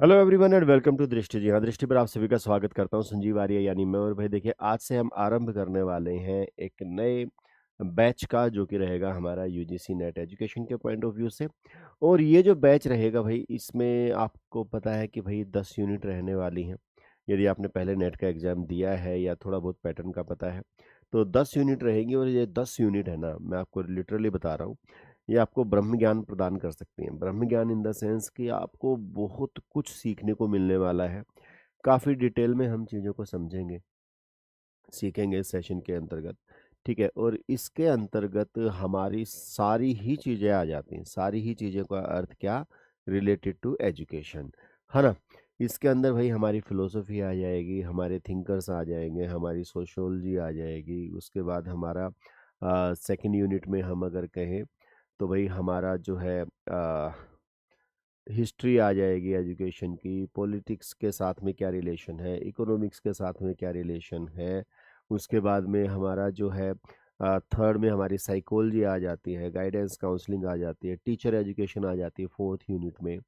Hello everyone and welcome to Drishti. जी हाँ, दृष्टि पर आप सभी का स्वागत करता हूँ। संजीव आर्य यानी मैं। और भाई देखिए, आज से हम आरंभ करने वाले हैं एक नए बैच का, जो कि रहेगा हमारा यूजीसी नेट एजुकेशन के पॉइंट ऑफ व्यू से। और ये जो बैच रहेगा भाई, इसमें आपको पता है कि भाई 10 यूनिट रहने वाली हैं। यदि आपने पहले नेट का एग्ज़ाम दिया है या थोड़ा बहुत पैटर्न का पता है, तो 10 यूनिट रहेंगी। और ये 10 यूनिट है ना, मैं आपको लिटरली बता रहा हूँ, ये आपको ब्रह्म ज्ञान प्रदान कर सकती हैं। ब्रह्म ज्ञान इन द सेंस कि आपको बहुत कुछ सीखने को मिलने वाला है। काफ़ी डिटेल में हम चीज़ों को समझेंगे, सीखेंगे इस सेशन के अंतर्गत। ठीक है, और इसके अंतर्गत हमारी सारी ही चीज़ें आ जाती हैं। सारी ही चीज़ों का अर्थ क्या? रिलेटेड टू एजुकेशन, है ना। इसके अंदर भाई हमारी फिलोसफी आ जाएगी, हमारे थिंकर्स आ जाएंगे, हमारी सोशियोलॉजी आ जाएगी। उसके बाद हमारा सेकंड यूनिट में हम अगर कहें तो भाई हमारा जो है हिस्ट्री आ जाएगी एजुकेशन की। पॉलिटिक्स के साथ में क्या रिलेशन है, इकोनॉमिक्स के साथ में क्या रिलेशन है। उसके बाद में हमारा जो है थर्ड में हमारी साइकोलॉजी आ जाती है, गाइडेंस काउंसलिंग आ जाती है, टीचर एजुकेशन आ जाती है फोर्थ यूनिट में।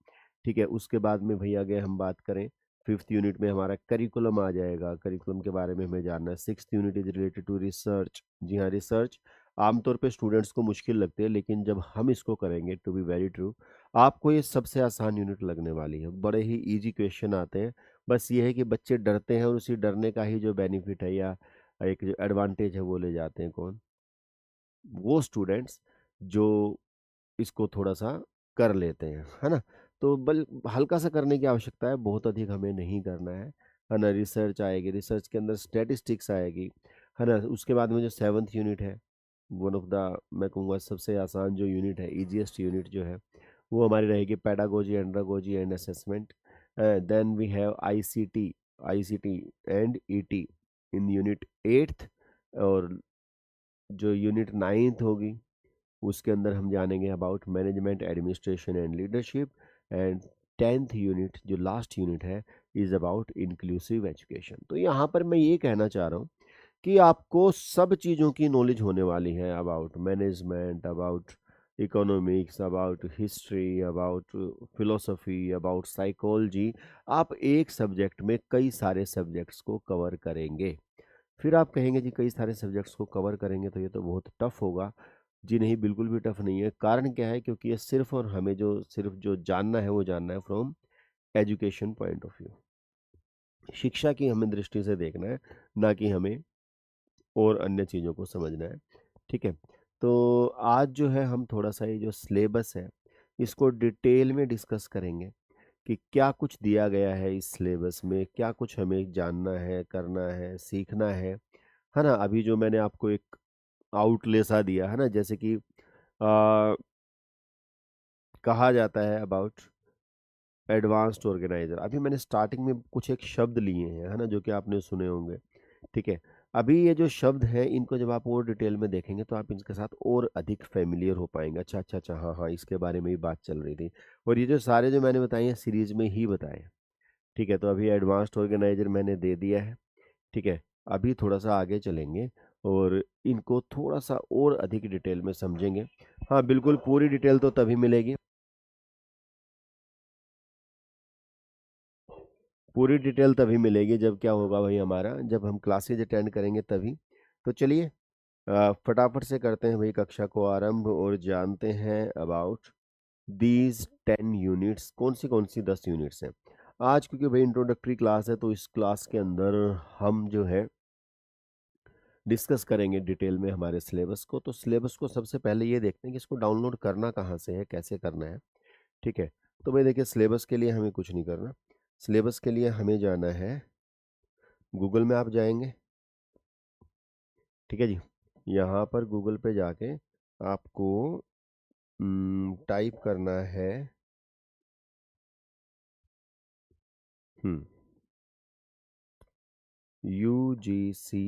ठीक है, उसके बाद में भैया अगर हम बात करें, फिफ्थ यूनिट में हमारा करिकुलम आ जाएगा। करिकुलम के बारे में हमें जानना है। Sixth unit is related to research. जी हाँ, रिसर्च आमतौर पे स्टूडेंट्स को मुश्किल लगती है, लेकिन जब हम इसको करेंगे, टू बी वेरी ट्रू, आपको ये सबसे आसान यूनिट लगने वाली है। बड़े ही इजी क्वेश्चन आते हैं। बस ये है कि बच्चे डरते हैं, और उसी डरने का ही जो बेनिफिट है या एक जो एडवांटेज है, वो ले जाते हैं कौन? वो स्टूडेंट्स जो इसको थोड़ा-सा कर लेते हैं, है ना? तो बल हल्का सा करने की आवश्यकता है, बहुत अधिक हमें नहीं करना है ना? रिसर्च आएगी, रिसर्च के अंदर स्टैटिस्टिक्स आएगी, है ना? उसके बाद में जो 7th यूनिट है, वन ऑफ द, मैं कहूँगा सबसे आसान जो यूनिट है, ईज़ीएस्ट यूनिट जो है, वो हमारी रहेगी pedagogy, andragogy and assessment. Then we have ICT and ET in unit 8th। और जो यूनिट 9th होगी, उसके अंदर हम जानेंगे about management, administration and leadership. And 10th unit जो लास्ट यूनिट है, इज़ अबाउट इंक्लूसिव एजुकेशन। तो यहाँ पर मैं ये कहना चाह रहा हूँ कि आपको सब चीज़ों की नॉलेज होने वाली है, about management, about economics, about history, about philosophy, about psychology. आप एक सब्जेक्ट में कई सारे सब्जेक्ट्स को कवर करेंगे। फिर आप कहेंगे जी कई सारे सब्जेक्ट्स को कवर करेंगे तो ये तो बहुत टफ होगा। जी नहीं, बिल्कुल भी टफ नहीं है। कारण क्या है? क्योंकि ये सिर्फ और हमें जो सिर्फ जो जानना है, वो जानना है from education point of view. शिक्षा की हमें दृष्टि से देखना है, ना कि हमें और अन्य चीज़ों को समझना है। ठीक है, तो आज जो है हम थोड़ा सा ये जो सिलेबस है, इसको डिटेल में डिस्कस करेंगे कि क्या कुछ दिया गया है इस सिलेबस में, क्या कुछ हमें जानना है, करना है, सीखना है ना। अभी जो मैंने आपको एक आउटले सा दिया है ना, जैसे कि कहा जाता है अबाउट एडवांस्ड ऑर्गेनाइजर। अभी मैंने स्टार्टिंग में कुछ एक शब्द लिए हैं, है ना, जो कि आपने सुने होंगे। ठीक है, अभी ये जो शब्द हैं, इनको जब आप और डिटेल में देखेंगे तो आप इनके साथ और अधिक फेमिलियर हो पाएंगे। अच्छा अच्छा अच्छा, हाँ हाँ, इसके बारे में ही बात चल रही थी। और ये जो सारे जो मैंने बताए हैं, सीरीज में ही बताए हैं। ठीक है, तो अभी एडवांस्ड ऑर्गेनाइजर मैंने दे दिया है। ठीक है, अभी थोड़ा सा आगे चलेंगे और इनको थोड़ा सा और अधिक डिटेल में समझेंगे। हाँ बिल्कुल, पूरी डिटेल तो तभी मिलेगी, पूरी डिटेल तभी मिलेगी जब क्या होगा भाई हमारा, जब हम क्लासेज अटेंड करेंगे तभी। तो चलिए फटाफट से करते हैं भाई कक्षा को आरंभ, और जानते हैं अबाउट दीज 10 यूनिट्स। कौन सी 10 यूनिट्स हैं आज? क्योंकि भाई इंट्रोडक्टरी क्लास है, तो इस क्लास के अंदर हम जो है डिस्कस करेंगे डिटेल में हमारे सिलेबस को। तो सिलेबस को सबसे पहले ये देखते हैं कि इसको डाउनलोड करना कहाँ से है, कैसे करना है। ठीक है, तो भाई देखिए, सिलेबस के लिए हमें कुछ नहीं करना। सिलेबस के लिए हमें जाना है, गूगल में आप जाएंगे। ठीक है जी, यहाँ पर गूगल पे जाके आपको टाइप करना है यूजीसी।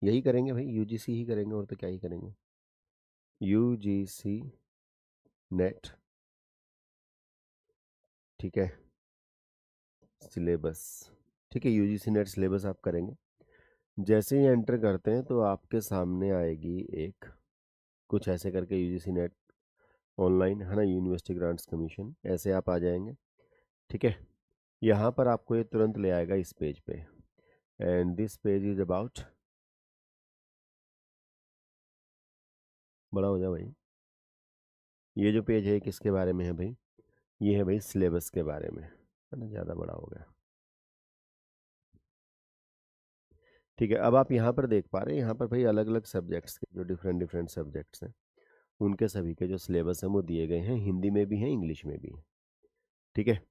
यही करेंगे भाई, यूजीसी ही करेंगे, और तो क्या ही करेंगे। UGC net. ठीक है, सिलेबस। ठीक है, यूजीसी नेट सिलेबस आप करेंगे। जैसे ही एंटर करते हैं तो आपके सामने आएगी एक, कुछ ऐसे करके, यूजीसी नेट ऑनलाइन, है ना, यूनिवर्सिटी ग्रांट्स कमीशन, ऐसे आप आ जाएंगे। ठीक है, यहाँ पर आपको ये तुरंत ले आएगा इस पेज पे, and this page is about, बड़ा हो जाए भाई, ये जो पेज है किसके बारे में है भाई, ये है भाई सिलेबस के बारे में, है ना, ज़्यादा बड़ा हो गया। ठीक है, अब आप यहाँ पर देख पा रहे हैं, यहाँ पर भाई अलग अलग सब्जेक्ट्स के जो डिफरेंट डिफरेंट सब्जेक्ट्स हैं उनके सभी के जो सिलेबस हैं वो दिए गए हैं, हिंदी में भी हैं, इंग्लिश में भी हैं। ठीक है,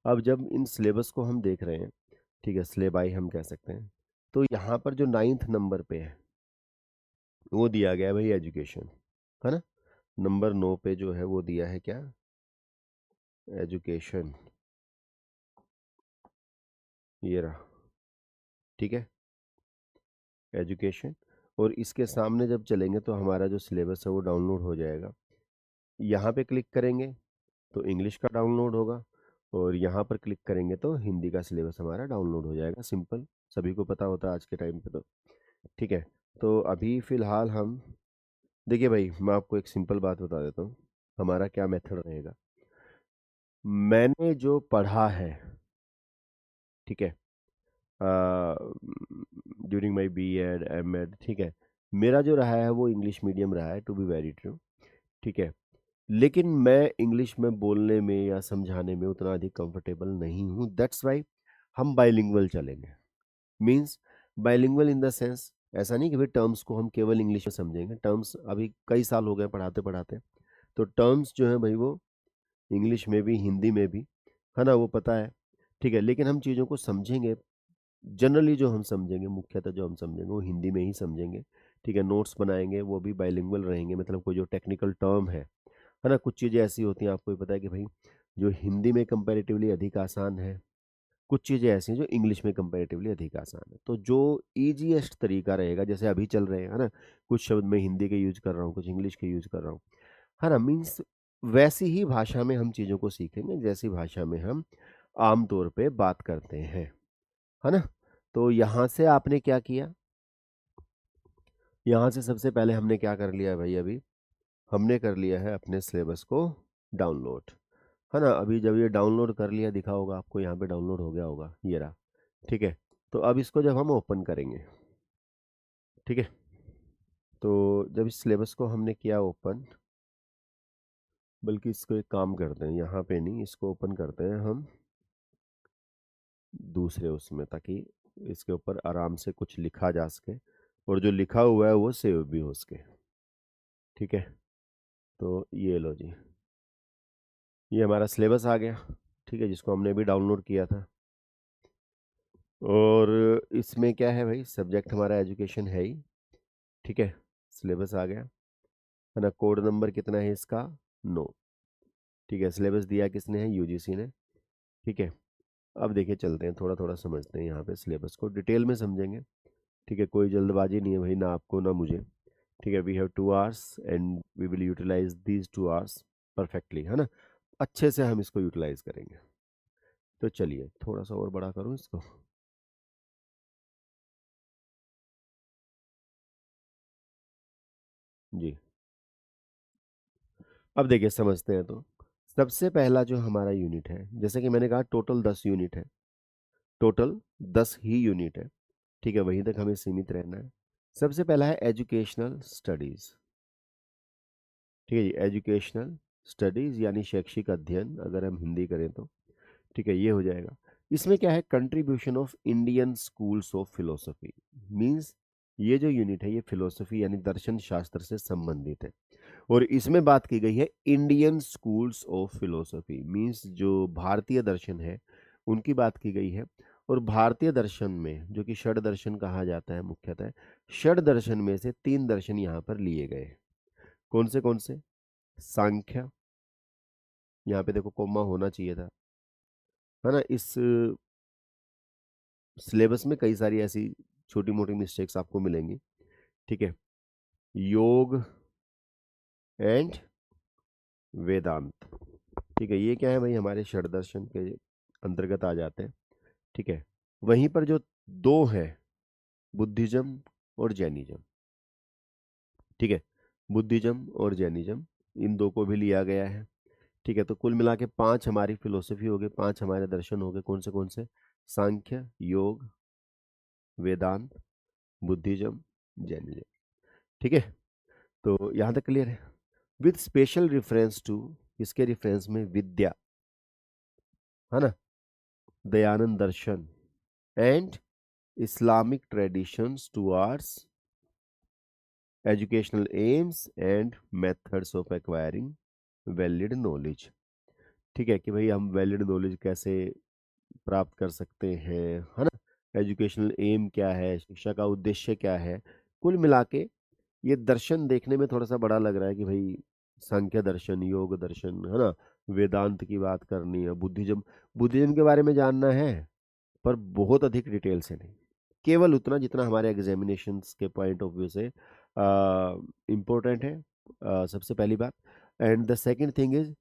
अब जब इन सिलेबस को हम देख रहे हैं, ठीक है, सिलेबाई हम कह सकते हैं, तो यहाँ पर जो 9th नंबर पे है वो दिया गया है भाई एजुकेशन, है ना। नंबर 9 पे जो है वो दिया है क्या, एजुकेशन, ये रहा। ठीक है, एजुकेशन, और इसके सामने जब चलेंगे तो हमारा जो सिलेबस है वो डाउनलोड हो जाएगा। यहाँ पे क्लिक करेंगे तो इंग्लिश का डाउनलोड होगा, और यहाँ पर क्लिक करेंगे तो हिंदी का सिलेबस हमारा डाउनलोड हो जाएगा। सिंपल, सभी को पता होता है आज के टाइम पे तो। ठीक है, तो अभी फ़िलहाल हम, देखिए भाई मैं आपको एक सिंपल बात बता देता हूँ, हमारा क्या मेथड रहेगा। मैंने जो पढ़ा है, ठीक है, ड्यूरिंग माई B.Ed. M.Ed., ठीक है, मेरा जो रहा है वो इंग्लिश मीडियम रहा है, टू बी वेरी ट्रू। ठीक है, लेकिन मैं इंग्लिश में बोलने में या समझाने में उतना अधिक कंफर्टेबल नहीं हूँ, दैट्स वाई हम बाइलिंगुअल चलेंगे। Means bilingual in the sense, ऐसा नहीं कि भाई टर्म्स को हम केवल इंग्लिश में समझेंगे, टर्म्स अभी कई साल हो गए पढ़ाते पढ़ाते, तो टर्म्स जो है भाई वो इंग्लिश में भी हिंदी में भी, है ना, वो पता है। ठीक है, लेकिन हम चीज़ों को समझेंगे, जनरली जो हम समझेंगे, मुख्यतः जो हम समझेंगे वो हिंदी में ही समझेंगे। ठीक है, नोट्स बनाएंगे वो भी बाइलिंगुअल रहेंगे, मतलब कोई जो टेक्निकल टर्म है ना, कुछ चीज़ें ऐसी होती हैं, आपको भी पता है कि भाई जो हिंदी में कंपैरेटिवली अधिक आसान है, कुछ चीज़ें ऐसी हैं जो इंग्लिश में कंपैरेटिवली अधिक आसान है। तो जो ईजीएस्ट तरीका रहेगा, जैसे अभी चल रहे हैं, है ना, कुछ शब्द मैं हिंदी के यूज कर रहा हूँ, कुछ इंग्लिश के यूज कर रहा हूँ, है ना, मीन्स वैसी ही भाषा में हम चीज़ों को सीखेंगे जैसी भाषा में हम आम तौर पे बात करते हैं, है ना। तो यहाँ से आपने क्या किया, यहाँ से सबसे पहले हमने क्या कर लिया भाई, अभी हमने कर लिया है अपने सिलेबस को डाउनलोड, है ना। अभी जब ये डाउनलोड कर लिया, दिखा होगा आपको, यहाँ पे डाउनलोड हो गया होगा, ये रहा। ठीक है, तो अब इसको जब हम ओपन करेंगे, ठीक है, तो जब इस सिलेबस को हमने किया ओपन, बल्कि इसको एक काम करते हैं, यहाँ पे नहीं, इसको ओपन करते हैं हम दूसरे उसमें, ताकि इसके ऊपर आराम से कुछ लिखा जा सके, और जो लिखा हुआ है वो सेव भी हो सके। ठीक है, तो ये लो जी, ये हमारा सिलेबस आ गया, ठीक है, जिसको हमने अभी डाउनलोड किया था। और इसमें क्या है भाई, सब्जेक्ट हमारा एजुकेशन है ही, ठीक है, सिलेबस आ गया, है ना। कोड नंबर कितना है इसका, 9। ठीक है, सिलेबस दिया किसने है, यूजीसी ने। ठीक है, अब देखिए चलते हैं, थोड़ा थोड़ा समझते हैं, यहाँ पे सिलेबस को डिटेल में समझेंगे। ठीक है, कोई जल्दबाजी नहीं है भाई, ना आपको ना मुझे। ठीक है, we have 2 hours and we will utilize these 2 hours perfectly, है ना, अच्छे से हम इसको यूटिलाइज करेंगे। तो चलिए थोड़ा सा और बड़ा करूँ इसको, जी। अब देखिए समझते हैं, तो सबसे पहला जो हमारा यूनिट है, जैसे कि मैंने कहा टोटल 10 यूनिट है, टोटल 10 ही यूनिट है। ठीक है, वहीं तक हमें सीमित रहना है। सबसे पहला है एजुकेशनल स्टडीज़। ठीक है जी, एजुकेशनल स्टडीज़ यानी शैक्षिक अध्ययन, अगर हम हिंदी करें तो। ठीक है, ये हो जाएगा। इसमें क्या है, contribution of Indian schools of philosophy, means ये जो यूनिट है ये फिलोसफी यानी दर्शन शास्त्र से संबंधित है, और इसमें बात की गई है Indian schools of philosophy, means जो भारतीय दर्शन है उनकी बात की गई है। और भारतीय दर्शन में जो कि षड दर्शन कहा जाता है मुख्यतः, षड दर्शन में से 3 दर्शन यहाँ पर लिए गए हैं। कौन से, सांख्य, यहाँ पे देखो कोमा होना चाहिए था, है ना। इस सिलेबस में कई सारी ऐसी छोटी मोटी मिस्टेक्स आपको मिलेंगी। ठीक है, योग एंड वेदांत। ठीक है, ये क्या है भाई, हमारे षड दर्शन के अंतर्गत आ जाते हैं। ठीक है, वहीं पर जो दो है, बुद्धिज्म और जैनिज्म। ठीक है, बुद्धिज्म और जैनिज्म, इन दो को भी लिया गया है। ठीक है, तो कुल मिला के 5 हमारी फिलोसफी हो गई, 5 हमारे दर्शन हो गए। कौन से? सांख्य, योग, वेदांत, बुद्धिज्म, जैनिज्म। ठीक है, तो यहाँ तक क्लियर है। विद स्पेशल रेफरेंस टू, इसके रेफरेंस में विद्या, है ना, Dayanand Darshan and Islamic traditions towards educational aims and methods of acquiring valid knowledge. ठीक है, कि भाई हम वैलिड नॉलेज कैसे प्राप्त कर सकते हैं, है ना, एजुकेशनल एम क्या है, शिक्षा का उद्देश्य क्या है। कुल मिला के ये दर्शन देखने में थोड़ा सा बड़ा लग रहा है कि भाई सांख्य दर्शन, योग दर्शन, है ना, वेदांत की बात करनी है, बुद्धिज्म, बुद्धिज्म के बारे में जानना है, पर बहुत अधिक डिटेल से नहीं, केवल उतना जितना हमारे एग्जामिनेशंस के पॉइंट ऑफ व्यू से इम्पोर्टेंट है, सबसे पहली बात। And the second thing is,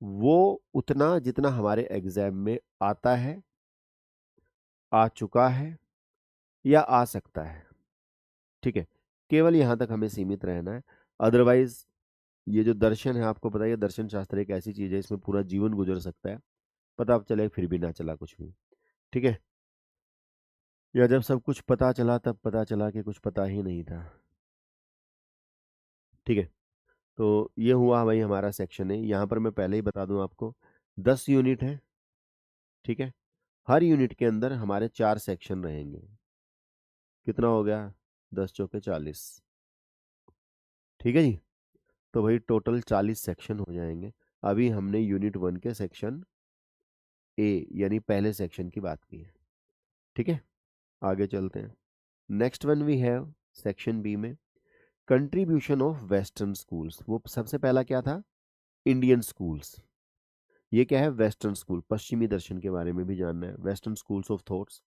वो उतना जितना हमारे एग्जाम में आता है, आ चुका है, या आ सकता है। ठीक है, केवल यहाँ तक हमें सीमित रहना है। अदरवाइज ये जो दर्शन है, आपको पता है, ये दर्शन शास्त्र एक ऐसी चीज है, इसमें पूरा जीवन गुजर सकता है, पता चले फिर भी ना चला कुछ भी। ठीक है, या जब सब कुछ पता चला तब पता चला कि कुछ पता ही नहीं था। ठीक है, तो ये हुआ भाई हमारा सेक्शन है। यहाँ पर मैं पहले ही बता दूं आपको, 10 यूनिट है। ठीक है, हर यूनिट के अंदर हमारे 4 सेक्शन रहेंगे। कितना हो गया? 10 चौके 40। ठीक है जी, तो भाई टोटल 40 सेक्शन हो जाएंगे। अभी हमने यूनिट 1 के सेक्शन ए यानी पहले सेक्शन की बात की है। ठीक है, आगे चलते हैं। Next one we have section B में कंट्रीब्यूशन ऑफ वेस्टर्न स्कूल्स। वो सबसे पहला क्या था? Indian schools. ये क्या है? वेस्टर्न स्कूल, पश्चिमी दर्शन के बारे में भी जानना है, वेस्टर्न स्कूल्स ऑफ थॉट्स।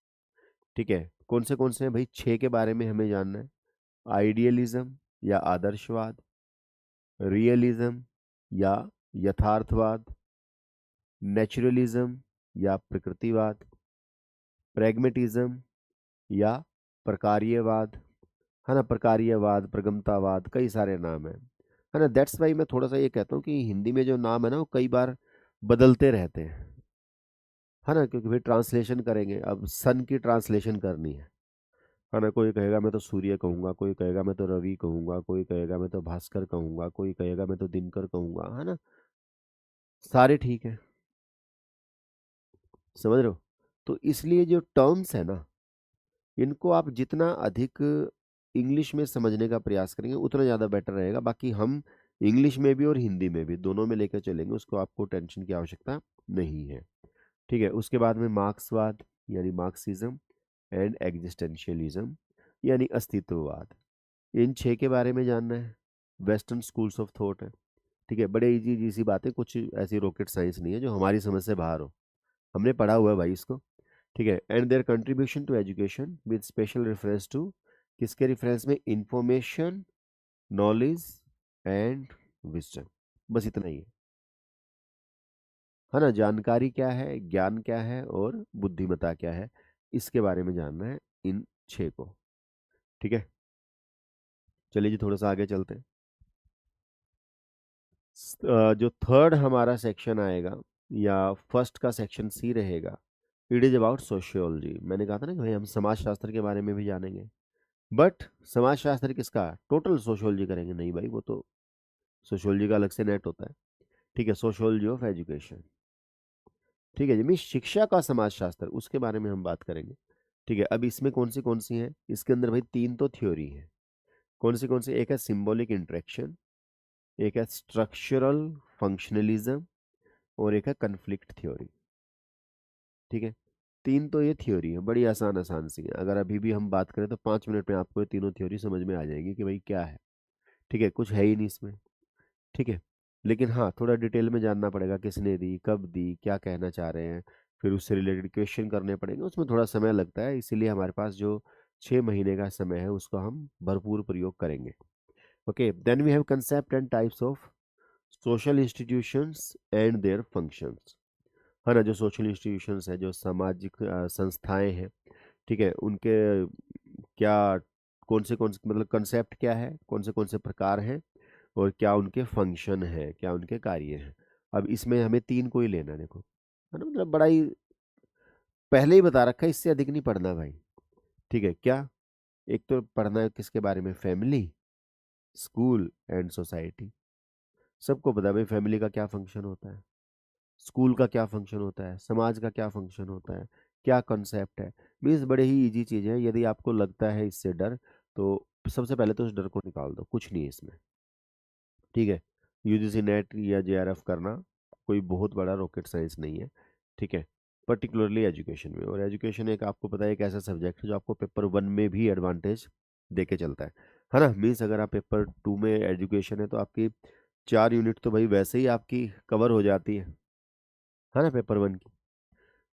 ठीक है, कौन से हैं भाई? 6 के बारे में हमें जानना है। आइडियलिज्म या आदर्शवाद, रियलिज्म या यथार्थवाद, नेचुरलिज्म या प्रकृतिवाद, प्रैग्मेटिज्म या प्रकार्यवाद, है ना, प्रकार्यवाद, प्रगमतावाद, कई सारे नाम है ना। दैट्स वाई मैं थोड़ा सा ये कहता हूँ कि हिंदी में जो नाम है ना, वो कई बार बदलते रहते हैं, है ना, क्योंकि भाई ट्रांसलेशन करेंगे, अब सन की ट्रांसलेशन करनी है ना। कोई कहेगा मैं तो सूर्य कहूंगा, कोई कहेगा मैं तो रवि कहूंगा, कोई कहेगा मैं तो भास्कर कहूंगा, कोई कहेगा मैं तो दिनकर कहूंगा, है ना। सारे ठीक है, समझ रहे हो। तो इसलिए जो टर्म्स है ना, इनको आप जितना अधिक इंग्लिश में समझने का प्रयास करेंगे उतना ज़्यादा बेटर रहेगा। बाकी हम इंग्लिश में भी और हिंदी में भी दोनों में लेकर चलेंगे, उसको आपको टेंशन की आवश्यकता नहीं है। ठीक है, उसके बाद में मार्क्सवाद यानी मार्क्सिज्म एंड एग्जिस्टेंशियलिज्म यानी अस्तित्ववाद। इन 6 के बारे में जानना है, वेस्टर्न स्कूल्स ऑफ थॉट है। ठीक है, बड़े इजी इजी सी बातें, कुछ ऐसी रॉकेट साइंस नहीं है जो हमारी समझ से बाहर हो, हमने पढ़ा हुआ है भाई इसको। ठीक है, and their contribution to education with special reference to, किसके रेफरेंस में? Information, knowledge and wisdom. बस इतना ही है ना। जानकारी क्या है, ज्ञान क्या है और बुद्धिमत्ता क्या है, इसके बारे में जानना है इन 6 को। ठीक है, चलिए जी थोड़ा सा आगे चलते हैं। जो थर्ड हमारा सेक्शन आएगा या फर्स्ट का सेक्शन सी रहेगा, इट इज अबाउट सोशियोलॉजी। मैंने कहा था ना कि भाई हम समाज शास्त्र के बारे में भी जानेंगे, बट समाज शास्त्र किसका? टोटल सोशियोलॉजी करेंगे नहीं भाई, वो तो सोशियोलॉजी का अलग से नेट होता है। ठीक है, सोशियोलॉजी ऑफ एजुकेशन। ठीक है जी, मीन शिक्षा का समाज शास्त्र, उसके बारे में हम बात करेंगे। ठीक है, अब इसमें कौन सी हैं? इसके अंदर भाई 3 तो थ्योरी है। कौन सी? एक है सिंबॉलिक इंटरेक्शन, एक है स्ट्रक्चरल फंक्शनलिज्म और एक है कन्फ्लिक्ट थ्योरी। ठीक है, 3 तो ये थ्योरी है, बड़ी आसान आसान सी है। अगर अभी भी हम बात करें तो 5 मिनट में आपको ये तीनों थ्योरी समझ में आ जाएगी कि भाई क्या है। ठीक है, कुछ है ही नहीं इसमें। ठीक है, लेकिन हाँ थोड़ा डिटेल में जानना पड़ेगा, किसने दी, कब दी, क्या कहना चाह रहे हैं, फिर उससे रिलेटेड क्वेश्चन करने पड़ेंगे, उसमें थोड़ा समय लगता है। इसीलिए हमारे पास जो 6 महीने का समय है उसको हम भरपूर प्रयोग करेंगे। Okay, then we have concept and types of social institutions and their functions, है ना। जो सोशल इंस्टीट्यूशंस है, जो सामाजिक संस्थाएं हैं, ठीक है, उनके क्या, कौन से मतलब कंसेप्ट क्या है, कौन से प्रकार हैं, और क्या उनके फंक्शन है, क्या उनके कार्य हैं। अब इसमें हमें 3 को ही लेना है, देखो, है ना? मतलब बड़ा ही पहले ही बता रखा है, इससे अधिक नहीं पढ़ना भाई, ठीक है? क्या? एक तो पढ़ना है किसके बारे में? Family, school and society. सबको पता है भाई फैमिली का क्या फंक्शन होता है, स्कूल का क्या फंक्शन होता है, समाज का क्या फंक्शन होता है, क्या कॉन्सेप्ट है। मीन्स बड़े ही इजी चीज़ है। यदि आपको लगता है इससे डर, तो सबसे पहले तो उस डर को निकाल दो, कुछ नहीं है इसमें, ठीक है? यूजीसी नेट या जेआरएफ करना कोई बहुत बड़ा रॉकेट साइंस नहीं है, ठीक है? पर्टिकुलरली एजुकेशन में, और एजुकेशन एक आपको पता है एक ऐसा सब्जेक्ट है जो आपको पेपर 1 में भी एडवांटेज दे के चलता है ना? मीन्स अगर आप पेपर 2 में एजुकेशन है तो आपकी 4 यूनिट तो भाई वैसे ही आपकी कवर हो जाती है ना, पेपर 1 की।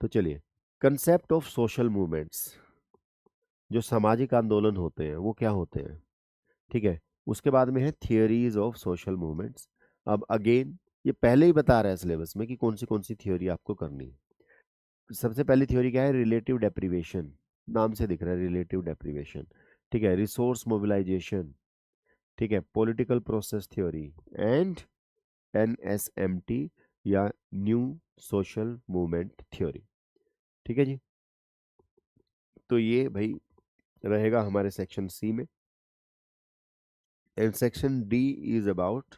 तो चलिए, कंसेप्ट ऑफ सोशल मूवमेंट्स, जो सामाजिक आंदोलन होते हैं वो क्या होते हैं, ठीक है? उसके बाद में है थियोरीज ऑफ सोशल मूवमेंट्स। अब अगेन ये पहले ही बता रहा है सिलेबस में कि कौन सी थ्योरी आपको करनी है। सबसे पहली थ्योरी क्या है? रिलेटिव डेप्रिवेशन, नाम से दिख रहा है रिलेटिव डेप्रिवेशन, ठीक है? रिसोर्स मोबिलाइजेशन, ठीक है? पॉलिटिकल प्रोसेस थ्योरी एंड एनएसएमटी या न्यू सोशल मूवमेंट थ्योरी, ठीक है जी? तो ये भाई रहेगा हमारे सेक्शन सी में। And section D is about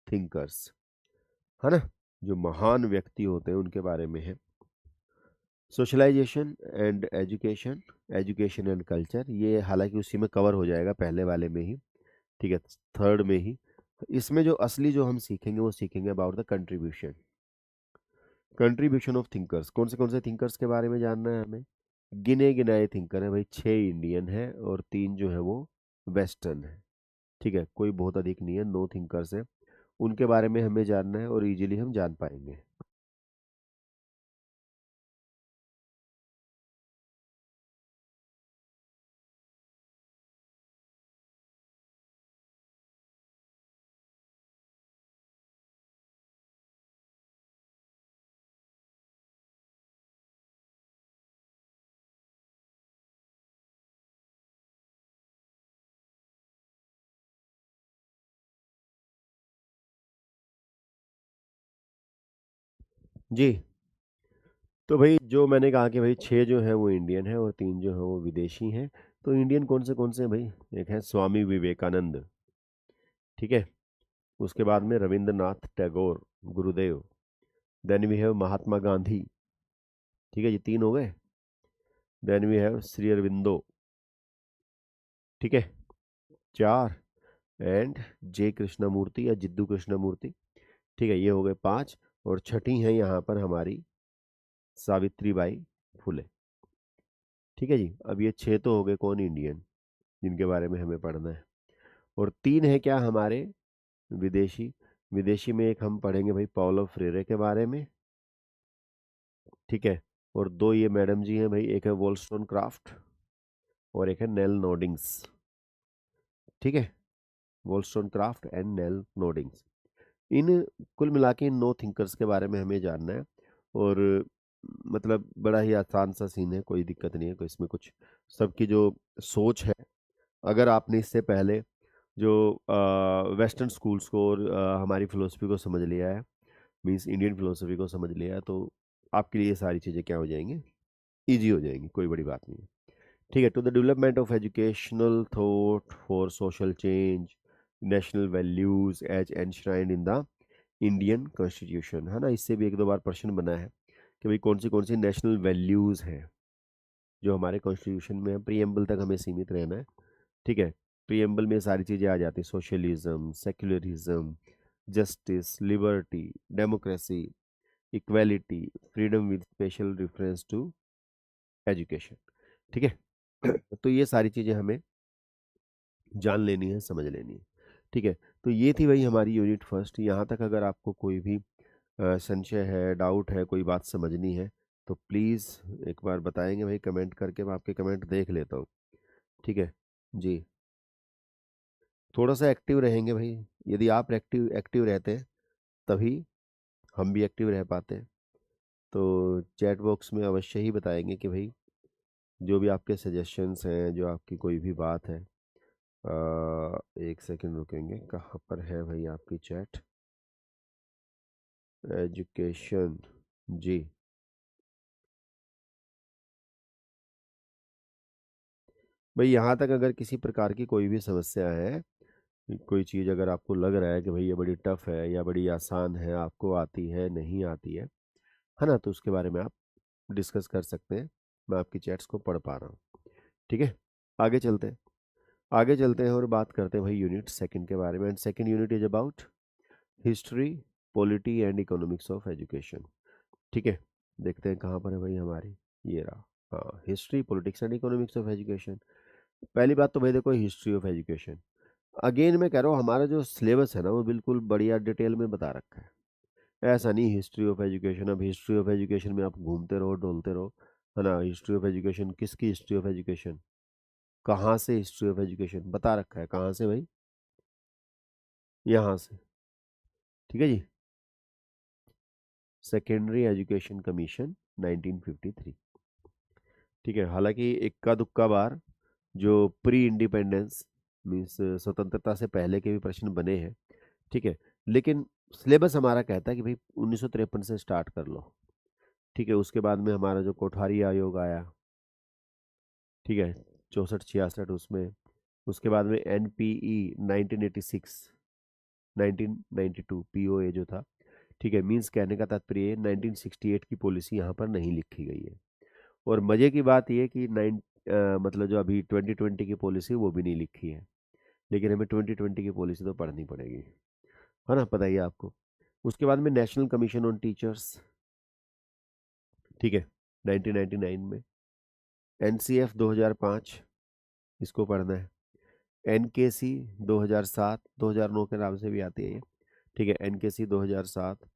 thinkers, है ना? जो महान व्यक्ति होते हैं उनके बारे में है। Socialization and education, education and culture, ये हालांकि उसी में कवर हो जाएगा पहले वाले में ही, ठीक है? थर्ड में ही। इसमें जो असली जो हम सीखेंगे वो सीखेंगे about the contribution, contribution of thinkers. कौन से थिंकर्स के बारे में जानना है हमें? गिने गिनाए थिंकर है भाई, 6 इंडियन है और 3 जो है वो वेस्टर्न है, ठीक है? कोई बहुत अधिक नहीं है, 9 थिंकर्स है। उनके बारे में हमें जानना है और इजीली हम जान पाएंगे। जी, तो भाई जो मैंने कहा कि भाई 6 जो है वो इंडियन है और 3 जो है वो विदेशी हैं। तो इंडियन कौन से हैं भाई? एक है स्वामी विवेकानंद, ठीक है? उसके बाद में Rabindranath Tagore, Gurudev. Then we have Mahatma Gandhi, ठीक है? ये 3 हो गए। Then we have Shri Aurobindo, ठीक है? 4। एंड जे कृष्णमूर्ति या जिद्दू कृष्णमूर्ति, ठीक है? ये हो गए 5। और छठी है यहाँ पर हमारी सावित्री बाई फुले, ठीक है जी? अब ये 6 तो हो गए कौन? इंडियन, जिनके बारे में हमें पढ़ना है। और 3 है क्या हमारे? विदेशी। विदेशी में एक हम पढ़ेंगे भाई पॉलो फ्रेरे के बारे में, ठीक है? और 2 ये मैडम जी हैं भाई, एक है वोलस्टोन क्राफ्ट और एक है नेल नोडिंग्स, ठीक है? वोलस्टोन क्राफ्ट एंड नेल नोडिंग्स। इन कुल मिला के इन 9 थिंकर्स के बारे में हमें जानना है। और मतलब बड़ा ही आसान सा सीन है, कोई दिक्कत नहीं है कोई इसमें कुछ। सबकी जो सोच है, अगर आपने इससे पहले जो वेस्टर्न स्कूल्स को और हमारी फिलोसफी को समझ लिया है, मीन्स इंडियन फिलोसफी को समझ लिया है, तो आपके लिए ये सारी चीज़ें क्या हो जाएंगी? ईजी हो जाएंगी, कोई बड़ी बात नहीं है, ठीक है? To the development of educational thought for social change, national values as enshrined in the Indian constitution, है ना? इससे भी 1-2 बार प्रश्न बना है कि भाई कौन सी नेशनल वैल्यूज हैं जो हमारे कॉन्स्टिट्यूशन में है। प्रीएम्बल तक हमें सीमित रहना है, ठीक है? प्रीएम्बल में सारी चीज़ें आ जाती हैं, socialism, secularism, justice, liberty, democracy, equality, freedom with special reference to education, ठीक है? तो ये सारी चीज़ें हमें जान लेनी है, समझ लेनी है, ठीक है? तो ये थी भाई हमारी यूनिट फर्स्ट। यहाँ तक अगर आपको कोई भी संशय है, डाउट है, कोई बात समझनी है, तो प्लीज़ एक बार बताएंगे भाई कमेंट करके, मैं आपके कमेंट देख लेता हूँ, ठीक है जी? थोड़ा सा एक्टिव रहेंगे भाई। यदि आप एक्टिव एक्टिव रहते हैं तभी हम भी एक्टिव रह पाते हैं। तो चैट बॉक्स में अवश्य ही बताएंगे कि भाई जो भी आपके सजेशंस हैं, जो आपकी कोई भी बात है। एक सेकंड रुकेंगे, कहाँ पर है भाई आपकी चैट? एजुकेशन। जी। भाई यहाँ तक अगर किसी प्रकार की कोई भी समस्या है, कोई चीज़ अगर आपको लग रहा है कि भाई ये बड़ी टफ है या बड़ी आसान है, आपको आती है नहीं आती है ना, तो उसके बारे में आप डिस्कस कर सकते हैं। मैं आपकी चैट्स को पढ़ पा रहा हूँ। ठीक है, आगे चलते हैं। आगे चलते हैं और बात करते हैं भाई यूनिट सेकंड के बारे में। And second unit is about history, polity and economics of education. ठीक है, देखते हैं कहाँ पर है भाई हमारी। ये रहा। हाँ, history, politics and economics of education. पहली बात तो भाई देखो, हिस्ट्री ऑफ एजुकेशन। अगेन मैं कह रहा हूँ, हमारा जो सिलेबस है ना वो बिल्कुल बढ़िया डिटेल में बता रखा है। ऐसा नहीं हिस्ट्री ऑफ एजुकेशन, अब हिस्ट्री ऑफ एजुकेशन में आप घूमते रहो डोलते रहो, है ना। हिस्ट्री ऑफ एजुकेशन किसकी हिस्ट्री ऑफ एजुकेशन, कहाँ से हिस्ट्री ऑफ एजुकेशन बता रखा है, कहाँ से भाई, यहाँ से। ठीक है जी, सेकेंडरी एजुकेशन कमीशन 1953। ठीक है, हालांकि इक्का दुक्का बार जो प्री इंडिपेंडेंस मीन्स स्वतंत्रता से पहले के भी प्रश्न बने हैं। ठीक है, लेकिन सिलेबस हमारा कहता है कि भाई 1953 से स्टार्ट कर लो। ठीक है, उसके बाद में हमारा जो कोठारी आयोग आया, ठीक है, 64 66 उसमें। उसके बाद में NPE 1986, 1992 POA जो था। ठीक है, मीन्स कहने का तात्पर्य है 1968 की पॉलिसी यहाँ पर नहीं लिखी गई है। और मज़े की बात यह कि मतलब जो अभी 2020 की पॉलिसी वो भी नहीं लिखी है, लेकिन हमें 2020 की पॉलिसी तो पढ़नी पड़ेगी, है ना, पता ही है आपको। उसके बाद में नेशनल कमीशन ऑन टीचर्स। ठीक है, 1999 में। NCF 2005, इसको पढ़ना है। NKC 2007, 2009 के नाम से भी आती है ये। ठीक है, NKC 2007।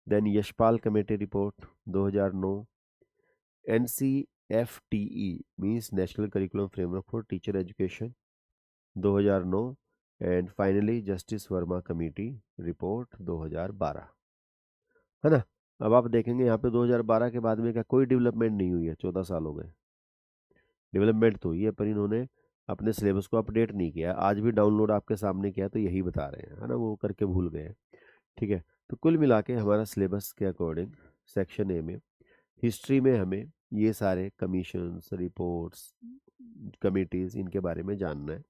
Then Yashpal committee report 2009। NCFTE means national curriculum framework for teacher education 2009। And finally justice Verma committee report 2012, है ना। अब आप देखेंगे यहाँ पे 2012 के बाद में क्या कोई डेवलपमेंट नहीं हुई है, 14 साल हो गए। डेवलपमेंट तो हुई है पर इन्होंने अपने सिलेबस को अपडेट नहीं किया। आज भी डाउनलोड आपके सामने किया तो यही बता रहे हैं, है ना, वो करके भूल गए हैं। ठीक है, तो कुल मिला के हमारा सिलेबस के अकॉर्डिंग सेक्शन ए में हिस्ट्री में हमें ये सारे कमीशंस, रिपोर्ट्स, कमिटीज, इनके बारे में जानना है।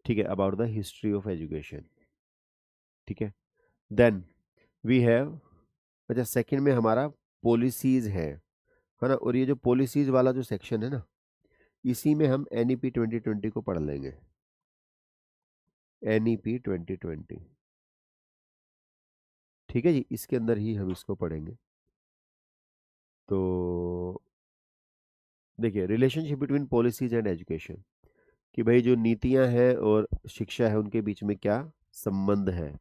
ठीक है, about the history of education. ठीक है, देन वी हैव, अच्छा सेकंड में हमारा पॉलिसीज है ना। और ये जो पॉलिसीज वाला जो सेक्शन है ना, इसी में हम NEP 2020 को पढ़ लेंगे। NEP 2020, ठीक है जी, इसके अंदर ही हम इसको पढ़ेंगे। तो देखिए, relationship between policies and education, कि भाई जो नीतियां हैं और शिक्षा है उनके बीच में क्या संबंध है।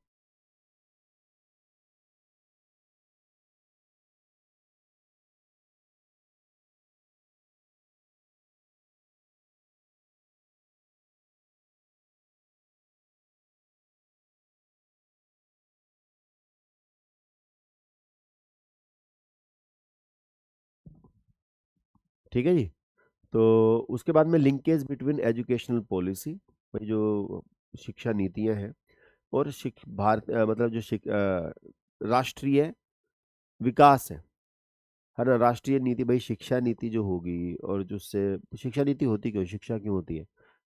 ठीक है जी, तो उसके बाद में लिंकेज बिटवीन एजुकेशनल पॉलिसी, भाई जो शिक्षा नीतियां हैं और मतलब जो राष्ट्रीय विकास है ना। राष्ट्रीय नीति, भाई शिक्षा नीति जो होगी और जो उससे शिक्षा नीति होती क्यों, शिक्षा क्यों होती है,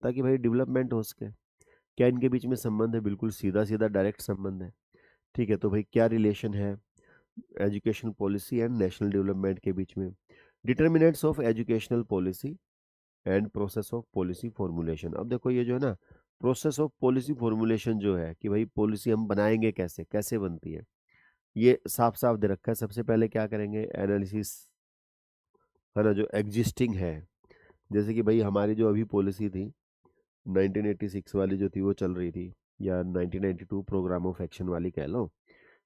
ताकि भाई डेवलपमेंट हो सके। क्या इनके बीच में संबंध है, बिल्कुल सीधा सीधा डायरेक्ट संबंध है। ठीक है, तो भाई क्या रिलेशन है education policy and national development के बीच में। Determinants of educational policy and process of policy formulation. अब देखो ये जो है ना, प्रोसेस ऑफ पॉलिसी फॉर्मुलेशन जो है कि भाई पॉलिसी हम बनाएंगे कैसे, कैसे बनती है, ये साफ साफ दे रखा है। सबसे पहले क्या करेंगे, एनालिसिस, है ना, जो एग्जिस्टिंग है। जैसे कि भाई हमारी जो अभी पॉलिसी थी 1986 वाली जो थी वो चल रही थी, या 1992 प्रोग्राम ऑफ एक्शन वाली कह लो।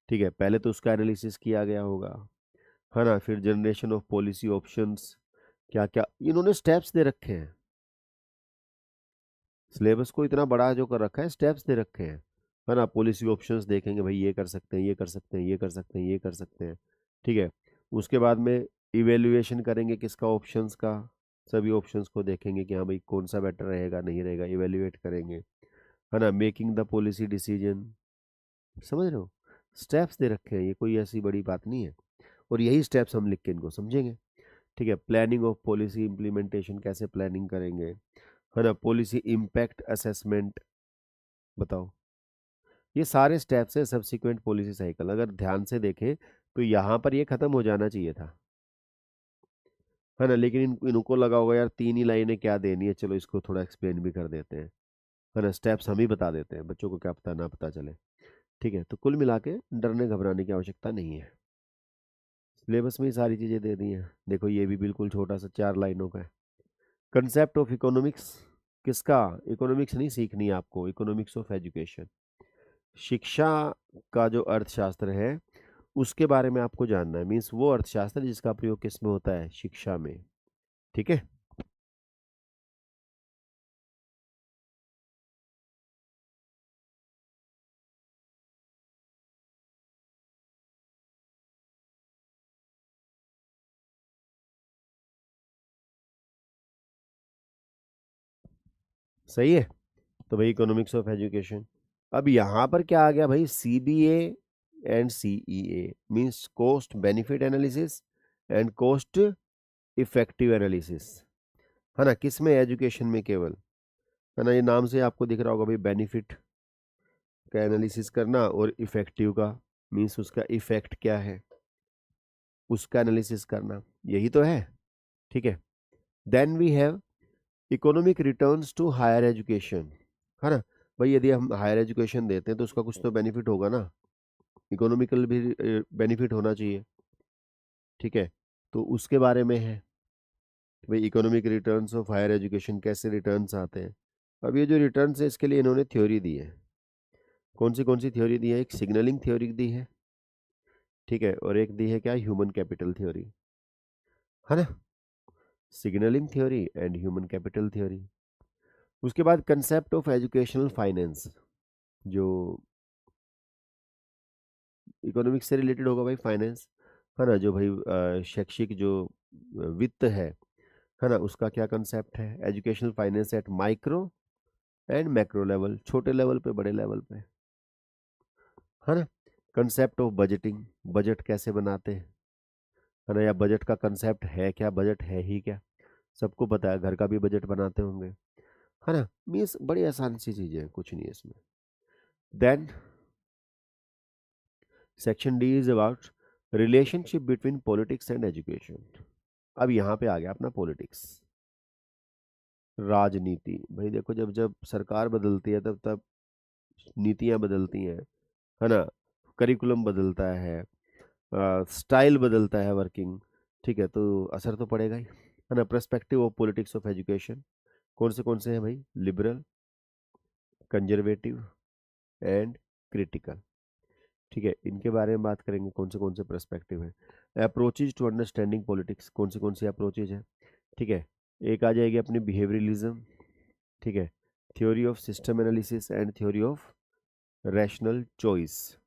ठीक है, पहले तो उसका एनालिसिस किया गया होगा, है ना। फिर जनरेशन ऑफ पॉलिसी ऑप्शंस, क्या क्या इन्होंने स्टेप्स दे रखे हैं। सिलेबस को इतना बड़ा जो कर रखा है, स्टेप्स दे रखे हैं, है ना। पॉलिसी ऑप्शंस देखेंगे भाई, ये कर सकते हैं, ये कर सकते हैं, ये कर सकते हैं, ये कर सकते हैं। ठीक है, उसके बाद में इवेल्युएशन करेंगे किसका, ऑप्शंस का। सभी ऑप्शंस को देखेंगे कि हाँ भाई कौन सा बेटर रहेगा नहीं रहेगा, इवेल्युएट करेंगे, है ना। मेकिंग द पॉलिसी डिसीजन, समझ रहे हो। स्टेप्स दे रखे हैं, ये कोई ऐसी बड़ी बात नहीं है। और यही स्टेप्स हम लिख के इनको समझेंगे। ठीक है, प्लानिंग ऑफ पॉलिसी इम्प्लीमेंटेशन, कैसे प्लानिंग करेंगे, है ना, पॉलिसी इम्पैक्ट असेसमेंट, बताओ। ये सारे स्टेप्स है सब्सिक्वेंट पॉलिसी साइकिल। अगर ध्यान से देखें तो यहाँ पर ये खत्म हो जाना चाहिए था, है ना, लेकिन इनको लगा होगा यार 3 ही लाइनें क्या देनी है, चलो इसको थोड़ा एक्सप्लेन भी कर देते हैं, है ना, स्टेप्स हम ही बता देते हैं, बच्चों को क्या पता ना पता चले। ठीक है, तो कुल मिला के डरने घबराने की आवश्यकता नहीं है। सिलेबस में ही सारी चीज़ें दे दी हैं। देखो ये भी बिल्कुल छोटा सा 4 लाइनों का है। कंसेप्ट ऑफ इकोनॉमिक्स, किसका? इकोनॉमिक्स नहीं सीखनी है आपको, इकोनॉमिक्स ऑफ एजुकेशन, शिक्षा का जो अर्थशास्त्र है उसके बारे में आपको जानना है। मीन्स वो अर्थशास्त्र जिसका प्रयोग किस में होता है? शिक्षा में। ठीक है, सही है। तो भाई इकोनॉमिक्स ऑफ एजुकेशन। अब यहाँ पर क्या आ गया भाई? CBA and CEA, means cost benefit analysis and cost effective analysis, है ना, किस में? एजुकेशन में केवल, है ना। ये नाम से आपको दिख रहा होगा भाई, बेनिफिट का एनालिसिस करना और इफेक्टिव का, मीन्स उसका इफेक्ट क्या है उसका एनालिसिस करना, यही तो है। ठीक है, then we have economic returns to higher education, है ना। भाई यदि हम हायर एजुकेशन देते हैं तो उसका कुछ तो बेनिफिट होगा ना, इकोनॉमिकल भी बेनिफिट होना चाहिए। ठीक है, तो उसके बारे में है भाई, economic returns of higher education, कैसे रिटर्न्स आते हैं। अब ये जो रिटर्न्स है इसके लिए इन्होंने थ्योरी दी है। कौन सी थ्योरी दी है? एक सिग्नलिंग थ्योरी दी है, ठीक है, और एक दी है क्या? ह्यूमन कैपिटल थ्योरी, है ना, signalling theory and human capital theory. उसके बाद कंसेप्ट ऑफ एजुकेशनल फाइनेंस, जो इकोनॉमिक्स से रिलेटेड होगा भाई, फाइनेंस, है ना, जो भाई शैक्षिक जो वित्त है ना, उसका क्या कंसेप्ट है? Educational finance eight micro and macro level, छोटे लेवल पे बड़े लेवल पे, है ना। कंसेप्ट ऑफ बजटिंग, बजट कैसे बनाते हैं, है ना, या बजट का कंसेप्ट है क्या, बजट है ही क्या? सबको पता है, घर का भी बजट बनाते होंगे, है ना। मीन्स बड़ी आसान सी चीजें हैं, कुछ नहीं है इसमें। Then section D is about relationship between politics and education. अब यहाँ पे आ गया अपना पॉलिटिक्स, राजनीति। भाई देखो, जब जब सरकार बदलती है तब तब नीतियाँ बदलती हैं, है ना, करिकुलम बदलता है, स्टाइल बदलता है वर्किंग। ठीक है, तो असर तो पड़ेगा ही, है ना। Perspective of politics of education, कौन से हैं भाई? Liberal, conservative and critical. ठीक है, इनके बारे में बात करेंगे, कौन से पर्सपेक्टिव है। अप्रोचेज टू अंडरस्टैंडिंग पॉलिटिक्स, कौन सी अप्रोचेज है? ठीक है, एक आ जाएगी अपनी बिहेवियरलिज्म, ठीक है, theory of system analysis and theory of rational choice.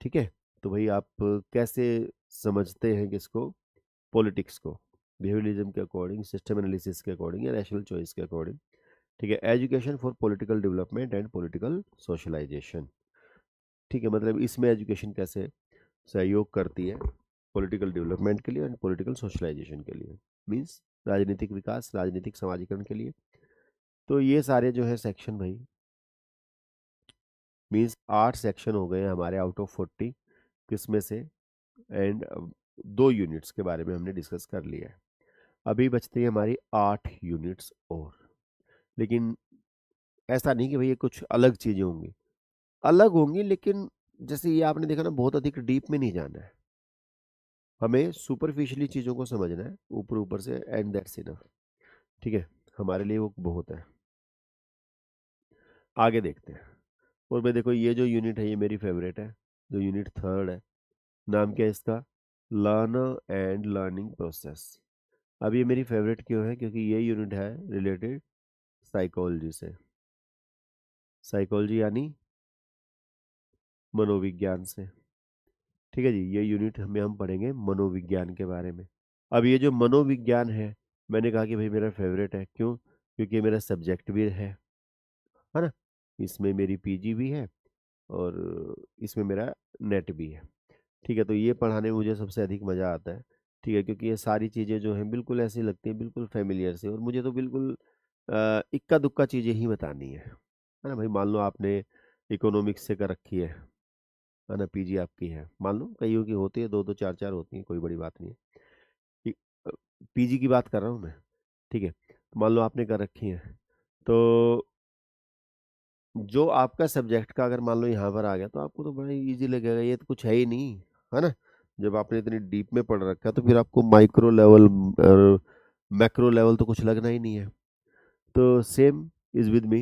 ठीक है, तो भाई आप कैसे समझते हैं किसको? पॉलिटिक्स को, बिहेवियरलिज्म के अकॉर्डिंग, सिस्टम एनालिसिस के अकॉर्डिंग, या रैशनल चॉइस के अकॉर्डिंग। ठीक है, education for political development and political socialisation. ठीक है, मतलब इसमें एजुकेशन कैसे सहयोग करती है पॉलिटिकल डेवलपमेंट के लिए एंड पॉलिटिकल सोशलाइजेशन के लिए, मींस राजनीतिक विकास, राजनीतिक समाजीकरण के लिए। तो ये सारे जो है सेक्शन भाई, मींस 8 सेक्शन हो गए हैं हमारे आउट ऑफ 40, किसमें से? एंड 2 यूनिट्स के बारे में हमने डिस्कस कर लिया है। अभी बचती है हमारी 8 यूनिट्स और। लेकिन ऐसा नहीं कि भाई ये कुछ अलग चीजें होंगी, अलग होंगी, लेकिन जैसे ये आपने देखा ना, बहुत अधिक डीप में नहीं जाना है, हमें सुपरफिशियली चीज़ों को समझना है, ऊपर ऊपर से, एंड दैट्स इनफ। ठीक है, हमारे लिए वो बहुत है। आगे देखते हैं। और भाई देखो, ये जो यूनिट है ये मेरी फेवरेट है, जो यूनिट 3rd है, नाम क्या है इसका? Learner and learning process. अब ये मेरी फेवरेट क्यों है? क्योंकि ये यूनिट है रिलेटेड साइकोलॉजी से, साइकोलॉजी यानी मनोविज्ञान से। ठीक है जी, ये यूनिट हमें हम पढ़ेंगे मनोविज्ञान के बारे में। अब ये जो मनोविज्ञान है, मैंने कहा कि भाई मेरा फेवरेट है, क्यों? क्योंकि ये मेरा सब्जेक्ट भी है ना, इसमें मेरी PG भी है और इसमें मेरा नेट भी है। ठीक है, तो ये पढ़ाने में मुझे सबसे अधिक मज़ा आता है। ठीक है, क्योंकि ये सारी चीज़ें जो हैं बिल्कुल ऐसी लगती हैं, बिल्कुल फ़ैमिलियर सी, और मुझे तो बिल्कुल इक्का-दुक्का चीज़ें ही बतानी है ना? भाई मान लो आपने इकोनॉमिक्स से कर रखी है ना? पीजी आपकी है, मान लो कईयों की होती है, 2-2 4-4 होती हैं, कोई बड़ी बात नहीं है। इ अ, पीजी की बात कर रहा हूँ मैं, ठीक है? तो मान लो आपने कर रखी है, तो जो आपका सब्जेक्ट का अगर मान लो यहाँ पर आ गया, तो आपको तो बड़ा ही ईज़ी लगेगा, ये तो कुछ है ही नहीं, है ना? जब आपने इतनी डीप में पढ़ रखा है, तो फिर आपको माइक्रो लेवल और मैक्रो लेवल तो कुछ लगना ही नहीं है। तो सेम इज़ विद मी,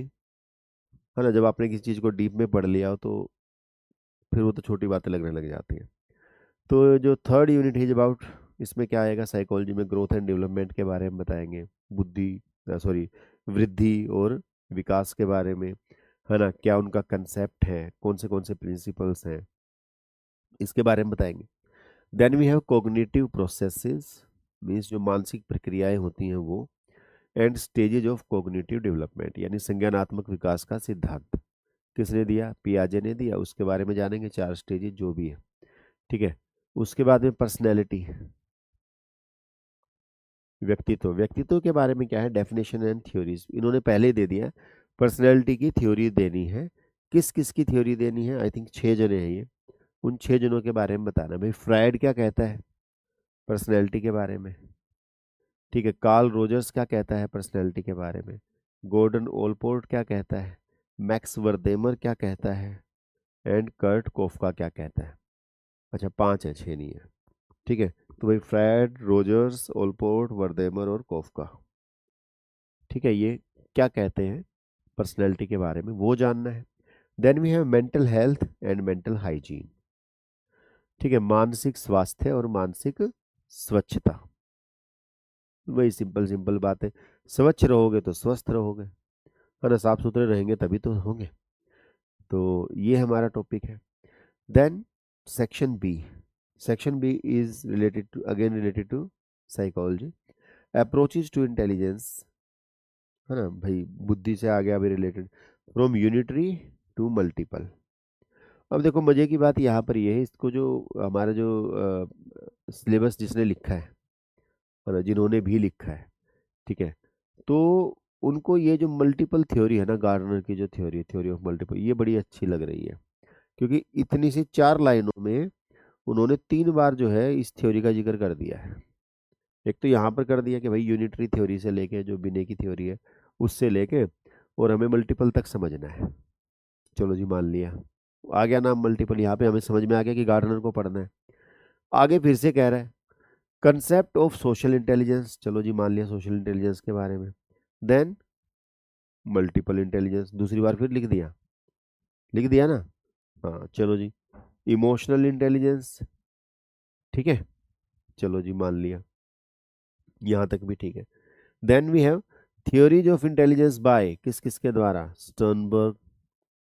है ना? जब आपने किसी चीज़ को डीप में पढ़ लिया हो, तो फिर वो तो छोटी बातें लगने लग जाती हैं। तो जो थर्ड यूनिट इज़ अबाउट, इसमें क्या आएगा, साइकोलॉजी में ग्रोथ एंड डेवलपमेंट के बारे में बताएँगे, बुद्धि सॉरी वृद्धि और विकास के बारे में, है ना? क्या उनका कंसेप्ट है, कौन से प्रिंसिपल्स हैं, इसके बारे में बताएँगे। Then we have cognitive processes, means जो मानसिक प्रक्रियाएँ होती हैं वो, and stages of cognitive development, यानी संज्ञानात्मक विकास का सिद्धांत। किसने दिया? पियाजे ने दिया। उसके बारे में जानेंगे, 4 स्टेजेज जो भी है, ठीक है? उसके बाद में पर्सनैलिटी, व्यक्तित्व। व्यक्तित्व के बारे में क्या है, डेफिनेशन एंड थ्योरीज इन्होंने पहले ही दे दिया है। पर्सनैलिटी की थ्योरी देनी है। किस किस की थ्योरी देनी है? आई थिंक 6 जने हैं ये। उन 6 जनों के बारे में बताना। भाई फ्रायड क्या कहता है पर्सनैलिटी के बारे में, ठीक है? कार्ल रोजर्स क्या कहता है पर्सनैलिटी के बारे में? गॉर्डन ओलपोर्ट क्या कहता है? मैक्स वर्देमर क्या कहता है? एंड कर्ट कोफका क्या कहता है? अच्छा, 5 है, 6 नहीं है, ठीक है? तो भाई फ्रायड, रोजर्स, ओलपोर्ट, वर्देमर और कोफका, ठीक है? ये क्या कहते हैं पर्सनैलिटी के बारे में, वो जानना है। Then we have mental health and mental hygiene, ठीक है? मानसिक स्वास्थ्य और मानसिक स्वच्छता। वही सिंपल सिंपल बात है। स्वच्छ रहोगे तो स्वस्थ रहोगे, है ना? साफ सुथरे रहेंगे तभी तो होंगे। तो ये हमारा टॉपिक है। Then section B, section B is related to, again related to psychology, approaches to intelligence, है ना? भाई बुद्धि से आ गया अभी related, from unitary to multiple. अब देखो मजे की बात यहाँ पर ये है, इसको जो हमारा जो सिलेबस जिसने लिखा है ना, जिन्होंने भी लिखा है, ठीक है? तो उनको ये जो मल्टीपल थ्योरी है ना, गार्डनर की जो थ्योरी, थ्योरी ऑफ मल्टीपल, ये बड़ी अच्छी लग रही है, क्योंकि इतनी सी 4 लाइनों में उन्होंने 3 बार जो है इस थ्योरी का जिक्र कर दिया है। एक तो यहाँ पर कर दिया कि भाई यूनिटरी थ्योरी से लेके, जो बिने की थ्योरी है उससे लेके, और हमें मल्टीपल तक समझना है। चलो जी, मान लिया, आ गया नाम मल्टीपल, यहाँ पे हमें समझ में आ गया कि गार्डनर को पढ़ना है। आगे फिर से कह रहा है कंसेप्ट ऑफ सोशल इंटेलिजेंस, चलो जी मान लिया सोशल इंटेलिजेंस के बारे में। देन मल्टीपल इंटेलिजेंस, दूसरी बार फिर लिख दिया ना? हाँ, चलो जी। इमोशनल इंटेलिजेंस, ठीक है? चलो जी मान लिया, यहाँ तक भी ठीक है। Then we have theories of intelligence by, किस किस के द्वारा? स्टर्नबर्ग।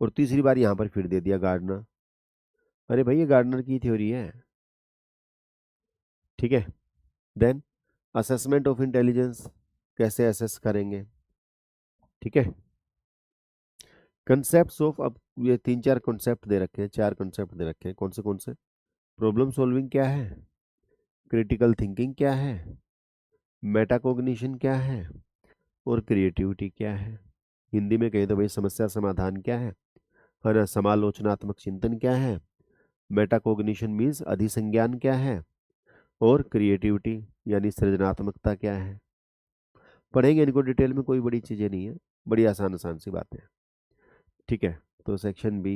और तीसरी बार यहाँ पर फिर दे दिया गार्डनर। अरे भाई ये गार्डनर की थ्योरी है, ठीक है? देन असेसमेंट ऑफ इंटेलिजेंस, कैसे असेस करेंगे, ठीक है? कंसेप्ट ऑफ, अब ये 3-4 कॉन्सेप्ट दे रखे हैं, 4 कॉन्सेप्ट दे रखे हैं, कौन से? प्रॉब्लम सॉल्विंग क्या है, क्रिटिकल थिंकिंग क्या है, मेटाकोग्निशन क्या है, और क्रिएटिविटी क्या है। हिंदी में कहें तो भाई समस्या समाधान क्या है ना? समालोचनात्मक चिंतन क्या है, मेटाकोग्निशन मीन्स अधिसंज्ञान क्या है, और क्रिएटिविटी यानी सृजनात्मकता क्या है। पढ़ेंगे इनको डिटेल में, कोई बड़ी चीज़ें नहीं है, बड़ी आसान आसान सी बातें हैं, ठीक है? तो सेक्शन बी।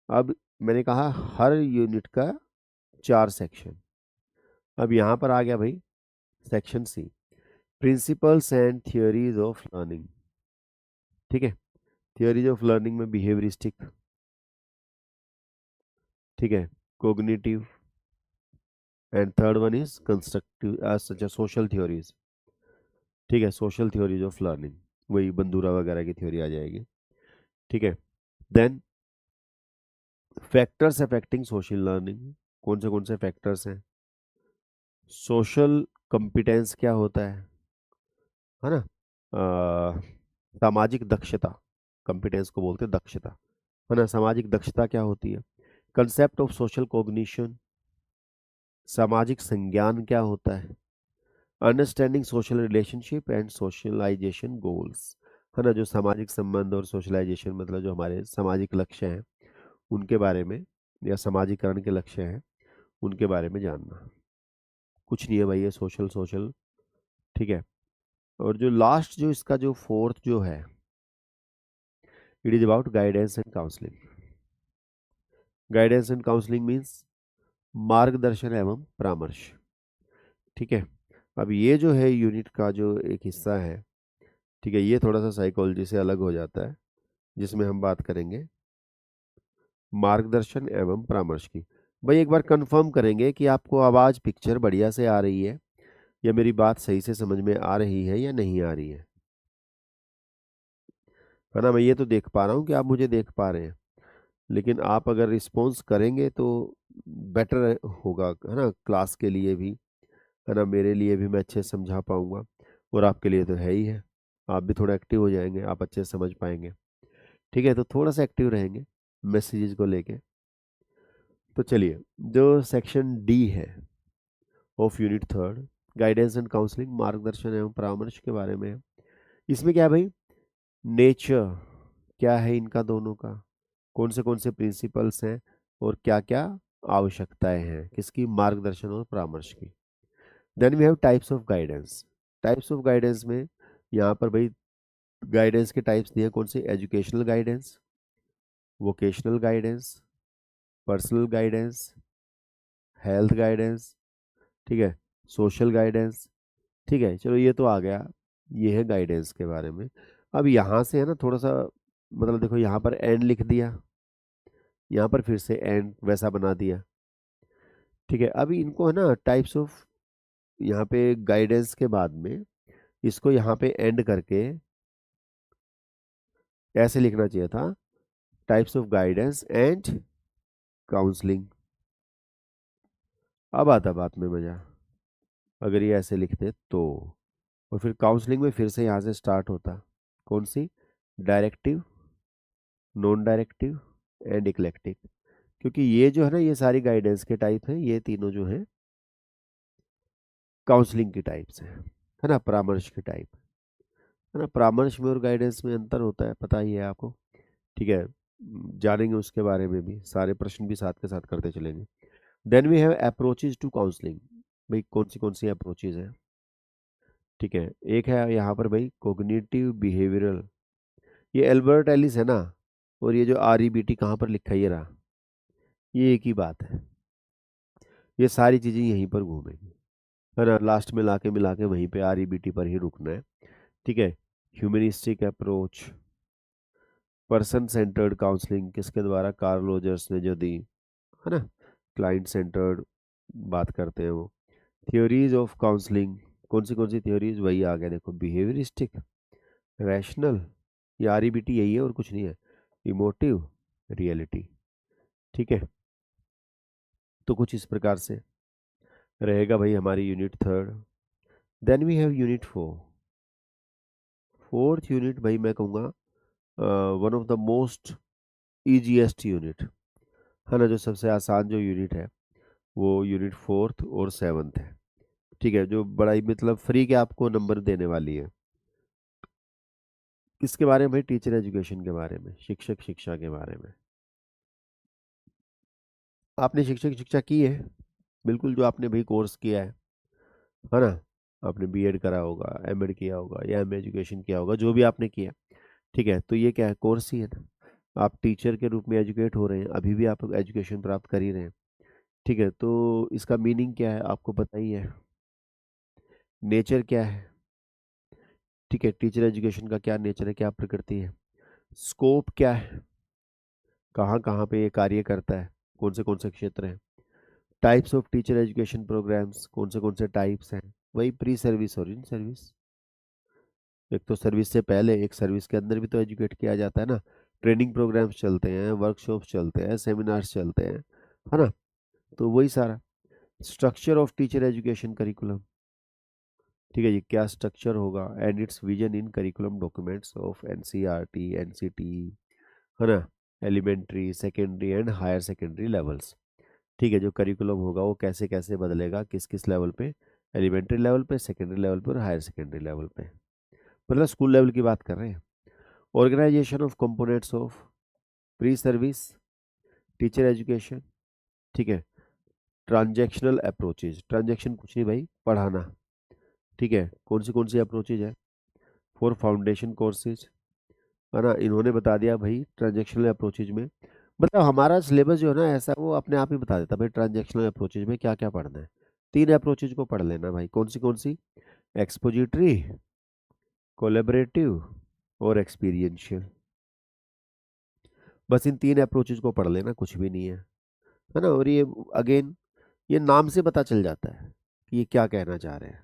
अब मैंने कहा हर यूनिट का 4 सेक्शन। अब यहाँ पर आ गया भाई section C, principles and theories of learning, ठीक है? थियोरीज ऑफ लर्निंग में बिहेवियरिस्टिक, ठीक है, cognitive, and third one is constructive such social theories, ठीक है? सोशल थ्योरीज ऑफ लर्निंग, वही बंदूरा वगैरह की थ्योरी आ जाएगी, ठीक है? Then factors affecting social learning, कौन से फैक्टर्स हैं? सोशल कॉम्पिटेंस क्या होता है ना? सामाजिक दक्षता, कॉम्पिटेंस को बोलते हैं दक्षता, है ना। सामाजिक दक्षता क्या होती है, कंसेप्ट ऑफ सोशल कोग्निशन, सामाजिक संज्ञान क्या होता है, understanding social relationship and socialisation goals, है ना। जो सामाजिक संबंध और सोशलाइजेशन मतलब जो हमारे सामाजिक लक्ष्य हैं उनके बारे में, या समाजीकरण के लक्ष्य हैं उनके बारे में जानना। कुछ नहीं है भाई, ये सोशल सोशल, ठीक है। और जो लास्ट जो इसका जो फोर्थ जो है, it is about guidance and counselling. Guidance and counselling means मार्गदर्शन एवं परामर्श, ठीक है। अब ये जो है यूनिट का जो एक हिस्सा है, ठीक है, ये थोड़ा सा साइकोलॉजी से अलग हो जाता है, जिसमें हम बात करेंगे मार्गदर्शन एवं परामर्श की। भाई एक बार कंफर्म करेंगे कि आपको आवाज़ पिक्चर बढ़िया से आ रही है, या मेरी बात सही से समझ में आ रही है या नहीं आ रही है ना। मैं ये तो देख पा रहा हूँ कि आप मुझे देख पा रहे हैं, लेकिन आप अगर रिस्पॉन्स करेंगे तो बेटर होगा, है ना, क्लास के लिए भी, है ना, मेरे लिए भी, मैं अच्छे से समझा पाऊंगा, और आपके लिए तो है ही है। आप भी थोड़ा एक्टिव हो जाएंगे, आप अच्छे से समझ पाएंगे, ठीक है। तो थोड़ा सा एक्टिव रहेंगे मैसेजेस को लेके। तो चलिए, जो सेक्शन डी है of unit third, guidance and counselling, मार्गदर्शन एवं परामर्श के बारे में है। इसमें क्या है भाई, नेचर क्या है इनका दोनों का, कौन से प्रिंसिपल्स हैं, और क्या क्या आवश्यकताएं हैं किसकी, मार्गदर्शन और परामर्श की। Then we have types of guidance. Types of guidance में यहाँ पर भाई गाइडेंस के टाइप्स दिए, कौन से, educational guidance, vocational guidance, personal guidance, health guidance, ठीक है, सोशल गाइडेंस, ठीक है। चलो ये तो आ गया, ये है गाइडेंस के बारे में। अब यहाँ से है ना थोड़ा सा, मतलब देखो यहाँ पर एंड लिख दिया, यहाँ पर फिर से एंड वैसा बना दिया, ठीक है। अभी इनको है ना टाइप्स ऑफ, यहाँ पे गाइडेंस के बाद में इसको यहाँ पे एंड करके ऐसे लिखना चाहिए था, types of guidance and counselling. अब आता बात में मजा, अगर ये ऐसे लिखते तो। और फिर काउंसलिंग में फिर से यहाँ से स्टार्ट होता, कौन सी, directive, non directive and eclectic. क्योंकि ये जो है ना, ये सारी गाइडेंस के टाइप हैं, ये तीनों जो हैं काउंसलिंग की टाइप्स हैं, है ना, परामर्श की टाइप, है ना। परामर्श में और गाइडेंस में अंतर होता है, पता ही है आपको, ठीक है। जानेंगे उसके बारे में भी, सारे प्रश्न भी साथ के साथ करते चलेंगे। Then we have approaches to counselling. भाई कौन सी अप्रोचेज हैं, ठीक है। एक है यहाँ पर भाई कोग्निटिव बिहेवियरल, ये एल्बर्ट एलिस है ना, और ये जो REBT कहाँ पर लिखा है ये रहा, ये एक ही बात है, ये सारी चीज़ें यहीं पर घूमेंगी, है ना। लास्ट में लाके मिला के वहीं पे REBT पर ही रुकना है, ठीक है। Humanistic approach, person centred counselling किसके द्वारा, कार्ल रोजर्स ने जो दी, है ना, क्लाइंट सेंटर्ड बात करते हैं वो। थ्योरीज ऑफ काउंसलिंग, कौन सी थ्योरीज, वही आ गया देखो, बिहेवियरिस्टिक, रैशनल, ये REBT यही है और कुछ नहीं है, इमोटिव, रियलिटी, ठीक है। तो कुछ इस प्रकार से रहेगा भाई हमारी unit third. Then we have unit four. Fourth unit भाई मैं कहूँगा one of the most easiest unit, है ना, जो सबसे आसान जो यूनिट है वो यूनिट फोर्थ और सेवन्थ है, ठीक है। जो बड़ा ही मतलब फ्री के आपको नंबर देने वाली है। किसके बारे में भाई, टीचर एजुकेशन के बारे में, शिक्षक शिक्षा के बारे में। आपने शिक्षक शिक्षा की है, बिल्कुल, जो आपने भाई कोर्स किया है ना। आपने B.Ed करा होगा, M.Ed किया होगा, या M एजुकेशन किया होगा, जो भी आपने किया, ठीक है। तो ये क्या है, कोर्स ही है ना। आप टीचर के रूप में एजुकेट हो रहे हैं, अभी भी आप एजुकेशन प्राप्त कर ही रहे हैं, ठीक है। तो इसका मीनिंग क्या है आपको पता ही है, नेचर क्या है, ठीक है। टीचर एजुकेशन का क्या नेचर है, क्या प्रकृति है, स्कोप क्या है, कहाँ कहाँ पे ये कार्य करता है, कौन से क्षेत्र हैं, types of teacher education programmes, कौन से टाइप्स हैं, वही प्री सर्विस और इन सर्विस। एक तो सर्विस से पहले, एक सर्विस के अंदर भी तो एजुकेट किया जाता है ना। ट्रेनिंग प्रोग्राम्स चलते हैं, वर्कशॉप्स चलते हैं, सेमिनार्स चलते हैं, है ना। तो वही सारा structure of teacher education curriculum, ठीक है जी, क्या स्ट्रक्चर होगा, and its vision in curriculum documents of NCERT NCT, है ना। Elementary, secondary and higher secondary levels. ठीक है, जो करिकुलम होगा वो कैसे कैसे बदलेगा, किस किस लेवल पे, एलिमेंट्री लेवल पे, सेकेंडरी लेवल पे और हायर सेकेंडरी लेवल पे, मतलब स्कूल लेवल की बात कर रहे हैं। Organisation of components of pre service teacher education. ठीक है, ट्रांजैक्शनल अप्रोचेज, ट्रांजैक्शन कुछ नहीं भाई, पढ़ाना। ठीक है, कौन सी अप्रोचेज है, फॉर फाउंडेशन कोर्सेज, है ना, इन्होंने बता दिया भाई ट्रांजैक्शनल अप्रोचेज में। मतलब हमारा सिलेबस जो है ना ऐसा, वो अपने आप ही बता देता भाई ट्रांजैक्शनल अप्रोचेज में क्या क्या पढ़ना है। 3 अप्रोचेज को पढ़ लेना भाई, कौन सी, एक्सपोजिटरी, कोलेबरेटिव और एक्सपीरियंशियल। बस इन 3 अप्रोचेज को पढ़ लेना, कुछ भी नहीं है ना। और ये अगेन, ये नाम से पता चल जाता है कि ये क्या कहना चाह रहे हैं,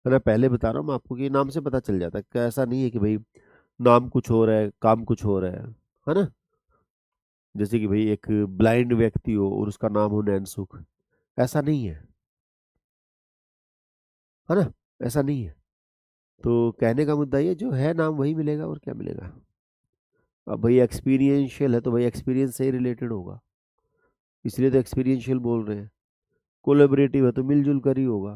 है ना। पहले बता रहा हूँ मैं आपको कि नाम से पता चल जाता है, कि ऐसा नहीं है कि भाई नाम कुछ हो रहा है काम कुछ हो रहा है ना। जैसे कि भाई एक ब्लाइंड व्यक्ति हो और उसका नाम हो नैनसुख, ऐसा नहीं है ना, ऐसा नहीं है। तो कहने का मुद्दा ये, जो है नाम वही मिलेगा और क्या मिलेगा। अब भाई एक्सपीरियंशियल है तो भाई एक्सपीरियंस से ही रिलेटेड होगा, इसलिए तो एक्सपीरियंशियल बोल रहे हैं। कोलेबरेटिव है तो मिलजुल कर ही होगा।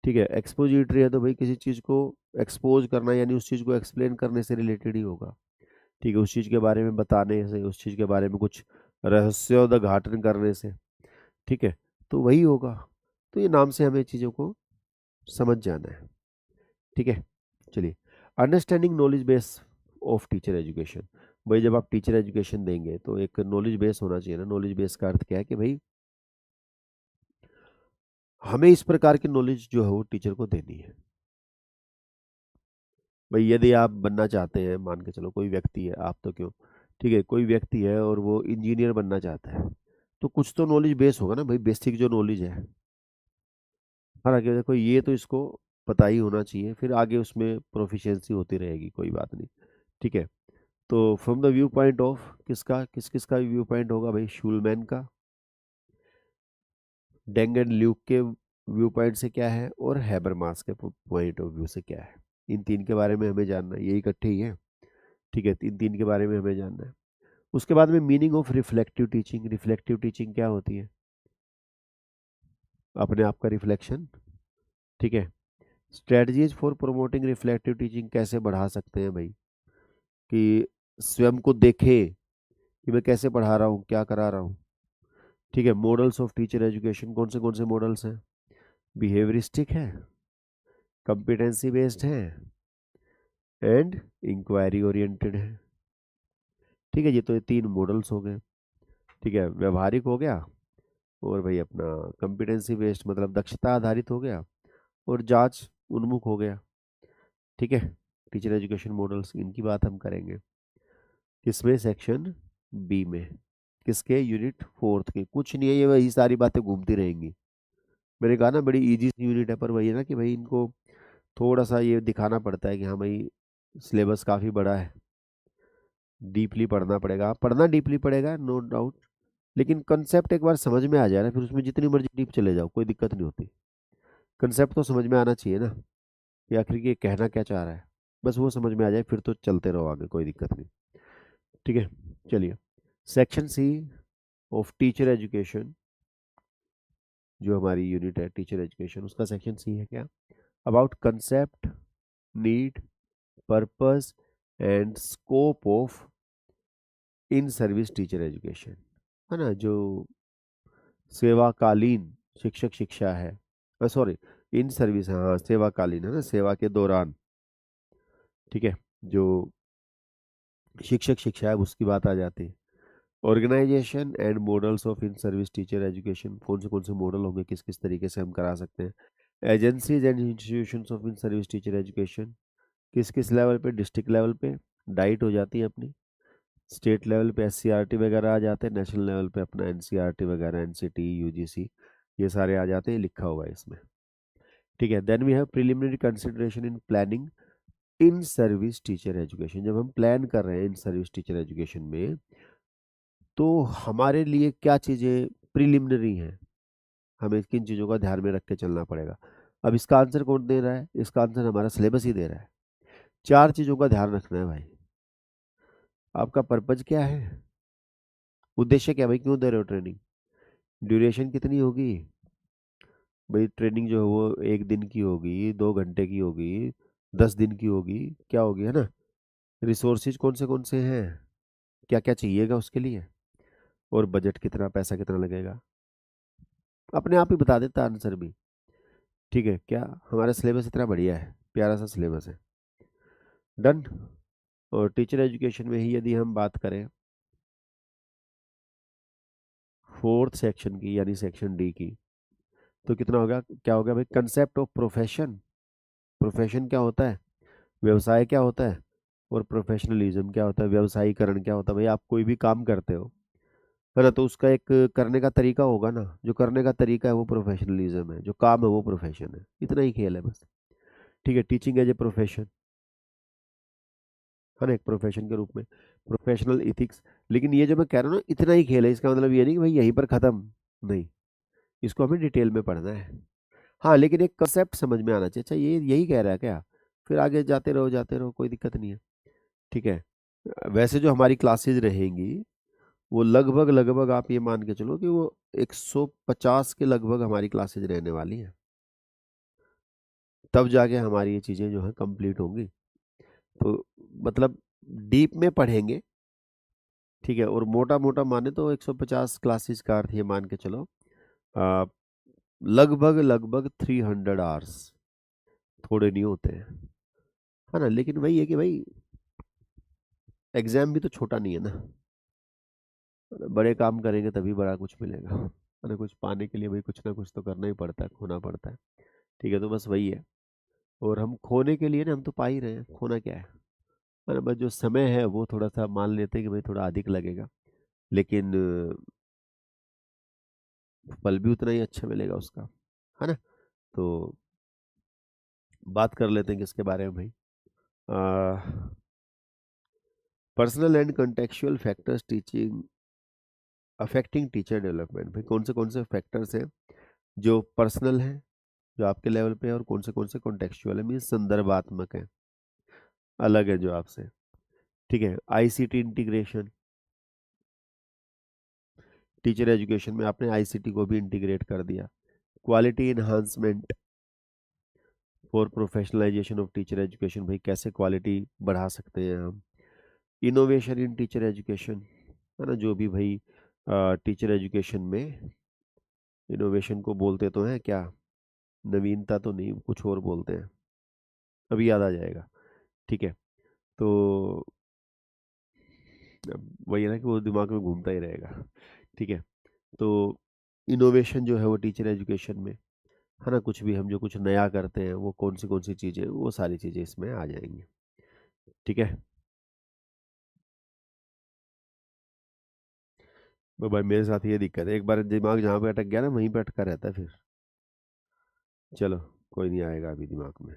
ठीक है, एक्सपोजिटरी है तो भाई किसी चीज़ को एक्सपोज करना, यानी उस चीज़ को एक्सप्लेन करने से रिलेटेड ही होगा। ठीक है, उस चीज़ के बारे में बताने से, उस चीज़ के बारे में कुछ रहस्योद्घाटन करने से। ठीक है, तो वही होगा। तो ये नाम से हमें चीज़ों को समझ जाना है। ठीक है, चलिए, understanding knowledge base of teacher education. भाई जब आप टीचर एजुकेशन देंगे तो एक नॉलेज बेस होना चाहिए ना। नॉलेज बेस का अर्थ क्या है कि भाई हमें इस प्रकार की नॉलेज जो है वो टीचर को देनी है। भाई यदि आप बनना चाहते हैं, मान के चलो कोई व्यक्ति है, आप तो क्यों, ठीक है, कोई व्यक्ति है और वो इंजीनियर बनना चाहता है, तो कुछ तो नॉलेज बेस होगा ना भाई, बेसिक जो नॉलेज है। हालांकि देखो ये तो इसको पता ही होना चाहिए, फिर आगे उसमें प्रोफिशिएंसी होती रहेगी, कोई बात नहीं। ठीक है, तो from the view point of किसका, किस किस का व्यू पॉइंट होगा भाई, शूलमैन का, डेंग एंड ल्यूक के व्यू पॉइंट से क्या है, और हैबरमास के पॉइंट ऑफ व्यू से क्या है। इन 3 के बारे में हमें जानना है, ये इकट्ठे ही है। ठीक है, इन 3 के बारे में हमें जानना है। उसके बाद में meaning of reflective teaching. Reflective teaching क्या होती है, अपने आप का रिफ्लेक्शन। ठीक है, strategies for promoting reflective teaching, कैसे बढ़ा सकते हैं भाई, कि स्वयं को देखे कि मैं कैसे पढ़ा रहा हूँ, क्या करा रहा हूँ। ठीक है, मॉडल्स ऑफ टीचर एजुकेशन, कौन से मॉडल्स हैं, बिहेवियरिस्टिक है, कंपिटेंसी बेस्ड है एंड इंक्वायरी ओरिएंटेड है। ठीक है, ये तो ये 3 मॉडल्स हो गए। ठीक है, व्यवहारिक हो गया, और भाई अपना कंपिटेंसी बेस्ड मतलब दक्षता आधारित हो गया, और जांच उन्मुख हो गया। ठीक है, टीचर एजुकेशन मॉडल्स, इनकी बात हम करेंगे किसमें, सेक्शन बी में, किसके, यूनिट 4 के। कुछ नहीं है, ये वही सारी बातें घूमती रहेंगी। मैंने कहा ना बड़ी इजी सी यूनिट है, पर वही है ना कि भाई इनको थोड़ा सा ये दिखाना पड़ता है कि हाँ भाई सिलेबस काफ़ी बड़ा है, डीपली पढ़ना पड़ेगा, पढ़ना डीपली पड़ेगा, नो डाउट। लेकिन कंसेप्ट एक बार समझ में आ जाए ना, फिर उसमें जितनी मर्जी डीप चले जाओ कोई दिक्कत नहीं होती। कंसेप्ट तो समझ में आना चाहिए ना, कि आखिर ये कहना क्या चाह रहा है, बस वो समझ में आ जाए, फिर तो चलते रहो आगे, कोई दिक्कत नहीं। ठीक है, चलिए, section C of teacher education, जो हमारी यूनिट है टीचर एजुकेशन, उसका सेक्शन सी है क्या, about concept, need, purpose and scope of in service teacher education, है ना। जो सेवाकालीन शिक्षक शिक्षा है, सॉरी, इन सर्विस, हाँ सेवाकालीन है ना, सेवा के दौरान। ठीक है, जो शिक्षक शिक्षा है उसकी बात आ जाती है। Organisation and models of in service teacher education, कौन से मॉडल होंगे, किस किस तरीके से हम करा सकते हैं। Agencies and institutions of in service teacher education, किस किस लेवल पे, डिस्ट्रिक्ट लेवल पे डाइट हो जाती है अपनी, स्टेट लेवल पे एससीईआरटी वगैरह आ जाते हैं, नेशनल लेवल पे अपना एनसीईआरटी वगैरह, एनसीटी, यूजीसी, ये सारे आ जाते हैं, लिखा हुआ है इसमें। ठीक है, then we have preliminary consideration in planning in service teacher education. जब हम प्लान कर रहे हैं इन सर्विस टीचर एजुकेशन में, तो हमारे लिए क्या चीज़ें प्रिलिमिनरी हैं, हमें किन चीज़ों का ध्यान में रख के चलना पड़ेगा। अब इसका आंसर कौन दे रहा है, इसका आंसर हमारा सिलेबस ही दे रहा है। 4 चीज़ों का ध्यान रखना है भाई। आपका पर्पज क्या है, उद्देश्य क्या है भाई, क्यों दे रहे हो ट्रेनिंग, ड्यूरेशन कितनी होगी भाई, ट्रेनिंग जो है वो 1 दिन की होगी, 2 घंटे की होगी, 10 दिन की होगी, क्या होगी, है ना। रिसोर्सेज कौन से हैं, क्या क्या चाहिएगा उसके लिए, और बजट कितना, पैसा कितना लगेगा, अपने आप ही बता देता आंसर भी। ठीक है, क्या हमारा सिलेबस इतना बढ़िया है, प्यारा सा सिलेबस है, डन। और टीचर एजुकेशन में ही यदि हम बात करें फोर्थ सेक्शन की, यानी सेक्शन डी की, तो कितना होगा, क्या होगा भाई, कंसेप्ट ऑफ प्रोफेशन, प्रोफेशन क्या होता है, व्यवसाय क्या होता है, और प्रोफेशनलिज्म क्या होता है, व्यवसायीकरण क्या होता है। भाई आप कोई भी काम करते हो, है ना, तो उसका एक करने का तरीका होगा ना, जो करने का तरीका है वो प्रोफेशनलिज्म है, जो काम है वो प्रोफेशन है, इतना ही खेल है बस। ठीक है, टीचिंग एज ए प्रोफेशन, है ना, एक प्रोफेशन के रूप में, प्रोफेशनल इथिक्स। लेकिन ये जो मैं कह रहा हूँ ना, इतना ही खेल है, इसका मतलब ये नहीं कि भाई यहीं पर खत्म, नहीं, इसको हमें डिटेल में पढ़ना है। हाँ, लेकिन एक कंसेप्ट समझ में आना चाहिए, अच्छा ये यही कह रहा है क्या, फिर आगे जाते रहो, कोई दिक्कत नहीं है। ठीक है, वैसे जो हमारी क्लासेज रहेंगी वो लगभग लगभग आप ये मान के चलो कि वो 150 के लगभग हमारी क्लासेज रहने वाली हैं, तब जाके हमारी ये चीज़ें जो है कंप्लीट होंगी। तो मतलब डीप में पढ़ेंगे, ठीक है, और मोटा मोटा माने तो 150 क्लासेस का अर्थ ये मान के चलो, आ, लगभग लगभग 300 आवर्स, थोड़े नहीं होते हैं, है ना। लेकिन वही है कि भाई एग्जाम भी तो छोटा नहीं है ना, बड़े काम करेंगे तभी बड़ा कुछ मिलेगा, है ना, कुछ पाने के लिए भाई कुछ ना कुछ तो करना ही पड़ता है, खोना पड़ता है। ठीक है, तो बस वही है। और हम खोने के लिए ना, हम तो पा ही रहे हैं, खोना क्या है ना, बस जो समय है वो थोड़ा सा मान लेते हैं कि भाई थोड़ा अधिक लगेगा, लेकिन फल भी उतना ही अच्छा मिलेगा उसका, है ना। तो बात कर लेते हैं किसके बारे में भाई, personal and contextual factors teaching affecting teacher development. भाई कौन से फैक्टर्स हैं जो पर्सनल हैं, जो आपके लेवल पे है, और कौन से कॉन्टेक्चुअल है, मीन संदर्भात्मक है, अलग है जो आपसे। ठीक है, आईसीटी इंटीग्रेशन, टीचर एजुकेशन में आपने आईसीटी को भी इंटीग्रेट कर दिया। Quality enhancement for professionalisation of teacher education, भाई कैसे क्वालिटी बढ़ा सकते हैं हम। इनोवेशन इन टीचर एजुकेशन, है ना, जो भी भाई टीचर एजुकेशन में इनोवेशन को बोलते तो हैं क्या, नवीनता तो नहीं, कुछ और बोलते हैं, अभी याद आ जाएगा। ठीक है, तो अब वही है ना कि वो दिमाग में घूमता ही रहेगा। ठीक है, तो इनोवेशन जो है वो टीचर एजुकेशन में, है ना, कुछ भी हम जो कुछ नया करते हैं वो कौन सी चीज़ें, वो सारी चीज़ें इसमें आ जाएंगी। ठीक है, तो भाई मेरे साथ ये दिक्कत है, एक बार दिमाग जहाँ पे अटक गया ना वहीं पे अटका रहता है फिर। चलो, कोई नहीं आएगा अभी दिमाग में।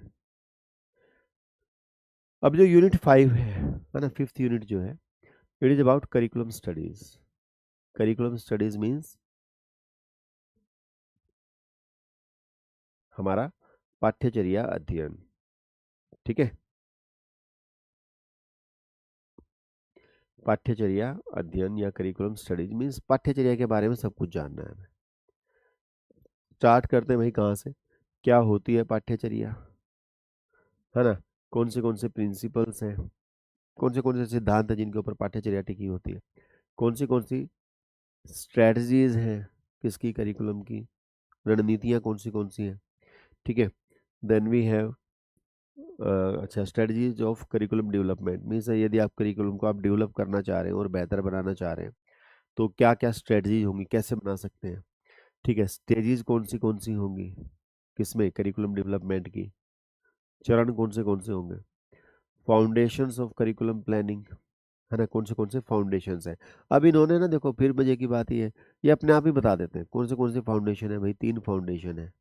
अब जो यूनिट 5 है ना, फिफ्थ यूनिट जो है, it is about curriculum studies. Curriculum studies means हमारा पाठ्यचर्या अध्ययन। ठीक है, पाठ्यचर्या अध्ययन या करिकुलम स्टडीज मीन्स पाठ्यचर्या के बारे में सब कुछ जानना है हमें। स्टार्ट करते हैं भाई कहाँ से, क्या होती है पाठ्यचर्या, है ना, कौन से हैं, कौन से सिद्धांत हैं जिनके ऊपर पाठ्यचर्या टिकी होती है, कौन सी स्ट्रेटजीज हैं किसकी, करिकुलम की रणनीतियाँ कौन सी हैं। ठीक है, देन वी हैव अच्छा, strategies of curriculum development means यदि आप करिकुलम को आप डेवलप करना चाह रहे हैं और बेहतर बनाना चाह रहे हैं, तो क्या क्या स्ट्रेटजीज होंगी, कैसे बना सकते हैं। ठीक है, स्टेजेस कौन सी होंगी किसमें, करिकुलम डेवलपमेंट की, चरण कौन से होंगे, फाउंडेशंस ऑफ करिकुलम प्लानिंग, है ना, कौन से फाउंडेशंस हैं। अब इन्होंने ना देखो, फिर मजे की बात ये अपने आप ही बता देते हैं कौन से फाउंडेशन है। भाई 3 फाउंडेशन है।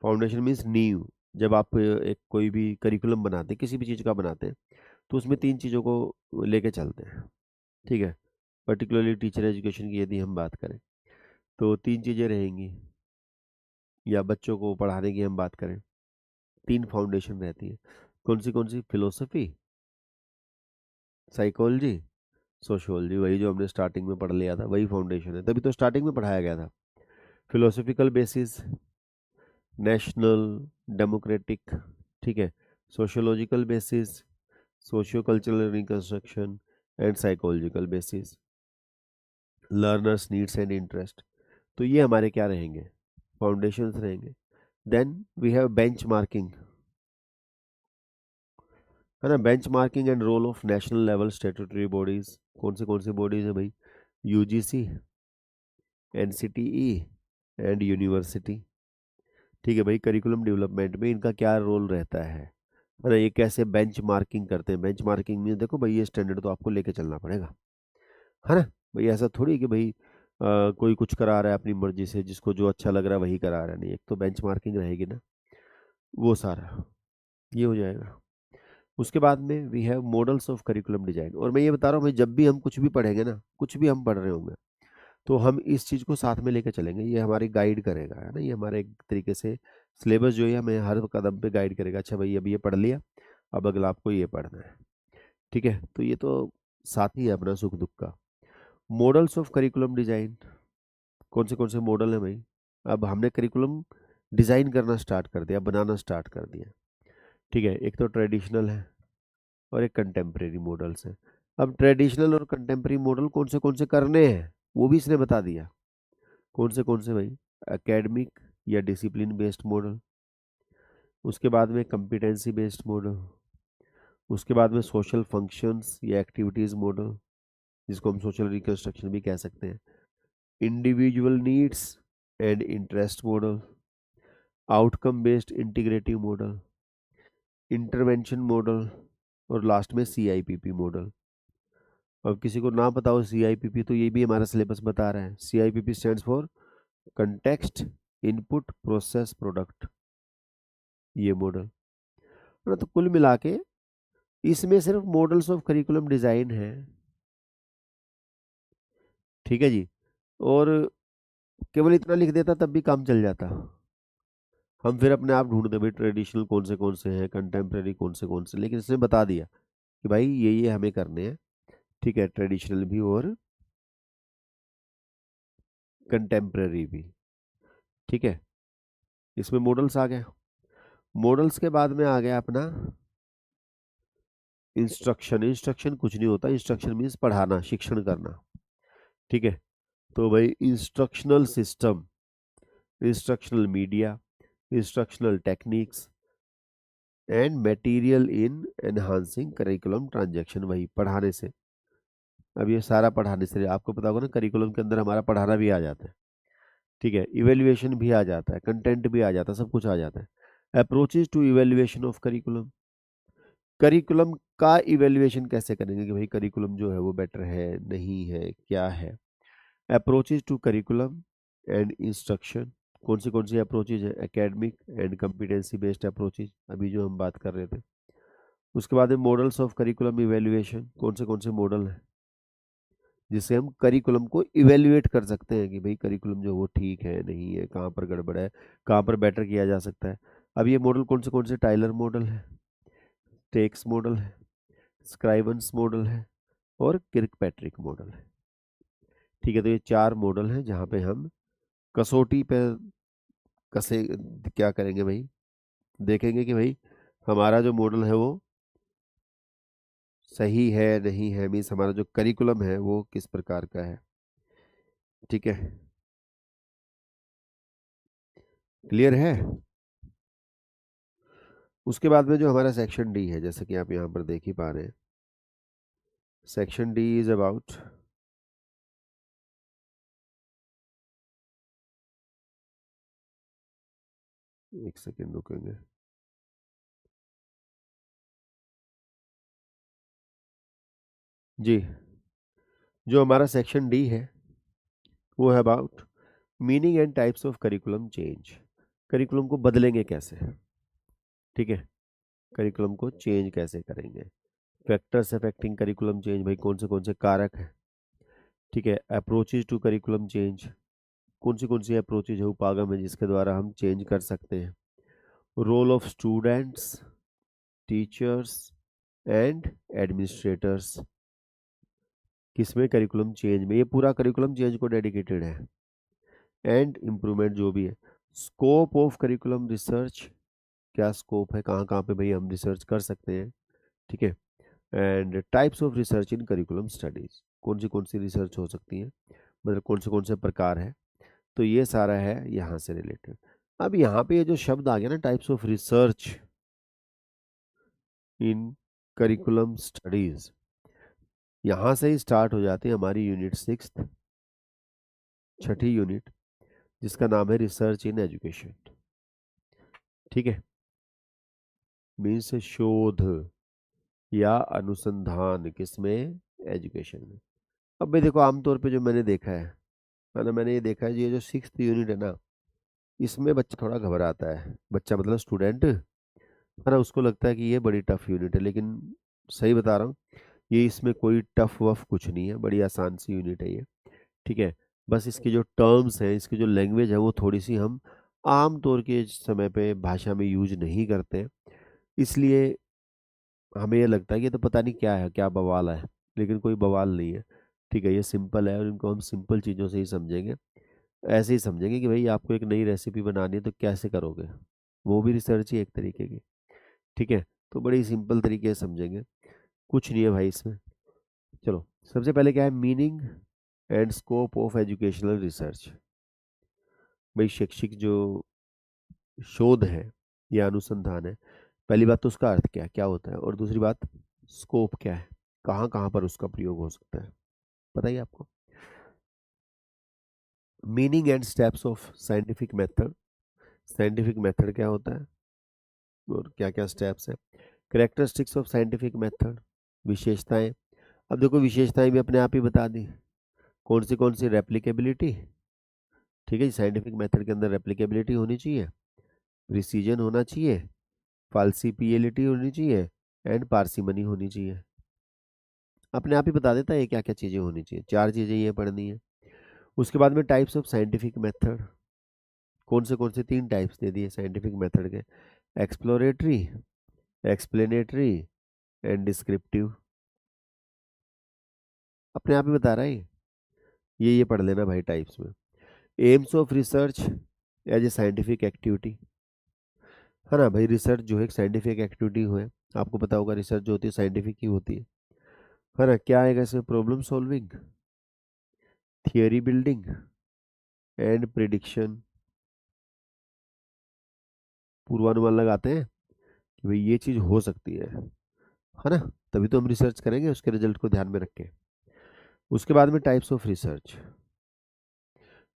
फाउंडेशन मीन्स नींव। जब आप एक कोई भी करिकुलम बनाते हैं, किसी भी चीज़ का बनाते हैं, तो उसमें 3 चीज़ों को लेके चलते हैं। ठीक है, पर्टिकुलरली टीचर एजुकेशन की यदि हम बात करें, तो 3 चीज़ें रहेंगी, या बच्चों को पढ़ाने की हम बात करें, 3 फाउंडेशन रहती है। कौन सी फिलोसफी, साइकोलॉजी, सोशियोलॉजी, वही जो हमने स्टार्टिंग में पढ़ लिया था, वही फाउंडेशन है, तभी तो स्टार्टिंग में पढ़ाया गया था। फिलोसफिकल बेसिस, नेशनल, डेमोक्रेटिक, ठीक है, sociological basis, socio cultural reconstruction and psychological basis, learners needs and interest. तो ये हमारे क्या रहेंगे, फाउंडेशंस रहेंगे। Then we have bench marking, है ना, bench marking and role of national level statutory bodies. कौन से बॉडीज है भाई, यूजीसी, एनसीटीई एंड यूनिवर्सिटी। ठीक है भाई, करिकुलम डेवलपमेंट में इनका क्या रोल रहता है ना, ये कैसे बेंच मार्किंग करते हैं। बेंच मार्किंग में देखो भाई, ये स्टैंडर्ड तो आपको लेके चलना पड़ेगा, है ना भाई। ऐसा थोड़ी कि भाई कोई कुछ करा रहा है अपनी मर्जी से, जिसको जो अच्छा लग रहा है वही करा रहा है, नहीं, एक तो बेंच मार्किंग रहेगी ना, वो सारा ये हो जाएगा। उसके बाद में we have models of curriculum design. और मैं ये बता रहा हूँ भाई, जब भी हम कुछ भी पढ़ेंगे ना, कुछ भी हम पढ़ रहे होंगे, तो हम इस चीज़ को साथ में लेके चलेंगे, ये हमारी गाइड करेगा, है ना, ये हमारे एक तरीके से सिलेबस जो है हमें हर कदम पे गाइड करेगा। अच्छा भाई, अब ये पढ़ लिया, अब अगला आपको ये पढ़ना है, ठीक है। तो ये तो साथ ही है अपना सुख दुख का। मॉडल्स ऑफ करिकुलम डिजाइन, कौन से मॉडल हैं भाई। अब हमने करिकुलम डिजाइन करना स्टार्ट कर दिया, बनाना स्टार्ट कर दिया, ठीक है। एक तो ट्रेडिशनल है और एक कंटेम्प्रेरी मॉडल्स है। अब ट्रेडिशनल और कंटेम्प्रेरी मॉडल कौन से करने हैं, वो भी इसने बता दिया। कौन से भाई, एकेडमिक या डिसिप्लिन बेस्ड मॉडल, उसके बाद में कम्पिटेंसी बेस्ड मॉडल, उसके बाद में सोशल फंक्शंस या एक्टिविटीज़ मॉडल, जिसको हम सोशल रिकंस्ट्रक्शन भी कह सकते हैं, individual needs and interest model, outcome based integrative model, intervention model, और लास्ट में सीआईपीपी मॉडल। अब किसी को ना पता हो सीआईपीपी, तो ये भी हमारा सिलेबस बता रहा है। CIPP stands for context, input, process, product, ये मॉडल, है ना। तो कुल मिला के इसमें सिर्फ मॉडल्स ऑफ करिकुलम डिजाइन है, ठीक है जी। और केवल इतना लिख देता तब भी काम चल जाता। हम फिर अपने आप ढूंढते भाई ट्रेडिशनल कौन से हैं, कंटेम्प्रेरी कौन से, लेकिन इसने बता दिया कि भाई ये हमें करने हैं, ठीक है, ट्रेडिशनल भी और कंटेम्प्रेरी भी, ठीक है। इसमें मॉडल्स आ गए। मॉडल्स के बाद में आ गया अपना इंस्ट्रक्शन। इंस्ट्रक्शन कुछ नहीं होता, इंस्ट्रक्शन मीन्स पढ़ाना, शिक्षण करना, ठीक है। तो भाई instructional system, instructional media, instructional techniques and material in enhancing curriculum transaction, वही पढ़ाने से। अब ये सारा पढ़ाने से, आपको पता होगा ना, करिकुलम के अंदर हमारा पढ़ाना भी आ जाता है, ठीक है, इवेल्युएशन भी आ जाता है, कंटेंट भी आ जाता है, सब कुछ आ जाता है। Approaches to evaluation of curriculum, curriculum का इवेल्युएशन कैसे करेंगे कि भाई करिकुलम जो है वो बेटर है, नहीं है, क्या है। Approaches to curriculum and instruction, कौन सी अप्रोचेज है, academic and competency based approaches, अभी जो हम बात कर रहे थे। उसके बाद में मॉडल्स ऑफ करिकुलम इवेल्युएशन, कौन से मॉडल हैं जिससे हम करिकुलम को इवेल्युएट कर सकते हैं कि भाई करिकुलम जो वो ठीक है, नहीं है, कहाँ पर गड़बड़ है, कहाँ पर बेटर किया जा सकता है। अब ये मॉडल कौन से टाइलर मॉडल है, टेक्स मॉडल है, स्क्राइबन्स मॉडल है, और किर्कपैट्रिक मॉडल है, ठीक है। तो ये चार मॉडल हैं जहाँ पे हम कसौटी पे कसे क्या करेंगे भाई, देखेंगे कि भाई हमारा जो मॉडल है वो सही है, नहीं है, मीन्स हमारा जो करिकुलम है वो किस प्रकार का है, ठीक है। क्लियर है। उसके बाद में जो हमारा सेक्शन डी है, जैसे कि आप यहाँ पर देख ही पा रहे हैं, सेक्शन डी इज अबाउट, एक सेकेंड रुकेंगे जी। जो हमारा सेक्शन डी है वो है about meaning and types of curriculum change. Curriculum को बदलेंगे कैसे, ठीक है, करिकुलम को चेंज कैसे करेंगे। फैक्टर्स अफेक्टिंग करिकुलम चेंज, भाई कौन से कारक हैं, ठीक है। अप्रोचेज टू करिकुलम चेंज, कौन सी अप्रोचेज है, उपागम है जिसके द्वारा हम चेंज कर सकते हैं। Role of students, teachers and administrators, किसमें? करिकुलम चेंज में। ये पूरा करिकुलम चेंज को डेडिकेटेड है। एंड इम्प्रूवमेंट जो भी है। स्कोप ऑफ करिकुलम रिसर्च, क्या स्कोप है, कहाँ कहाँ पे भाई हम रिसर्च कर सकते हैं, ठीक है। And types of research in curriculum studies, कौन सी रिसर्च हो सकती है, मतलब कौन से प्रकार है। तो ये सारा है यहाँ से रिलेटेड। अब यहाँ पे ये जो शब्द आ गया ना, types of research in curriculum studies, यहाँ से ही स्टार्ट हो जाती है हमारी यूनिट 6, छठी यूनिट, जिसका नाम है रिसर्च इन एजुकेशन। ठीक है, मीन्स शोध या अनुसंधान, किसमें? एजुकेशन में। अब भाई देखो, आमतौर पे जो मैंने देखा है, मैंने ये देखा है, ये जो 6th यूनिट है ना, इसमें बच्चा थोड़ा घबराता है। बच्चा मतलब स्टूडेंट है ना, उसको लगता है कि ये बड़ी टफ यूनिट है, लेकिन सही बता रहा हूँ, ये इसमें कोई टफ वफ कुछ नहीं है, बड़ी आसान सी यूनिट है ये। ठीक है, बस इसकी जो टर्म्स हैं, इसकी जो लैंग्वेज है, वो थोड़ी सी हम आम तौर के समय पे भाषा में यूज नहीं करते हैं, इसलिए हमें ये लगता है कि ये तो पता नहीं क्या है, क्या बवाल है, लेकिन कोई बवाल नहीं है। ठीक है, ये सिंपल है और इनको हम सिंपल चीज़ों से ही समझेंगे। ऐसे ही समझेंगे कि भाई आपको एक नई रेसिपी बनानी है तो कैसे करोगे, वो भी रिसर्च ही एक तरीके की। ठीक है, तो बड़ी सिंपल तरीके से समझेंगे, कुछ नहीं है भाई इसमें। चलो, सबसे पहले क्या है? Meaning and scope of educational research. भाई शैक्षिक जो शोध है या अनुसंधान है, पहली बात तो उसका अर्थ क्या है, क्या होता है, और दूसरी बात स्कोप क्या है, कहाँ कहाँ पर उसका प्रयोग हो सकता है, बताइए आपको। Meaning and steps of scientific method, scientific method क्या होता है और क्या क्या स्टेप्स है। करेक्टरिस्टिक्स ऑफ साइंटिफिक मेथड, विशेषताएं। अब देखो, विशेषताएं भी अपने आप ही बता दी, कौन सी? रेप्लिकेबिलिटी। ठीक है, साइंटिफिक मेथड के अंदर रेप्लिकेबिलिटी होनी चाहिए, प्रिसीजन होना चाहिए, फाल्सिपिएलिटी होनी चाहिए, एंड पार्सिमनी होनी चाहिए। अपने आप ही बता देता है ये क्या क्या चीज़ें होनी चाहिए, 4 चीज़ें ये पढ़नी है। उसके बाद में टाइप्स ऑफ साइंटिफिक मेथड, कौन से 3 टाइप्स दे दिए साइंटिफिक मेथड के। Exploratory, explanatory, and descriptive. अपने आप ही बता रहा है ये पढ़ लेना भाई टाइप्स में। Aims of research as a scientific activity, है ना भाई, रिसर्च जो है एक साइंटिफिक एक्टिविटी है। आपको पता होगा रिसर्च जो होती है साइंटिफिक ही होती है ना। क्या आएगा इसमें? Problem solving, theory building, and prediction. पूर्वानुमान लगाते हैं कि भाई ये चीज़ हो सकती है ना, तभी तो हम रिसर्च करेंगे उसके रिजल्ट को ध्यान में रख के। उसके बाद में types of research,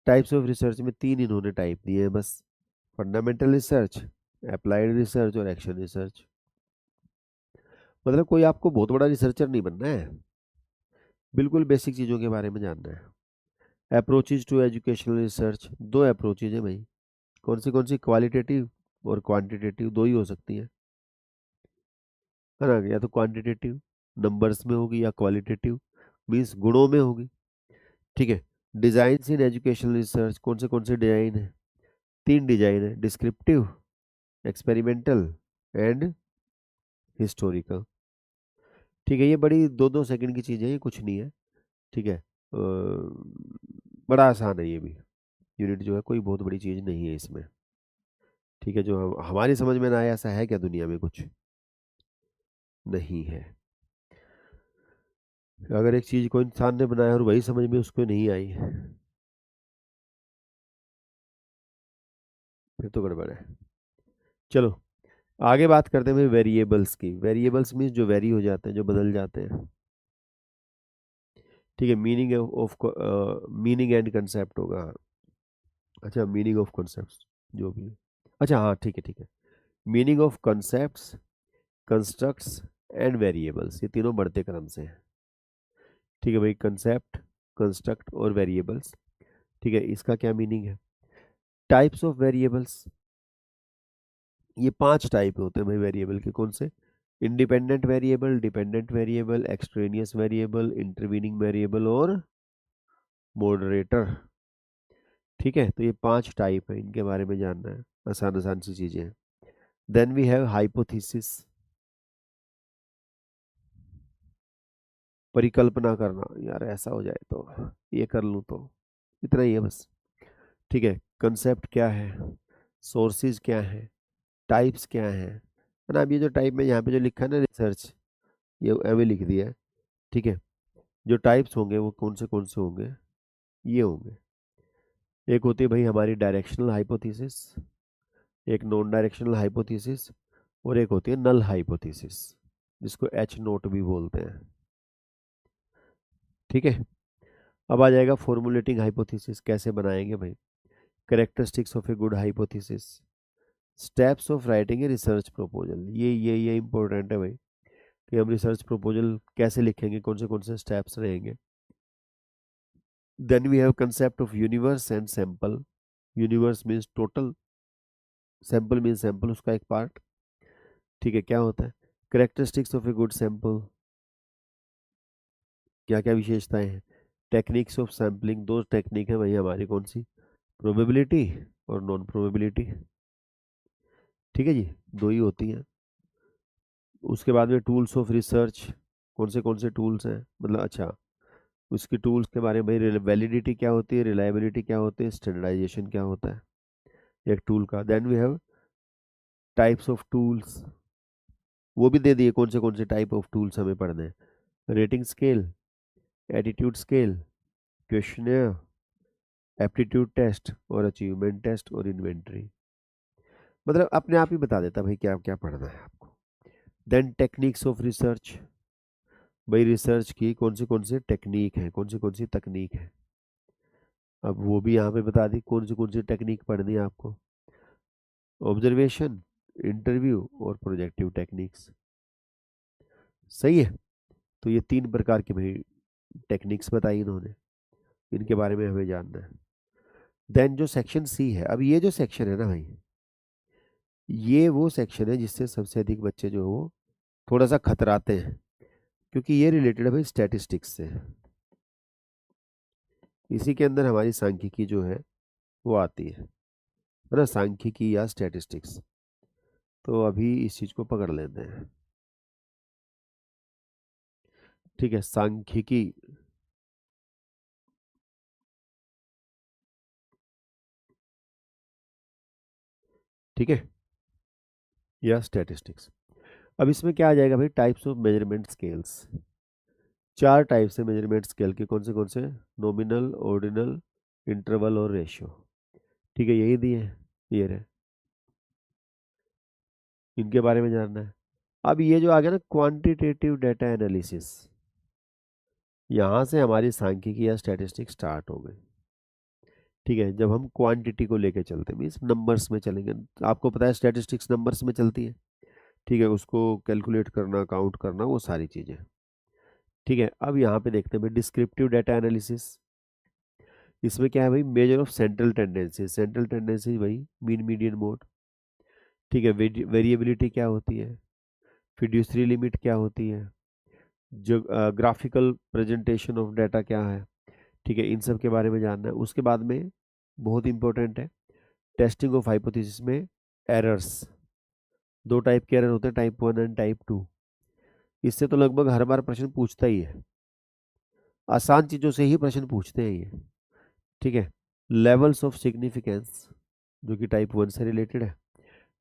types of research में 3 इन्होंने टाइप दिए हैं बस। फंडामेंटल रिसर्च, अप्लाइड रिसर्च, और एक्शन रिसर्च। मतलब कोई आपको बहुत बड़ा रिसर्चर नहीं बनना है, बिल्कुल बेसिक चीज़ों के बारे में जानना है। Approaches to educational research, 2 approaches है भाई। कौन सी? क्वालिटेटिव और क्वांटिटेटिव, 2 ही हो सकती है ना। या तो क्वांटिटेटिव नंबर्स में होगी, या क्वालिटेटिव मीन्स गुणों में होगी। ठीक है। डिजाइन इन एजुकेशनल रिसर्च, कौन से डिजाइन है? 3 डिजाइन है, डिस्क्रिप्टिव, एक्सपेरिमेंटल, एंड हिस्टोरिकल। ठीक है, ये बड़ी 2-2 सेकंड की चीज़ें, ये कुछ नहीं है। ठीक है, बड़ा आसान है ये भी। यूनिट जो है कोई बहुत बड़ी चीज़ नहीं है इसमें। ठीक है, जो हमारी समझ में ना आए, ऐसा है क्या दुनिया में? कुछ नहीं है। अगर एक चीज़ को इंसान ने बनाया और वही समझ में उसको नहीं आई, फिर तो गड़बड़ है। चलो, आगे बात करते हैं वेरिएबल्स की। वेरिएबल्स मीन्स जो वेरी हो जाते हैं, जो बदल जाते हैं। ठीक है, meaning of meaning and concept होगा। अच्छा, मीनिंग ऑफ कॉन्सेप्ट्स जो भी है। अच्छा हाँ, ठीक है ठीक है। Meaning of concepts, constructs, and variables, ये तीनों बढ़ते क्रम से हैं। ठीक है भाई, कंसेप्ट, कंस्ट्रक्ट और वेरिएबल्स। ठीक है, इसका क्या मीनिंग है? टाइप्स ऑफ वेरिएबल्स, ये 5 टाइप होते हैं भाई वेरिएबल के। कौन से? Independent variable, dependent variable, extraneous variable, intervening variable, और मॉडरेटर। ठीक है, तो ये 5 टाइप है, इनके बारे में जानना है, आसान आसान सी चीजें हैं। देन वी हैव हाइपोथेसिस, परिकल्पना करना, यार ऐसा हो जाए तो ये कर लूँ, तो इतना ही है बस। ठीक है, कंसेप्ट क्या है, सोर्सेज क्या है, टाइप्स क्या है ना। अब ये जो टाइप में यहाँ पे जो लिखा है ना रिसर्च, ये एवं लिख दिया है। ठीक है, जो टाइप्स होंगे वो कौन से होंगे, ये होंगे। एक होती है भाई हमारी डायरेक्शनल हाइपोथेसिस, एक नॉन डायरेक्शनल हाइपोथेसिस, और एक होती है नल हाइपोथेसिस, जिसको एच नोट भी बोलते हैं। ठीक है, अब आ जाएगा फॉर्मुलेटिंग हाइपोथेसिस, कैसे बनाएंगे भाई। Characteristics of a good hypothesis, steps of writing a research proposal, ये इंपॉर्टेंट है भाई, कि हम रिसर्च प्रपोजल कैसे लिखेंगे, कौन से स्टेप्स रहेंगे। Then we have concept of universe and sample, universe means total, sample means sample उसका एक पार्ट। ठीक है, क्या होता है characteristics of a good sample, क्या क्या विशेषताएं हैं। टेक्निक्स ऑफ सैम्पलिंग, दो टेक्निक है भाई हमारी, कौन सी, प्रोबेबिलिटी और नॉन प्रोबेबिलिटी। ठीक है जी, दो ही होती हैं। उसके बाद में टूल्स ऑफ रिसर्च, कौन से टूल्स हैं, मतलब अच्छा उसकी टूल्स के बारे में भाई, वैलिडिटी क्या होती है, रिलायबिलिटी क्या होती है, स्टैंडर्डाइजेशन क्या होता है एक टूल का। Then we have types of tools, वो भी दे दिए कौन से टाइप ऑफ टूल्स हमें पढ़ने हैं। Rating scale, attitude scale, questionnaire, aptitude test और अचीवमेंट टेस्ट और इन्वेंटरी। मतलब अपने आप ही बता देता भाई क्या क्या पढ़ना है आपको। देन टेक्निक्स ऑफ रिसर्च, भाई रिसर्च की कौन सी टेक्निक है, कौन सी तकनीक है, अब वो भी यहाँ पे बता दी कौन सी टेक्निक पढ़नी है आपको। ऑब्जर्वेशन, इंटरव्यू और प्रोजेक्टिव टेक्निक्स। सही है, तो ये तीन प्रकार की भाई टेक्निक्स बताई इन्होंने, इनके बारे में हमें जानना है। देन जो सेक्शन सी है, अब ये जो सेक्शन है ना भाई, ये वो सेक्शन है जिससे सबसे अधिक बच्चे जो है वो थोड़ा सा खतराते हैं, क्योंकि ये रिलेटेड है भाई स्टैटिस्टिक्स से। इसी के अंदर हमारी सांख्यिकी जो है वो आती है ना, सांख्यिकी या स्टैटिस्टिक्स। तो अभी इस चीज को पकड़ लेते हैं। ठीक है, सांख्यिकी, ठीक है, या स्टैटिस्टिक्स। अब इसमें क्या आ जाएगा भाई, टाइप्स ऑफ मेजरमेंट स्केल्स। चार टाइप्स है मेजरमेंट स्केल के, कौन से, नॉमिनल, ऑर्डिनल, इंटरवल और रेशियो। ठीक है, यही दिए हैं, ये रहे, इनके बारे में जानना है। अब ये जो आ गया ना क्वांटिटेटिव डाटा एनालिसिस, यहाँ से हमारी सांख्यिकी या स्टैटिस्टिक्स स्टार्ट हो गई। ठीक है, जब हम क्वांटिटी को लेके चलते हैं, मीन्स नंबर्स में चलेंगे। आपको पता है स्टैटिस्टिक्स नंबर्स में चलती है। ठीक है, उसको कैलकुलेट करना, काउंट करना, वो सारी चीज़ें। ठीक है, अब यहाँ पे देखते हैं भाई डिस्क्रिप्टिव डाटा एनालिसिस। इसमें क्या है भाई, measure of central tendency, central tendency भाई मीन मीडियन मोड। ठीक है, वेरिएबिलिटी क्या होती है, फिड्यूसरी लिमिट क्या होती है, जो ग्राफिकल प्रेजेंटेशन ऑफ डाटा क्या है। ठीक है, इन सब के बारे में जानना है। उसके बाद में बहुत इंपॉर्टेंट है टेस्टिंग ऑफ हाइपोथेसिस में एरर्स। दो टाइप के एरर होते हैं, टाइप 1 एंड टाइप 2। इससे तो लगभग हर बार प्रश्न पूछता ही है, आसान चीज़ों से ही प्रश्न पूछते हैं ये। ठीक है, लेवल्स ऑफ सिग्निफिकेंस जो कि टाइप 1 से रिलेटेड है,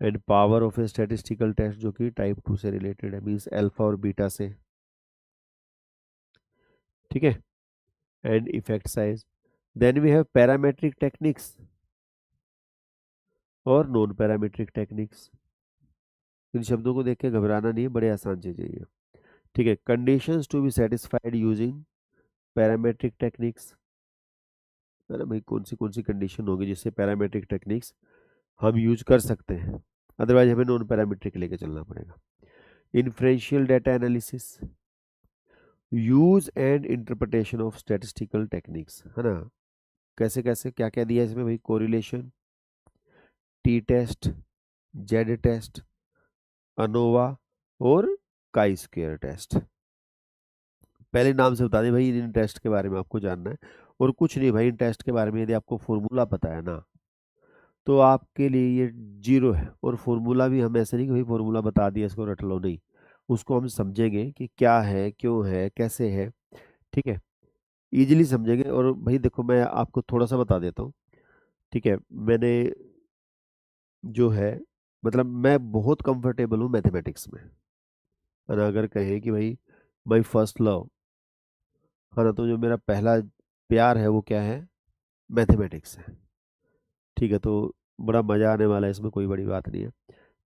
and power of a statistical test जो कि टाइप 2 से रिलेटेड है, मीन्स अल्फा और बीटा से। ठीक है, and effect size. Then we have parametric techniques और नॉन पैरामेट्रिक टेक्निक्स। इन शब्दों को देख के घबराना नहीं है, बड़े आसान चीजें ये। ठीक है, conditions to be satisfied using parametric techniques, है ना भाई, कौन सी कंडीशन होगी जिससे पैरामेट्रिक टेक्निक्स हम यूज कर सकते हैं, अदरवाइज हमें नॉन पैरामेट्रिक लेके चलना पड़ेगा। Inferential data analysis, use and interpretation of statistical techniques, है ना, कैसे कैसे क्या क्या दिया है इसमें भाई, correlation, T test, Z test, ANOVA और काई स्क्वायर टेस्ट। पहले नाम से बता दें भाई, इन टेस्ट के बारे में आपको जानना है। और कुछ नहीं भाई, इन टेस्ट के बारे में यदि आपको फॉर्मूला पता है ना, तो आपके लिए ये जीरो है। और फॉर्मूला भी हम ऐसे नहीं कि भाई फॉर्मूला बता दिया इसको रट लो, नहीं, उसको हम समझेंगे कि क्या है, क्यों है, कैसे है, ठीक है, इजीली समझेंगे। और भाई देखो, मैं आपको थोड़ा सा बता देता हूँ। ठीक है, मैंने जो है, मतलब मैं बहुत कंफर्टेबल हूँ मैथमेटिक्स में। और अगर कहें कि भाई माई फर्स्ट लव, है ना, तो जो मेरा पहला प्यार है वो क्या है, मैथमेटिक्स है। ठीक है, तो बड़ा मज़ा आने वाला है इसमें, कोई बड़ी बात नहीं है।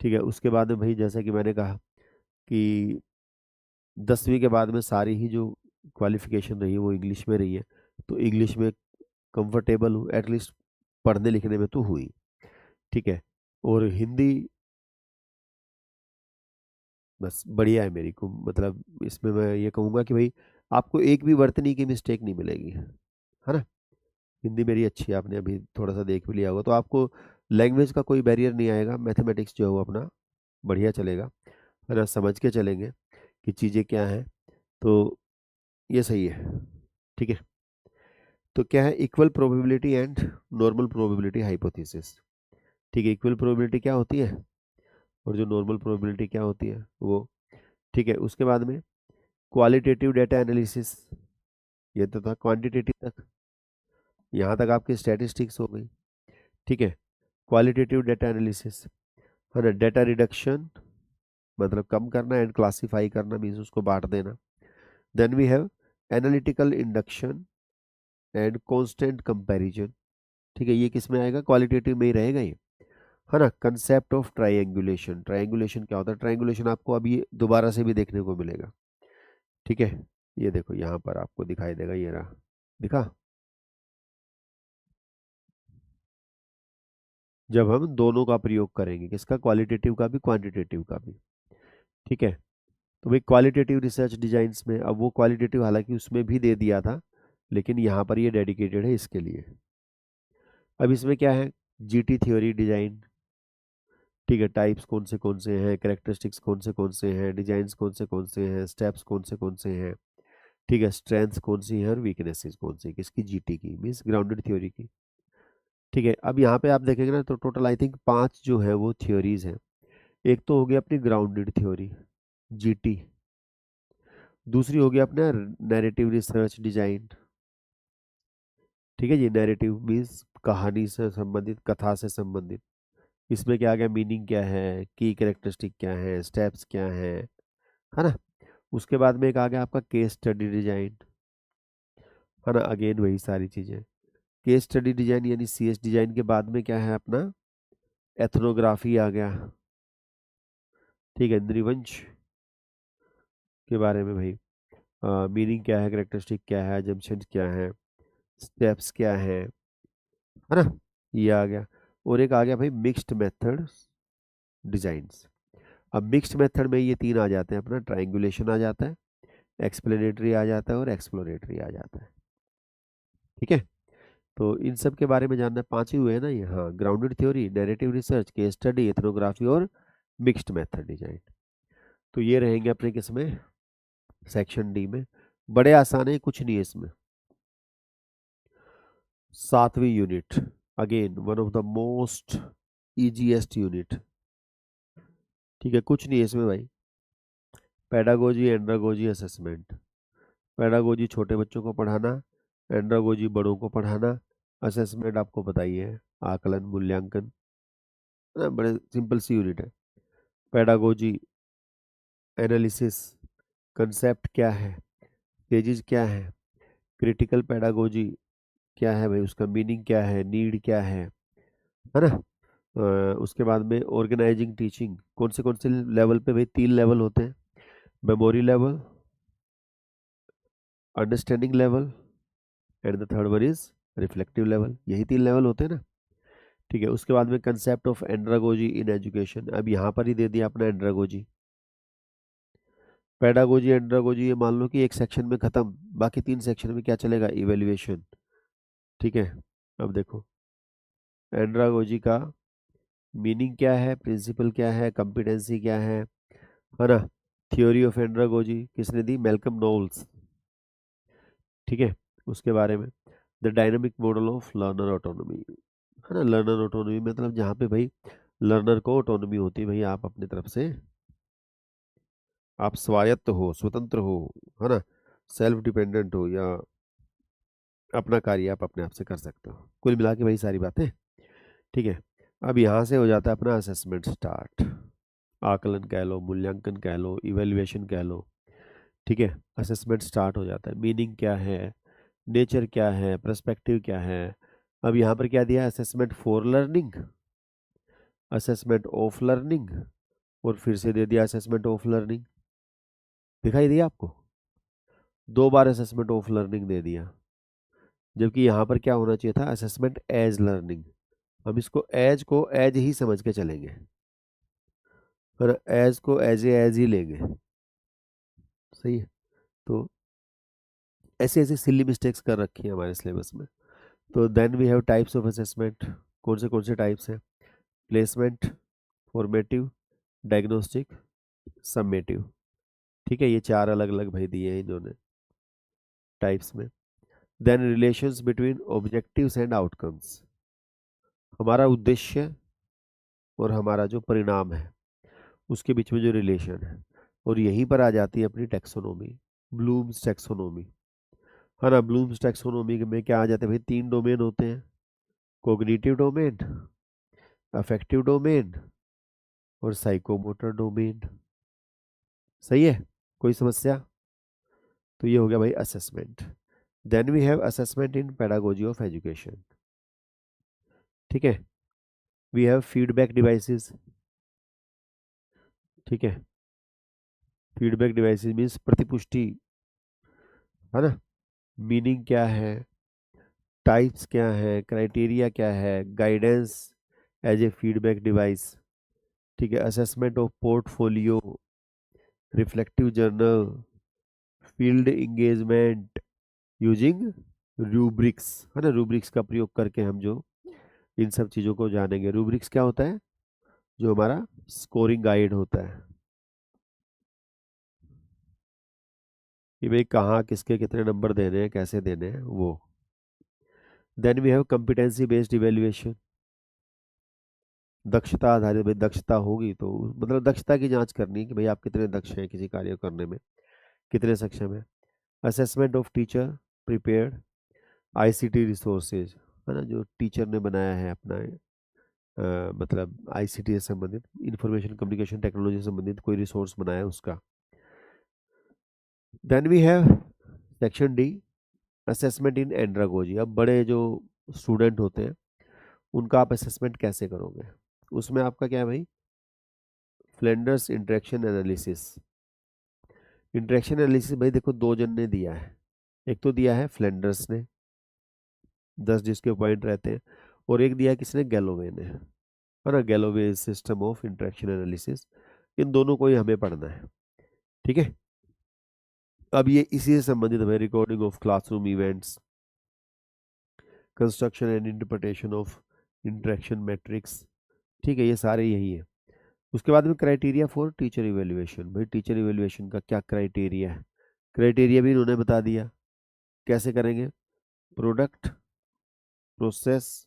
ठीक है, उसके बाद में भाई जैसे कि मैंने कहा कि 10वीं के बाद में सारी ही जो क्वालिफिकेशन रही है वो इंग्लिश में रही है। तो इंग्लिश में कंफर्टेबल हूँ, एटलीस्ट पढ़ने लिखने में तो हुई। ठीक है, और हिंदी बस बढ़िया है मेरी को, मतलब इसमें मैं ये कहूँगा कि भाई आपको एक भी वर्तनी की मिस्टेक नहीं मिलेगी, है ना। हिंदी मेरी अच्छी है, आपने अभी थोड़ा सा देख भी लिया होगा, तो आपको लैंग्वेज का कोई बैरियर नहीं आएगा। मैथमेटिक्स जो है वो अपना बढ़िया चलेगा, है ना, समझ के चलेंगे कि चीज़ें क्या हैं। तो ये सही है। ठीक है, तो क्या है, equal probability and normal probability hypothesis. ठीक है, इक्वल प्रोबेबिलिटी क्या होती है और जो नॉर्मल प्रोबेबिलिटी क्या होती है वो। ठीक है, उसके बाद में क्वालिटेटिव डेटा एनालिसिस, ये तो था क्वांटिटेटिव तक, यहाँ तक आपकी स्टैटिस्टिक्स हो गई। ठीक है, क्वालिटेटिव डेटा एनालिसिस, है ना, डेटा रिडक्शन मतलब कम करना, एंड क्लासीफाई करना मीन्स उसको बांट देना। Then we have analytical induction and constant comparison. ठीक है, ये किस में आएगा, क्वालिटेटिव में ही रहेगा ये, है ना। कंसेप्ट ऑफ ट्रायंगुलेशन, ट्रायंगुलेशन क्या होता है, ट्रायंगुलेशन आपको अभी दोबारा से भी देखने को मिलेगा। ठीक है, ये देखो यहाँ पर आपको दिखाई देगा, ये रहा, दिखा। जब हम दोनों का प्रयोग करेंगे, किसका, क्वालिटेटिव का भी क्वांटिटेटिव का भी। ठीक है, तो भाई क्वालिटेटिव रिसर्च डिजाइन्स में, अब वो क्वालिटेटिव हालांकि उसमें भी दे दिया था, लेकिन यहाँ पर ये डेडिकेटेड है इसके लिए। अब इसमें क्या है, जीटी थ्योरी डिजाइन। ठीक है, टाइप्स कौन से हैं, कैरेक्टरिस्टिक्स कौन से हैं, डिजाइन्स कौन से हैं, स्टेप्स कौन से हैं। ठीक है, स्ट्रेंथ्स कौन सी है और वीकनेसेस कौन सी, किसकी, जीटी की, मीन्स ग्राउंडेड थ्योरी की। ठीक है, अब यहाँ पे आप देखेंगे ना, तो टोटल आई थिंक 5 जो है वो थ्योरीज हैं। एक तो हो गया अपनी ग्राउंडेड थ्योरी, जीटी। दूसरी हो गया अपना नैरेटिव रिसर्च डिजाइन। ठीक है जी, नैरेटिव मीन्स कहानी से संबंधित, कथा से संबंधित। इसमें क्या आ गया, मीनिंग क्या है, की कैरेक्टरिस्टिक क्या है, स्टेप्स क्या है ना। उसके बाद में एक आ गया आपका केस स्टडी डिजाइन, है ना, अगेन वही सारी चीजें। केस स्टडी डिजाइन यानी सीएस डिजाइन के बाद में क्या है अपना, एथनोग्राफी आ गया। ठीक है, नृवंश के बारे में भाई, मीनिंग क्या है, कैरेक्टरिस्टिक क्या है, जम्पशंस क्या है, स्टेप्स क्या है ना, ये आ गया। और एक आ गया भाई मिक्स्ड मेथड डिजाइन्स। अब मिक्स्ड मेथड में ये 3 आ जाते हैं अपना, ट्रायंगुलेशन आ जाता है, एक्सप्लेनेटरी आ जाता है और एक्सप्लोरेटरी आ जाता है। ठीक है, तो इन सब के बारे में जानना है, 5 ही हुए हैं ना ये, हाँ, grounded theory, narrative research, case study, ethnography और मिक्स्ड मेथड डिजाइन। तो ये रहेंगे अपने किसमें, सेक्शन डी में। बड़े आसान है, कुछ नहीं है इसमें। 7वीं unit, again one of the most easiest unit. ठीक है, कुछ नहीं है इसमें भाई। Pedagogy, andragogy, assessment. पेडागोजी छोटे बच्चों को पढ़ाना, एंड्रागोजी बड़ों को पढ़ाना, असेसमेंट आपको पता ही है, आकलन, मूल्यांकन, है ना, बड़े सिंपल सी यूनिट है। पेडागोजी, एनालिसिस, कंसेप्ट क्या है, स्टेजेस क्या है, क्रिटिकल पेडागोजी क्या है भाई, उसका मीनिंग क्या है, नीड क्या है ना। उसके बाद में ऑर्गेनाइजिंग टीचिंग, कौन से लेवल पे भाई, 3 लेवल होते हैं, memory level, understanding level and the third one is reflective level, यही 3 लेवल होते हैं ना। ठीक है, उसके बाद में concept of andragogy in education, अब यहाँ पर ही दे दिया अपना एंड्रागोजी। पेडागोजी, एंड्रागोजी, ये मान लो कि एक सेक्शन में खत्म, बाकी 3 सेक्शन में क्या चलेगा, इवेल्युएशन। ठीक है, अब देखो एंड्रागोजी का मीनिंग क्या है, प्रिंसिपल क्या है, कंपिटेंसी क्या है ना। थ्योरी ऑफ एंड्रागोजी किसने दी, मेल्कम नोल्स। ठीक है, उसके बारे में the dynamic model of learner autonomy, है ना। लर्नर ऑटोनॉमी मतलब जहाँ पे भाई लर्नर को ऑटोनॉमी होती है, भाई आप अपनी तरफ से आप स्वायत्त हो, स्वतंत्र हो, है ना। सेल्फ डिपेंडेंट हो या अपना कार्य आप अपने आप से कर सकते हो। कुल मिला के वही सारी बातें। ठीक है, अब यहाँ से हो जाता है अपना असेसमेंट स्टार्ट। आकलन कह लो, मूल्यांकन कह लो, इवेल्युएशन कह लो। ठीक है, असेसमेंट स्टार्ट हो जाता है। मीनिंग क्या है, नेचर क्या है, पर्सपेक्टिव क्या है। अब यहाँ पर क्या दिया, assessment for learning, assessment of learning, और फिर से दे दिया असेसमेंट ऑफ लर्निंग। दिखाई दिया आपको, 2 बार असेसमेंट ऑफ लर्निंग दे दिया, जबकि यहाँ पर क्या होना चाहिए था, असेसमेंट एज लर्निंग। हम इसको एज को एज ही समझ के चलेंगे, और एज को एज ही लेंगे। सही है। तो ऐसे ऐसे सिली मिस्टेक्स कर रखी है हमारे सिलेबस में। तो then we have types of assessment. कौन से टाइप्स हैं, प्लेसमेंट, फॉर्मेटिव, डायग्नोस्टिक, समेटिव। ठीक है, ये 4 अलग अलग भाई दिए हैं इन्होंने टाइप्स में। Then relations between objectives and outcomes, हमारा उद्देश्य और हमारा जो परिणाम है उसके बीच में जो रिलेशन है। और यहीं पर आ जाती है अपनी टेक्सोनोमी, ब्लूम्स टेक्सोनोमी, है ना। ब्लूम्स टेक्सोनोमी में क्या आ जाते हैं भाई, 3 डोमेन होते हैं, कोग्निटिव डोमेन, अफेक्टिव डोमेन और साइकोमोटर डोमेन। सही है, कोई समस्या। तो ये हो गया भाई assessment. Then we have assessment in pedagogy of education. ठीक है, वी हैव फीडबैक डिवाइसेस। ठीक है, फीडबैक डिवाइसेस मीन्स प्रतिपुष्टि, है ना। मीनिंग क्या है, टाइप्स क्या है, क्राइटेरिया क्या है, guidance as a feedback device. ठीक है, assessment of portfolio, reflective journal, field engagement using rubrics, है ना। रूब्रिक्स का प्रयोग करके हम जो इन सब चीज़ों को जानेंगे। रूब्रिक्स क्या होता है, जो हमारा स्कोरिंग गाइड होता है कि भाई कहाँ किसके कितने नंबर देने हैं, कैसे देने हैं वो। Then we have competency based evaluation, दक्षता आधारित। भाई दक्षता होगी तो मतलब दक्षता की जांच करनी कि भाई आप कितने दक्ष हैं किसी कार्य को करने में, कितने सक्षम है। Assessment of teacher prepared ICT resources, है ना, जो टीचर ने बनाया है अपना मतलब आईसीटी से संबंधित, इंफॉर्मेशन कम्युनिकेशन टेक्नोलॉजी से संबंधित कोई रिसोर्स बनाया है उसका। Then we have section D, assessment in andragogy. अब बड़े जो स्टूडेंट होते हैं उनका आप असेसमेंट कैसे करोगे, उसमें आपका क्या है भाई, Flanders interaction analysis. Interaction analysis भाई देखो 2 जन ने दिया है, एक तो दिया है फ्लेंडर्स ने, 10 जिसके पॉइंट रहते हैं, और एक दिया है किसने, गैलोवे ने, है ना। Galloway system of interaction analysis, इन दोनों को ही हमें पढ़ना है। ठीक है, अब ये इसी से संबंधित है, recording of classroom events, construction and interpretation of interaction matrix. ठीक है, ये सारे यही है। उसके बाद में क्राइटेरिया फॉर टीचर इवेल्युएशन, भाई टीचर इवेल्युएशन का क्या क्राइटेरिया है, क्राइटेरिया भी इन्होंने बता दिया। कैसे करेंगे, प्रोडक्ट, प्रोसेस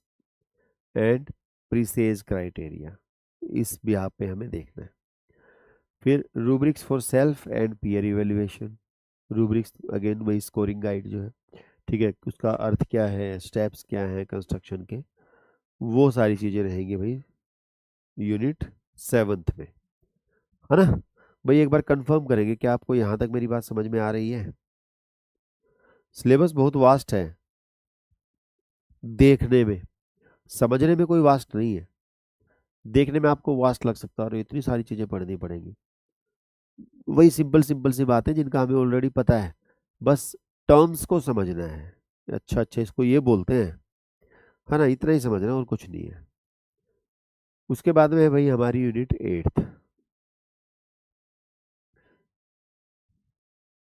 एंड प्रीसेज क्राइटेरिया, इस बिहाफ पे हमें देखना है। फिर rubrics for self and peer evaluation. Rubrics again वही स्कोरिंग गाइड जो है। ठीक है, उसका अर्थ क्या है, स्टेप्स क्या है कंस्ट्रक्शन के, वो सारी चीज़ें रहेंगी भाई यूनिट 7 में, है ना। भाई एक बार कंफर्म करेंगे कि आपको यहाँ तक मेरी बात समझ में आ रही है। सिलेबस बहुत वास्ट है, देखने में, समझने में कोई वास्ट नहीं है। देखने में आपको वास्ट लग सकता है और इतनी सारी चीज़ें पढ़नी पड़ेंगी। वही सिंपल सिंपल सी बातें जिनका हमें ऑलरेडी पता है, बस टर्म्स को समझना है। अच्छा अच्छा, इसको ये बोलते हैं, है ना, इतना ही समझना है और कुछ नहीं है। उसके बाद में है भाई हमारी यूनिट 8।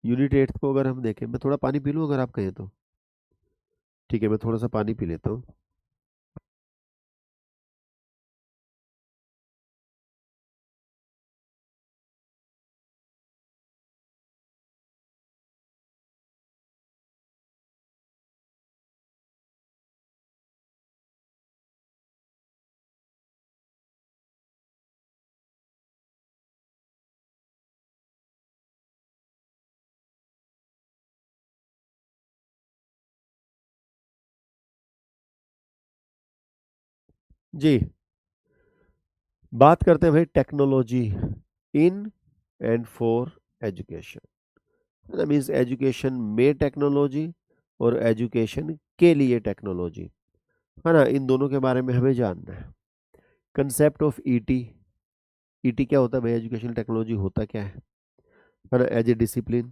यूनिट 8 को अगर हम देखें, मैं थोड़ा पानी पी लूँ अगर आप कहें तो। ठीक है, मैं थोड़ा सा पानी पी लेता हूँ। जी। बात करते हैं भाई technology in and for education. Means education में टेक्नोलॉजी और एजुकेशन के लिए टेक्नोलॉजी, है ना, इन दोनों के बारे में हमें जानना है। Concept of ET. ईटी क्या होता है भाई? एजुकेशन टेक्नोलॉजी होता क्या है ना, एज ए डिसिप्लिन।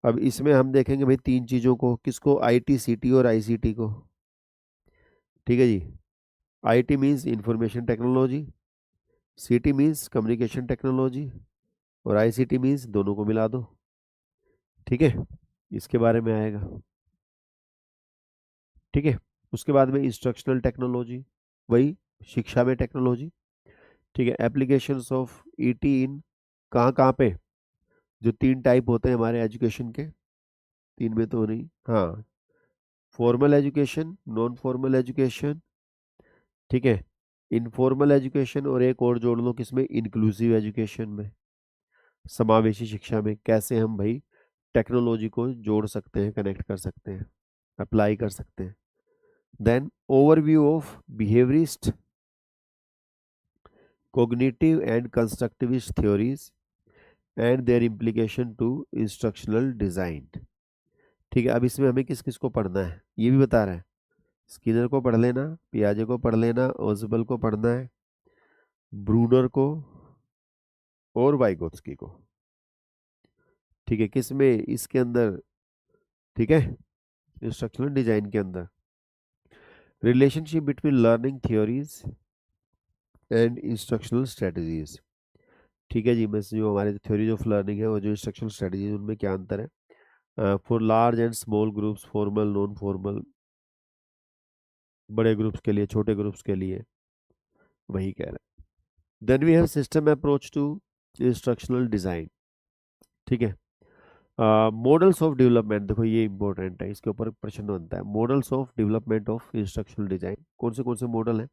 अब इसमें हम देखेंगे भाई तीन चीज़ों को, किसको? आईटी, सीटी और आईसीटी को। ठीक है जी। आईटी मीन्स इंफॉर्मेशन टेक्नोलॉजी, सीटी मीन्स कम्युनिकेशन टेक्नोलॉजी, और आईसीटी मीन्स दोनों को मिला दो। ठीक है, इसके बारे में आएगा। ठीक है। उसके बाद में इंस्ट्रक्शनल टेक्नोलॉजी, वही शिक्षा में टेक्नोलॉजी। ठीक है। एप्लीकेशंस ऑफ ईटी इन, कहाँ कहाँ पे? जो तीन टाइप होते हैं हमारे एजुकेशन के, तीन में तो नहीं, हाँ, formal education, non formal education, ठीक है, इनफॉर्मल एजुकेशन, और एक और जोड़ लो किसमें? इंक्लूसिव एजुकेशन में, समावेशी शिक्षा में। कैसे हम भाई टेक्नोलॉजी को जोड़ सकते हैं, कनेक्ट कर सकते हैं, अप्लाई कर सकते हैं। Then overview of behaviourist, cognitive and constructivist theories and their implication to instructional design। ठीक है। अब इसमें हमें किस किस को पढ़ना है ये भी बता रहा है। स्किनर को पढ़ लेना, पियाजे को पढ़ लेना, ओजबल को पढ़ना है, ब्रूनर को, और वाइगोत्स्की को। ठीक है। किस में? इसके अंदर। ठीक है, इंस्ट्रक्शनल डिजाइन के अंदर। Relationship between learning theories and instructional strategies. ठीक है जी। मैं जो हमारे थ्योरीज ऑफ लर्निंग है, वो जो इंस्ट्रक्शनल स्ट्रेटजीज, उनमें क्या अंतर है? For large and small groups, formal, non formal, बड़े ग्रुप्स के लिए, छोटे ग्रुप्स के लिए, वही कह रहा है। Then we have system approach to instructional design. ठीक है। मॉडल्स ऑफ डेवलपमेंट, देखो ये इंपॉर्टेंट है, इसके ऊपर प्रश्न बनता है। Models of development of instructional design, कौन से मॉडल हैं?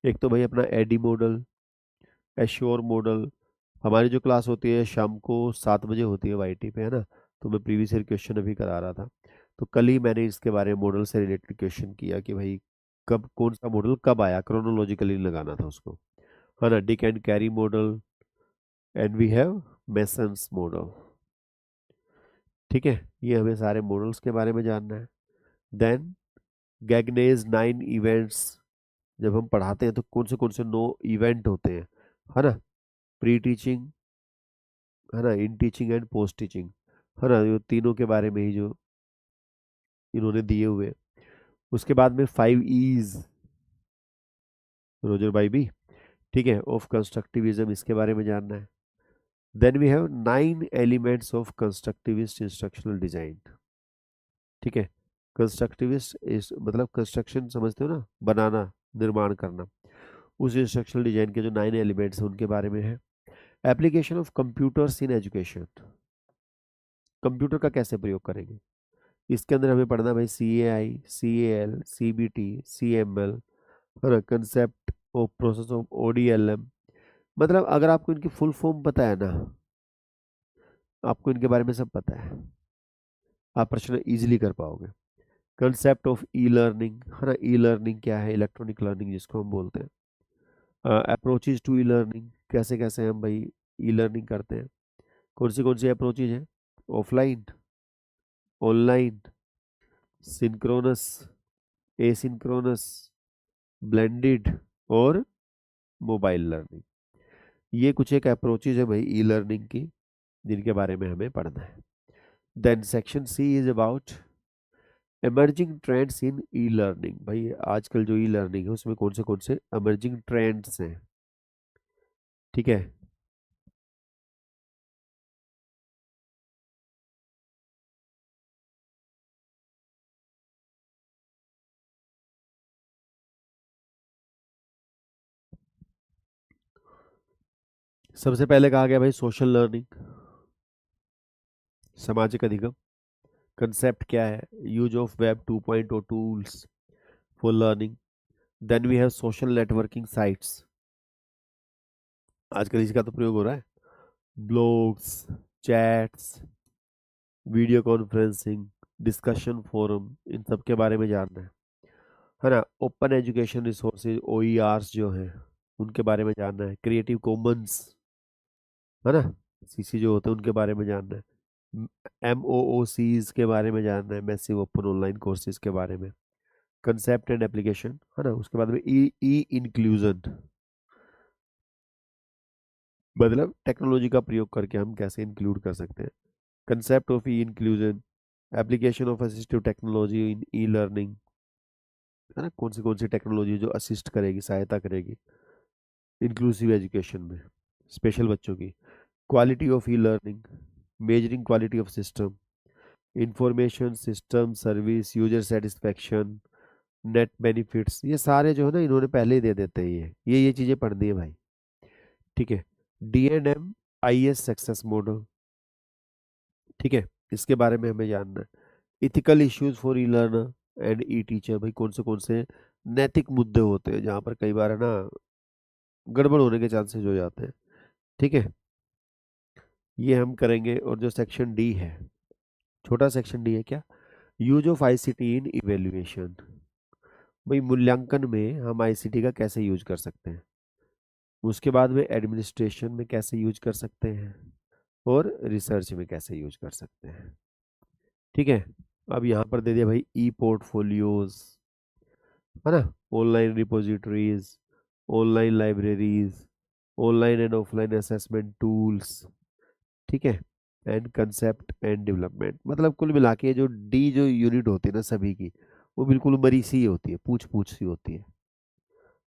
एक तो भाई अपना एडी मॉडल, एश्योर मॉडल। हमारी जो क्लास होती है शाम को 7 बजे होती है वाईटी पे, है ना, तो मैं प्रीवियस ईयर क्वेश्चन अभी करा रहा था, तो कल ही मैंने इसके बारे में मॉडल से रिलेटेड क्वेश्चन किया कि भाई कब कौन सा मॉडल कब आया, क्रोनोलॉजिकली लगाना था उसको, है ना। Dick and Carey model, and we have Mason's model. ठीक है, ये हमें सारे मॉडल्स के बारे में जानना है। देन गैगनेज 9 इवेंट्स, जब हम पढ़ाते हैं तो कौन से 9 इवेंट होते हैं, है ना। प्री टीचिंग, है ना, in teaching and post teaching, है ना, ये तीनों के बारे में ही जो इन्होंने दिए हुए हैं। उसके बाद में 5 E's, रोजर बाई भी, ठीक है, ऑफ कंस्ट्रक्टिविज्म, इसके बारे में जानना है। Then we have 9 elements of constructivist instructional design. ठीक है। कंस्ट्रक्टिविस्ट इस मतलब कंस्ट्रक्शन समझते हो ना, बनाना, निर्माण करना। उस इंस्ट्रक्शनल डिजाइन के जो 9 एलिमेंट्स हैं उनके बारे में है। Application of computers in education, computer का कैसे प्रयोग करेंगे, इसके अंदर हमें पढ़ना भाई CAI, CAL, CBT, CML, है ना, concept of process of ODLM। मतलब अगर आपको इनकी फुल फॉर्म पता है ना, आपको इनके बारे में सब पता है, आप प्रश्न इजीली कर पाओगे। कंसेप्ट ऑफ ई लर्निंग, है ना, ई लर्निंग क्या है? इलेक्ट्रॉनिक लर्निंग जिसको हम बोलते हैं। अप्रोचेज टू ई लर्निंग, कैसे कैसे हम भाई ई लर्निंग करते हैं, कौन सी अप्रोचेज है? Offline, online, synchronous, asynchronous, blended, और मोबाइल लर्निंग। ये कुछ एक अप्रोचेज है भाई ई लर्निंग की, जिनके बारे में हमें पढ़ना है। Then section C is about emerging trends in E learning. भाई आजकल जो ई लर्निंग है उसमें कौन से एमर्जिंग ट्रेंड्स हैं। ठीक है। सबसे पहले कहा गया भाई सोशल लर्निंग, सामाजिक अधिगम। कंसेप्ट क्या है? Use of web 2.0 tools for learning. Then we have social networking sites, आजकल इसका तो प्रयोग हो रहा है, blogs, chats, video conferencing, discussion forum, इन सब के बारे में जानना है। है ना। ओपन एजुकेशन रिसोर्सेज OERs जो हैं उनके बारे में जानना है। क्रिएटिव कॉमन्स, है ना, CC जो होते हैं उनके बारे में जानना है। MOOCs के बारे में जानना है, मैसिव ओपन ऑनलाइन कोर्सेज के बारे में। कंसेप्ट एंड एप्लीकेशन, है ना। उसके बाद में ई इंक्लूजन, मतलब टेक्नोलॉजी का प्रयोग करके हम कैसे इंक्लूड कर सकते हैं। Concept of E inclusion, application of assistive technology in E learning, है ना, कौन सी टेक्नोलॉजी जो असिस्ट करेगी, सहायता करेगी इंक्लूसिव एजुकेशन में, स्पेशल बच्चों की। Quality of e learning, measuring quality of system, information system service, user satisfaction, net benefits, ये सारे जो है ना इन्होंने पहले ही दे देते हैं। ये चीज़ें पढ़नी है भाई, ठीक है। D&M IS सक्सेस मॉडल, ठीक है, इसके बारे में हमें जानना है। Ethical issues for E learner and E teacher, भाई कौन से नैतिक मुद्दे होते हैं जहाँ पर कई बार है ना गड़बड़ होने के चांसेस हो जाते हैं, ठीक है, ये हम करेंगे। और जो सेक्शन डी है, छोटा सेक्शन डी है क्या, use of ICT in evaluation, भाई मूल्यांकन में हम ICT का कैसे यूज कर सकते हैं। उसके बाद में एडमिनिस्ट्रेशन में कैसे यूज कर सकते हैं, और रिसर्च में कैसे यूज कर सकते हैं, ठीक है। अब यहाँ पर दे दिया भाई ई पोर्टफोलियोज, है ना, online repositories, online libraries, online and offline assessment tools, ठीक है, एंड कंसेप्ट एंड डेवलपमेंट। मतलब कुल मिला के जो डी जो यूनिट होती है ना सभी की, वो बिल्कुल मरी सी होती है, पूछ पूछ सी होती है,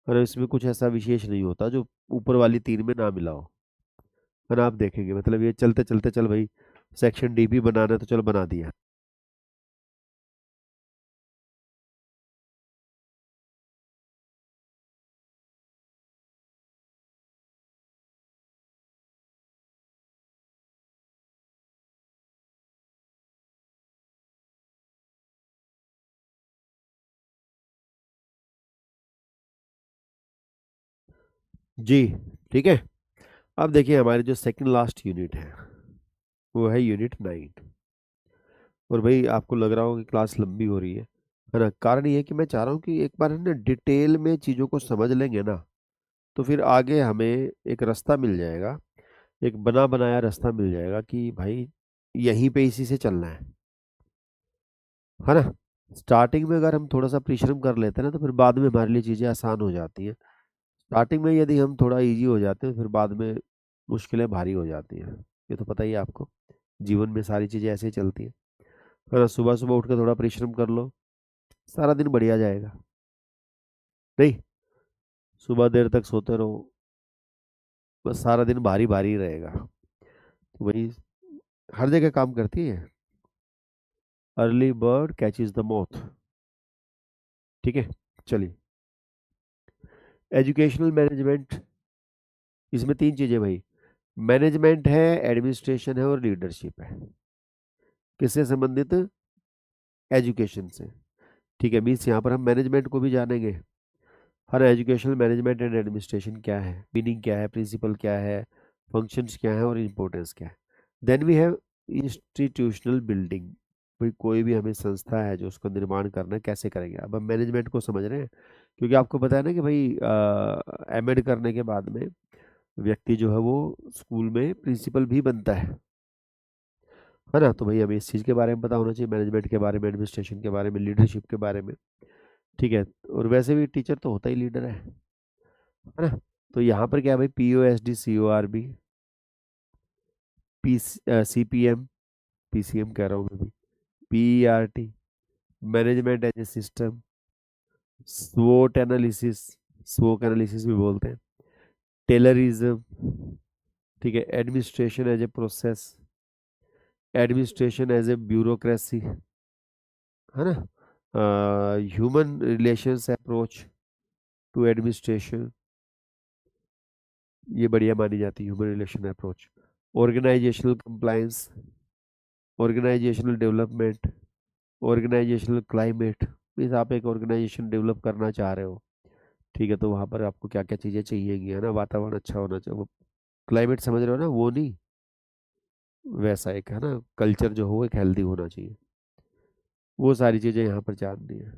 और इसमें कुछ ऐसा विशेष नहीं होता जो ऊपर वाली तीन में ना मिला हो, है ना। आप देखेंगे मतलब ये चलते चलते चल भाई, सेक्शन डी भी बनाना है तो चलो बना दिया। जी, ठीक है। अब देखिए हमारी जो सेकंड लास्ट यूनिट है वो है यूनिट 9। और भाई आपको लग रहा होगा कि क्लास लंबी हो रही है ना। कारण ये है कि मैं चाह रहा हूँ कि एक बार है ना डिटेल में चीज़ों को समझ लेंगे ना, तो फिर आगे हमें एक रास्ता मिल जाएगा, एक बना बनाया रास्ता मिल जाएगा कि भाई यहीं पे इसी से चलना है ना। स्टार्टिंग में अगर हम थोड़ा सा परिश्रम कर लेते हैं ना तो फिर बाद में हमारे लिए चीज़ें आसान हो जाती हैं। स्टार्टिंग में यदि हम थोड़ा इजी हो जाते हैं फिर बाद में मुश्किलें भारी हो जाती हैं। ये तो पता ही है आपको, जीवन में सारी चीज़ें ऐसे ही चलती हैं, है ना। सुबह सुबह उठ के थोड़ा परिश्रम कर लो, सारा दिन बढ़िया जाएगा। नहीं, सुबह देर तक सोते रहो, बस सारा दिन भारी भारी रहेगा। तो वही हर जगह काम करती है। Early bird catches the moth, ठीक है। चलिए, एजुकेशनल मैनेजमेंट, इसमें तीन चीजें भाई, मैनेजमेंट है, एडमिनिस्ट्रेशन है और लीडरशिप है। किससे संबंधित, एजुकेशन से, ठीक है। मीन्स यहाँ पर हम मैनेजमेंट को भी जानेंगे। हर एजुकेशनल मैनेजमेंट एंड एडमिनिस्ट्रेशन क्या है, मीनिंग क्या है, प्रिंसिपल क्या है, फंक्शंस क्या है और इम्पोर्टेंस क्या है। Then we have institutional building, भाई कोई भी हमें संस्था है जो उसका निर्माण करना है कैसे करेंगे। अब हम मैनेजमेंट को समझ रहे हैं, क्योंकि आपको पता है ना कि भाई M.Ed करने के बाद में व्यक्ति जो है वो स्कूल में प्रिंसिपल भी बनता है ना। तो भाई हमें इस चीज़ के बारे में पता होना चाहिए, मैनेजमेंट के बारे में, एडमिनिस्ट्रेशन के बारे में, लीडरशिप के बारे में, ठीक है। और वैसे भी टीचर तो होता ही लीडर है ना। तो यहाँ पर क्या है भाई, POSD CORB, CPM, PCM कह रहा हूँ मैं भी, PERT, management as a system, SWOT analysis, SWOT analysis भी बोलते हैं, टेलरिज्म, ठीक है, administration as a process, administration as a bureaucracy, है ना, human relations approach to administration, ये बढ़िया मानी जाती है human relation approach, organisational compliance, organisational development, organisational climate, means आप एक ऑर्गेनाइजेशन डेवलप करना चाह रहे हो, ठीक है, तो वहाँ पर आपको क्या क्या चीज़ें चाहिएगी, है ना। वातावरण अच्छा होना चाहिए, वो क्लाइमेट समझ रहे हो ना, वो नहीं, वैसा एक है ना, कल्चर जो हो एक हेल्दी होना चाहिए, वो सारी चीज़ें यहाँ पर जाननी है।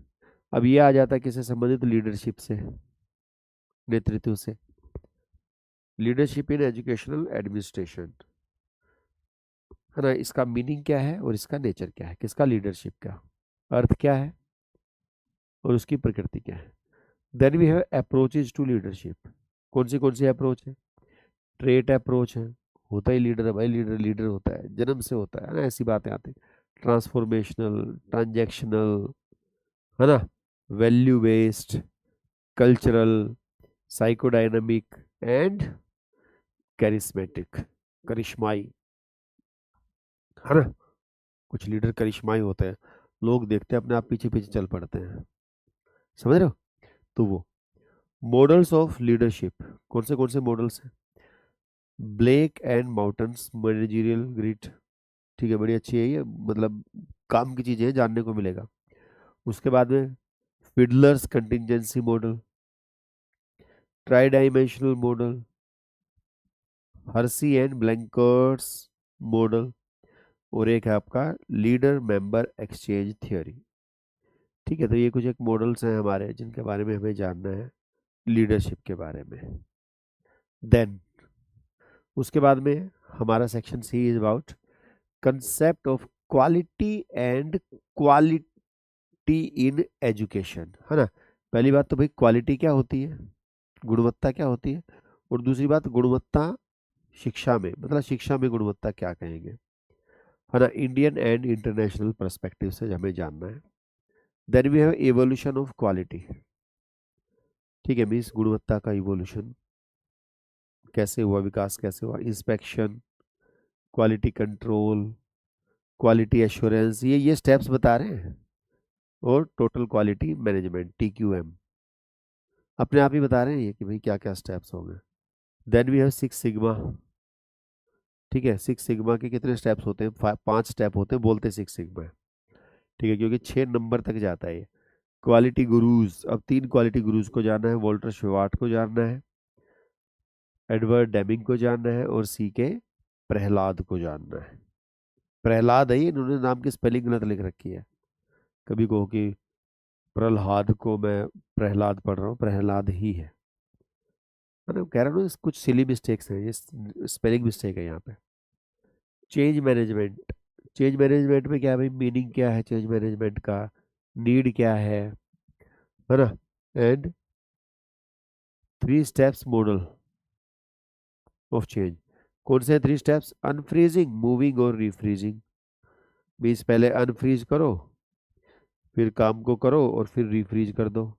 अब ये आ जाता है किससे संबंधित, लीडरशिप से, नेतृत्व से। लीडरशिप इन एजुकेशनल एडमिनिस्ट्रेशन, है ना, इसका मीनिंग क्या है और इसका नेचर क्या है, किसका, लीडरशिप का अर्थ क्या है और उसकी प्रकृति क्या है। Then we have approaches to leadership. कौन सी अप्रोच है, ट्रेट अप्रोच है, होता ही लीडर है भाई, लीडर लीडर होता है, जन्म से होता है ना, ऐसी बातें आती हैं। ट्रांसफॉर्मेशनल, ट्रांजैक्शनल, है ना, value based, cultural, psychodynamic and charismatic, करिश्माई, है ना। कुछ लीडर करिश्माई होते हैं, लोग देखते हैं अपने आप पीछे पीछे चल पड़ते हैं, समझ रहे हो। तो वो मॉडल्स ऑफ लीडरशिप, कौन से मॉडल्स हैं, Blake and Mouton's managerial grid, ठीक है, बड़ी अच्छी है ये, मतलब काम की चीजें हैं, जानने को मिलेगा। उसके बाद में Fiedler's contingency model, tri dimensional model, Hersey and Blanchard's model, और एक है आपका लीडर मेंबर एक्सचेंज थियोरी। ठीक है, तो ये कुछ एक मॉडल्स हैं हमारे जिनके बारे में हमें जानना है लीडरशिप के बारे में। देन उसके बाद में हमारा section C is about concept of quality and quality in education, है ना। पहली बात तो भाई क्वालिटी क्या होती है, गुणवत्ता क्या होती है, और दूसरी बात गुणवत्ता शिक्षा में, मतलब शिक्षा में गुणवत्ता क्या कहेंगे, है ना, इंडियन एंड इंटरनेशनल पर्सपेक्टिव से हमें जानना है। Then we have evolution of quality, ठीक है, मीन्स गुणवत्ता का इवोल्यूशन कैसे हुआ, विकास कैसे हुआ, inspection, quality control, quality assurance, ये स्टेप्स बता रहे हैं, और टोटल क्वालिटी मैनेजमेंट, TQM, अपने आप ही बता रहे हैं ये कि भाई क्या क्या स्टेप्स होंगे। Then we have six sigma, ठीक है, सिक्स सिग्मा के कितने स्टेप्स होते हैं, 5 स्टेप होते हैं, बोलते सिक्स सिग्मा है, ठीक है, क्योंकि 6 नंबर तक जाता है ये। क्वालिटी गुरुज, अब 3 क्वालिटी गुरुज को जानना है, वॉल्टर शेवार्ट को जानना है, एडवर्ड डेमिंग को जानना है, और CK प्रहलाद को जानना है। प्रहलाद है, इन्होंने नाम की स्पेलिंग गलत लिख रखी है, कभी कहो कि प्रहलाद को मैं प्रहलाद पढ़ रहा हूँ, प्रहलाद ही है, मैंने कह रहा हूँ ना, कुछ सिली मिस्टेक्स हैं, ये स्पेलिंग मिस्टेक है यहाँ पे। चेंज मैनेजमेंट, चेंज मैनेजमेंट में क्या है भाई, मीनिंग क्या है चेंज मैनेजमेंट का, नीड क्या है ना, and 3 steps model of change. कौन से 3 स्टेप्स, अनफ्रीजिंग, मूविंग और रीफ्रीजिंग, मीन्स पहले अनफ्रीज करो, फिर काम को करो, और फिर रीफ्रीज कर दो।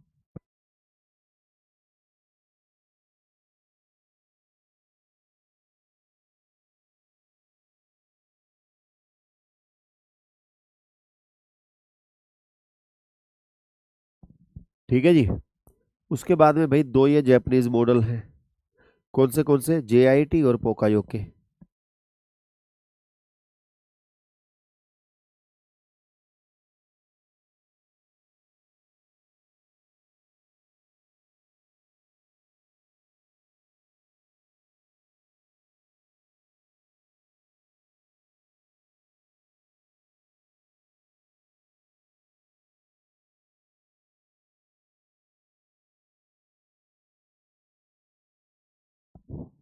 ठीक है जी। उसके बाद में भाई 2 ये जापानीज मॉडल हैं, कौन से, JIT और पोकायोके।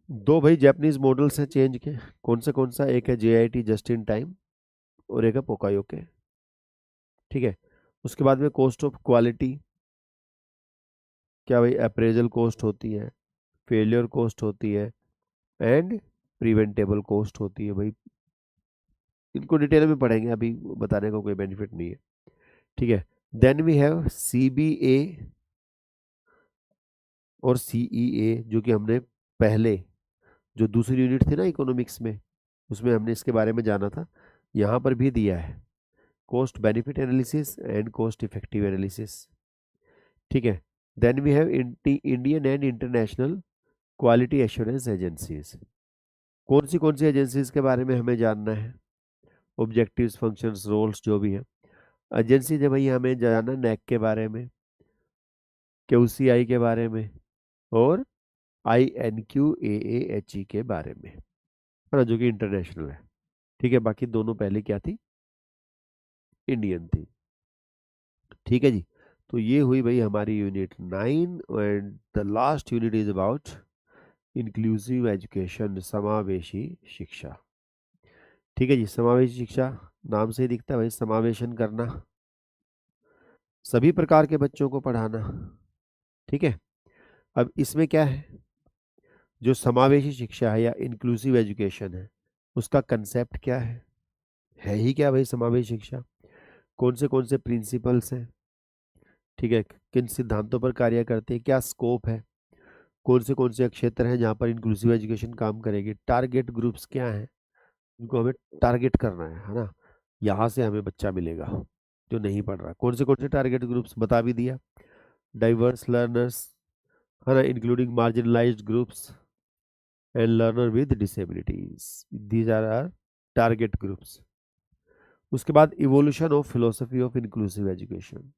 दो भाई जापानीज मॉडल्स हैं चेंज के, कौन सा, एक है JIT जस्ट इन टाइम, और एक है पोकायोके, ठीक है। उसके बाद में कॉस्ट ऑफ क्वालिटी, क्या भाई, अप्रेजल कॉस्ट होती है, फेलियर कॉस्ट होती है, एंड प्रिवेंटेबल कॉस्ट होती है भाई, इनको डिटेल में पढ़ेंगे, अभी बताने का कोई बेनिफिट नहीं है, ठीक है। देन वी हैव CBA और CEA, जो कि हमने पहले जो दूसरी यूनिट थी ना इकोनॉमिक्स में, उसमें हमने इसके बारे में जाना था, यहाँ पर भी दिया है, cost benefit analysis and cost effective analysis, ठीक है। Then we have Indian and international quality assurance agencies, कौन सी एजेंसीज के बारे में हमें जानना है, ऑब्जेक्टिव्स, फंक्शंस, रोल्स, जो भी है। एजेंसी है भाई, हमें जानना NAC के बारे में, QCI के बारे में, और INQAAHE के बारे में, है ना, जो कि इंटरनेशनल है, ठीक है। बाकी दोनों पहले क्या थी, इंडियन थी, ठीक है जी। तो ये हुई भाई हमारी unit 9 and the last unit is about inclusive education, समावेशी शिक्षा। ठीक है जी, समावेशी शिक्षा नाम से ही दिखता है भाई, समावेशन करना, सभी प्रकार के बच्चों को पढ़ाना। ठीक है, अब इसमें क्या है, जो समावेशी शिक्षा है या इंक्लूसिव एजुकेशन है, उसका कंसेप्ट क्या है ही क्या भाई समावेशी शिक्षा, कौन से प्रिंसिपल्स हैं, ठीक है, किन सिद्धांतों पर कार्य करते हैं, क्या स्कोप है, कौन से क्षेत्र हैं जहाँ पर इंक्लूसिव एजुकेशन काम करेगी, टारगेट ग्रुप्स क्या हैं, उनको हमें टारगेट करना है ना, यहाँ से हमें बच्चा मिलेगा जो नहीं पढ़ रहा। कौन से टारगेट ग्रुप्स बता भी दिया, डाइवर्स लर्नर्स है ना, including marginalised groups and learner with disabilities, these are are target groups. उसके बाद evolution of philosophy of inclusive education,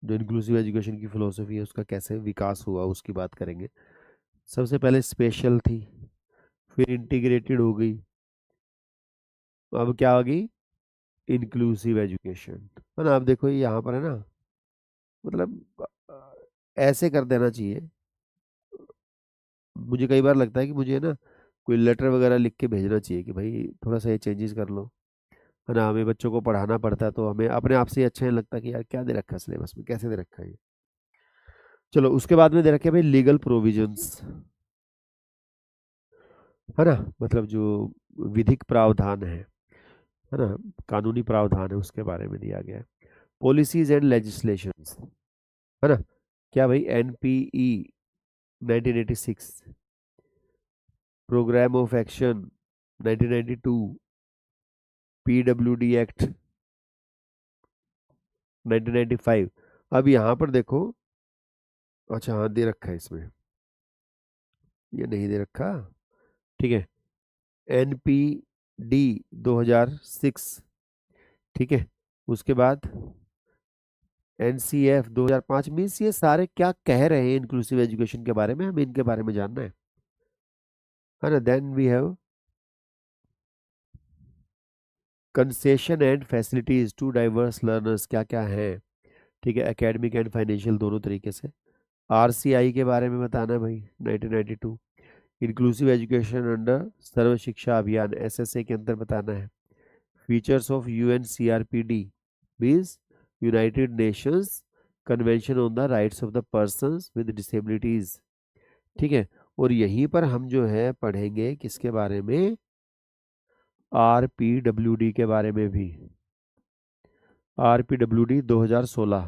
जो इंक्लूसिव एजुकेशन की फिलोसफी है उसका कैसे विकास हुआ उसकी बात करेंगे। सबसे पहले स्पेशल थी, फिर इंटीग्रेटेड हो गई, अब क्या आ गई इंक्लूसिव एजुकेशन, है ना। आप देखो ये यहाँ पर है ना, मतलब ऐसे कर देना चाहिए। मुझे कई बार लगता है कि मुझे ना कोई लेटर वगैरह लिख के भेजना चाहिए कि भाई थोड़ा सा ये चेंजेस कर लो, है ना। हमें बच्चों को पढ़ाना पड़ता है तो हमें अपने आप से अच्छा नहीं लगता कि यार क्या दे रखा है सिलेबस में, कैसे दे रखा है ये। चलो उसके बाद में दे रखे भाई लीगल प्रोविजंस, है ना, मतलब जो विधिक प्रावधान है ना, कानूनी प्रावधान है उसके बारे में दिया गया है। पॉलिसीज एंड लेजिस्लेशंस, है ना, क्या भाई NPE 1986, programme of action 1992, PWD act 1995। अब यहाँ पर देखो, अच्छा हाँ दे रखा है इसमें, ये नहीं दे रखा, ठीक है, एनपीडी 2006, ठीक है, उसके बाद एनसीएफ 2005। मीन्स ये सारे क्या कह रहे हैं इंक्लूसिव एजुकेशन के बारे में, हमें इनके बारे में जानना है ना। Then we have concession and facilities to diverse learners, क्या क्या है, ठीक है, एकेडमिक एंड फाइनेंशियल दोनों तरीके से। आरसीआई के बारे में बताना है भाई 1992, इंक्लूसिव एजुकेशन अंडर सर्व शिक्षा अभियान एसएसए के अंदर बताना है। Features of UNCRPD means United Nations convention on the rights of the persons with disabilities, ठीक है। और यहीं पर हम जो है पढ़ेंगे किसके बारे में, आरपीडब्ल्यूडी के बारे में भी, आरपीडब्ल्यूडी 2016,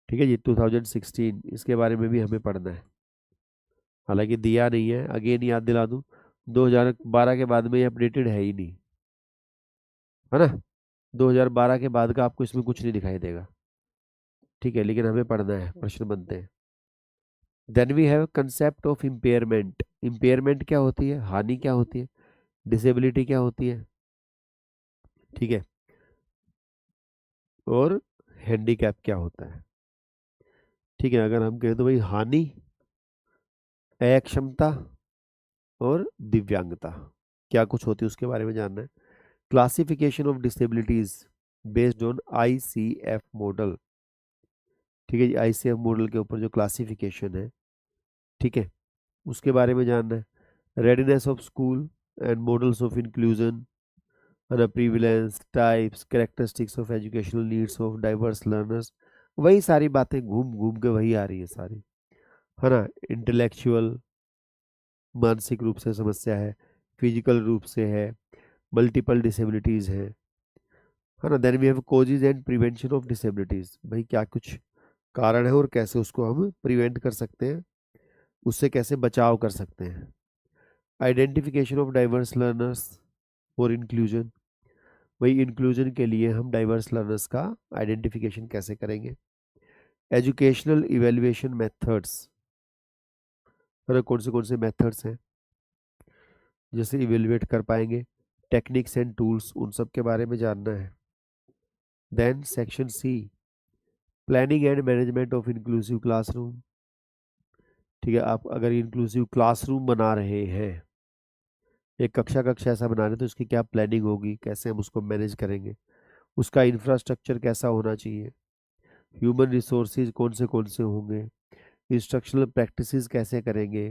ठीक है जी 2016, इसके बारे में भी हमें पढ़ना है। हालांकि दिया नहीं है, अगेन याद दिला दूं, 2012 के बाद में ये अपडेटेड है ही नहीं, है ना। 2012 के बाद का आपको इसमें कुछ नहीं दिखाई देगा, ठीक है, लेकिन हमें पढ़ना है, प्रश्न बनते हैं। Then we have concept of impairment, impairment क्या होती है, हानि क्या होती है, डिसेबिलिटी क्या होती है, ठीक है, और हैंडीकैप क्या होता है, ठीक है। अगर हम कहें तो भाई हानि, अक्षमता और दिव्यांगता क्या कुछ होती है उसके बारे में जानना है। Classification of disabilities based on ICF model, ठीक है जी, आईसीएफ मॉडल के ऊपर जो क्लासिफिकेशन है, ठीक है, उसके बारे में जानना है। Readiness of school and models of inclusion, है ना, prevalence types characteristics of educational needs of diverse learners, वही सारी बातें घूम घूम के वही आ रही है सारी, है ना। इंटेलेक्चुअल, मानसिक रूप से समस्या है, फिजिकल रूप से है, मल्टीपल डिसेबिलिटीज है ना। Then we have causes and prevention of disabilities, भाई क्या कुछ कारण है और कैसे उसको हम प्रिवेंट कर सकते हैं, उससे कैसे बचाव कर सकते हैं। आइडेंटिफिकेशन ऑफ डाइवर्स लर्नर्स और इंक्लूजन, वही इंक्लूजन के लिए हम डाइवर्स लर्नर्स का आइडेंटिफिकेशन कैसे करेंगे। एजुकेशनल इवेल्युएशन मेथड्स, कौन से मेथड्स हैं जैसे इवेल्युएट कर पाएंगे, टेक्निक्स एंड टूल्स, उन सब के बारे में जानना है। Then section C, planning and management of inclusive classroom, ठीक है। आप अगर इंक्लूसिव क्लासरूम बना रहे हैं, एक कक्षा ऐसा बना रहे हैं, तो उसकी क्या प्लानिंग होगी, कैसे हम उसको मैनेज करेंगे, उसका इंफ्रास्ट्रक्चर कैसा होना चाहिए, ह्यूमन रिसोर्सेज कौन से होंगे, इंस्ट्रक्शनल प्रैक्टिसेस कैसे करेंगे,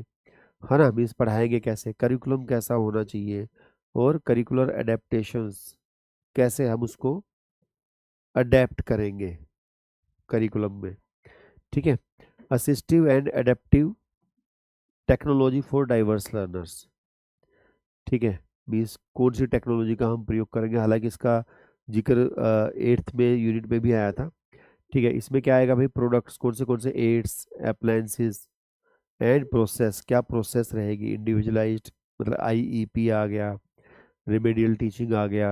है ना, मीन्स पढ़ाएंगे कैसे, करिकुलम कैसा होना चाहिए, और करिकुलर एडेप्टेशंस कैसे हम उसको अडेप्ट करेंगे करिकुलम में। ठीक है। Assistive and adaptive technology for diverse learners. ठीक है, मीन्स कौन सी टेक्नोलॉजी का हम प्रयोग करेंगे, हालांकि इसका जिक्र 8th में यूनिट में भी आया था। ठीक है, इसमें क्या आएगा भाई, प्रोडक्ट्स कौन से एड्स, अप्लायंसेस एंड प्रोसेस, क्या प्रोसेस रहेगी, इंडिविजुअलाइज्ड मतलब आईईपी आ गया, रेमेडियल टीचिंग आ गया,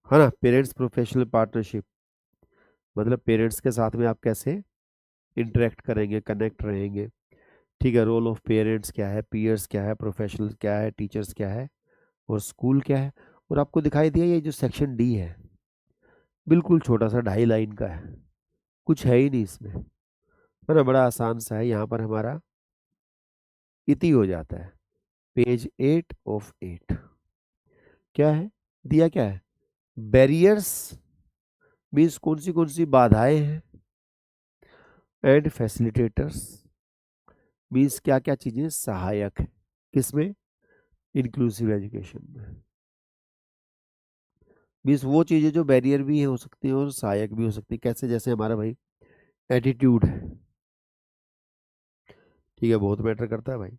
है ना, पेरेंट्स प्रोफेशनल पार्टनरशिप मतलब पेरेंट्स के साथ में आप कैसे इंटरेक्ट करेंगे, कनेक्ट रहेंगे। ठीक है, रोल ऑफ पेरेंट्स क्या है, पीयर्स क्या है, प्रोफेशनल क्या है, टीचर्स क्या है, और स्कूल क्या है। और आपको दिखाई दिया ये जो सेक्शन डी है, बिल्कुल छोटा सा 2.5 लाइन का है, कुछ है ही नहीं इसमें, है ना, बड़ा आसान सा है। यहाँ पर हमारा इति हो जाता है, पेज 8 of 8। क्या है दिया, क्या है, बैरियर्स मीन्स कौन सी बाधाएं हैं, एंड फैसिलिटेटर्स मीन्स क्या क्या चीजें सहायक है, किसमें, इंक्लूसिव एजुकेशन में। मीन्स वो चीजें जो बैरियर भी हो सकती है और सहायक भी हो सकती है, कैसे, जैसे हमारा भाई एटीट्यूड है। ठीक है, बहुत मैटर करता है भाई।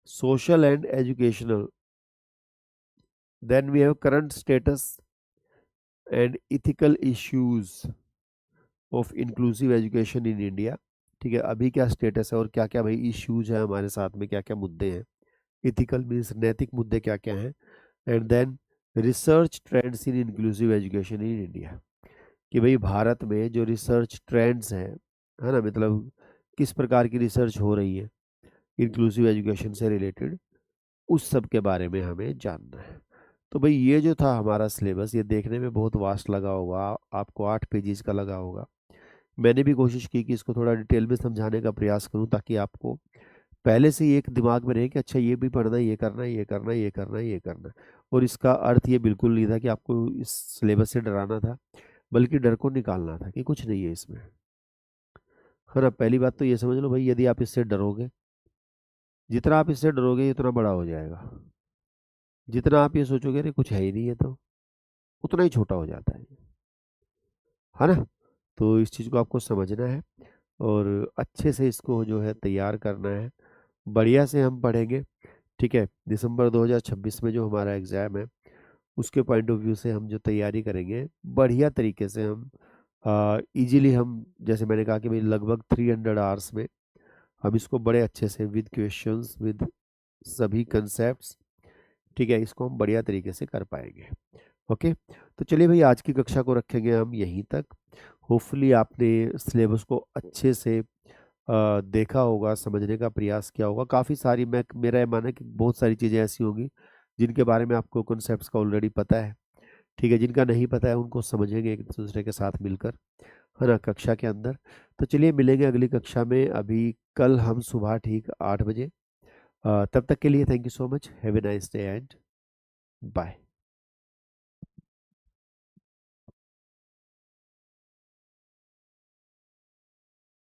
Social and educational, then we have current status and ethical issues of inclusive education in India. ठीक है, अभी क्या स्टेटस है और क्या क्या भाई इश्यूज है हमारे साथ में, क्या क्या मुद्दे हैं, इथिकल मीन्स नैतिक मुद्दे क्या क्या हैं, and then research trends in inclusive education in India, कि भाई भारत में जो रिसर्च ट्रेंड्स हैं, है ना, मतलब किस प्रकार की रिसर्च हो रही है इंक्लूसिव एजुकेशन से रिलेटेड, उस सब के बारे में हमें जानना है। तो भाई ये जो था हमारा सिलेबस, ये देखने में बहुत वास्ट लगा होगा आपको, 8 पेजेस का लगा होगा। मैंने भी कोशिश की कि इसको थोड़ा डिटेल में समझाने का प्रयास करूं, ताकि आपको पहले से ही एक दिमाग में रहे कि अच्छा ये भी पढ़ना है, ये करना है, ये करना है, ये करना है, ये करना है। और इसका अर्थ ये बिल्कुल नहीं था कि आपको इस सिलेबस से डराना था, बल्कि डर को निकालना था कि कुछ नहीं है इसमें, है ना। पहली बात तो ये समझ लो भाई, यदि आप इससे डरोगे, जितना आप इससे डरोगे उतना बड़ा हो जाएगा, जितना आप ये सोचोगे अरे कुछ है ही नहीं है, तो उतना ही छोटा हो जाता है ना। तो इस चीज़ को आपको समझना है और अच्छे से इसको जो है तैयार करना है, बढ़िया से हम पढ़ेंगे। ठीक है, दिसंबर 2026 में जो हमारा एग्ज़ाम है, उसके पॉइंट ऑफ व्यू से हम जो तैयारी करेंगे बढ़िया तरीके से, हम इजीली, हम जैसे मैंने कहा कि भाई लगभग 300 आवर्स में हम इसको बड़े अच्छे से विद क्वेश्चंस, विद सभी कंसेप्ट्स, ठीक है, इसको हम बढ़िया तरीके से कर पाएंगे। ओके, तो चलिए भाई, आज की कक्षा को रखेंगे हम यहीं तक। होपफुली आपने सिलेबस को अच्छे से देखा होगा, समझने का प्रयास किया होगा। काफ़ी सारी, मैं मेरा ये मानना है कि बहुत सारी चीज़ें ऐसी होंगी जिनके बारे में आपको कॉन्सेप्ट्स का ऑलरेडी पता है। ठीक है, जिनका नहीं पता है उनको समझेंगे एक दूसरे के साथ मिलकर, है ना, कक्षा के अंदर। तो चलिए मिलेंगे अगली कक्षा में, अभी कल हम सुबह ठीक 8 बजे। तब तक के लिए thank you so much, have a nice day and bye.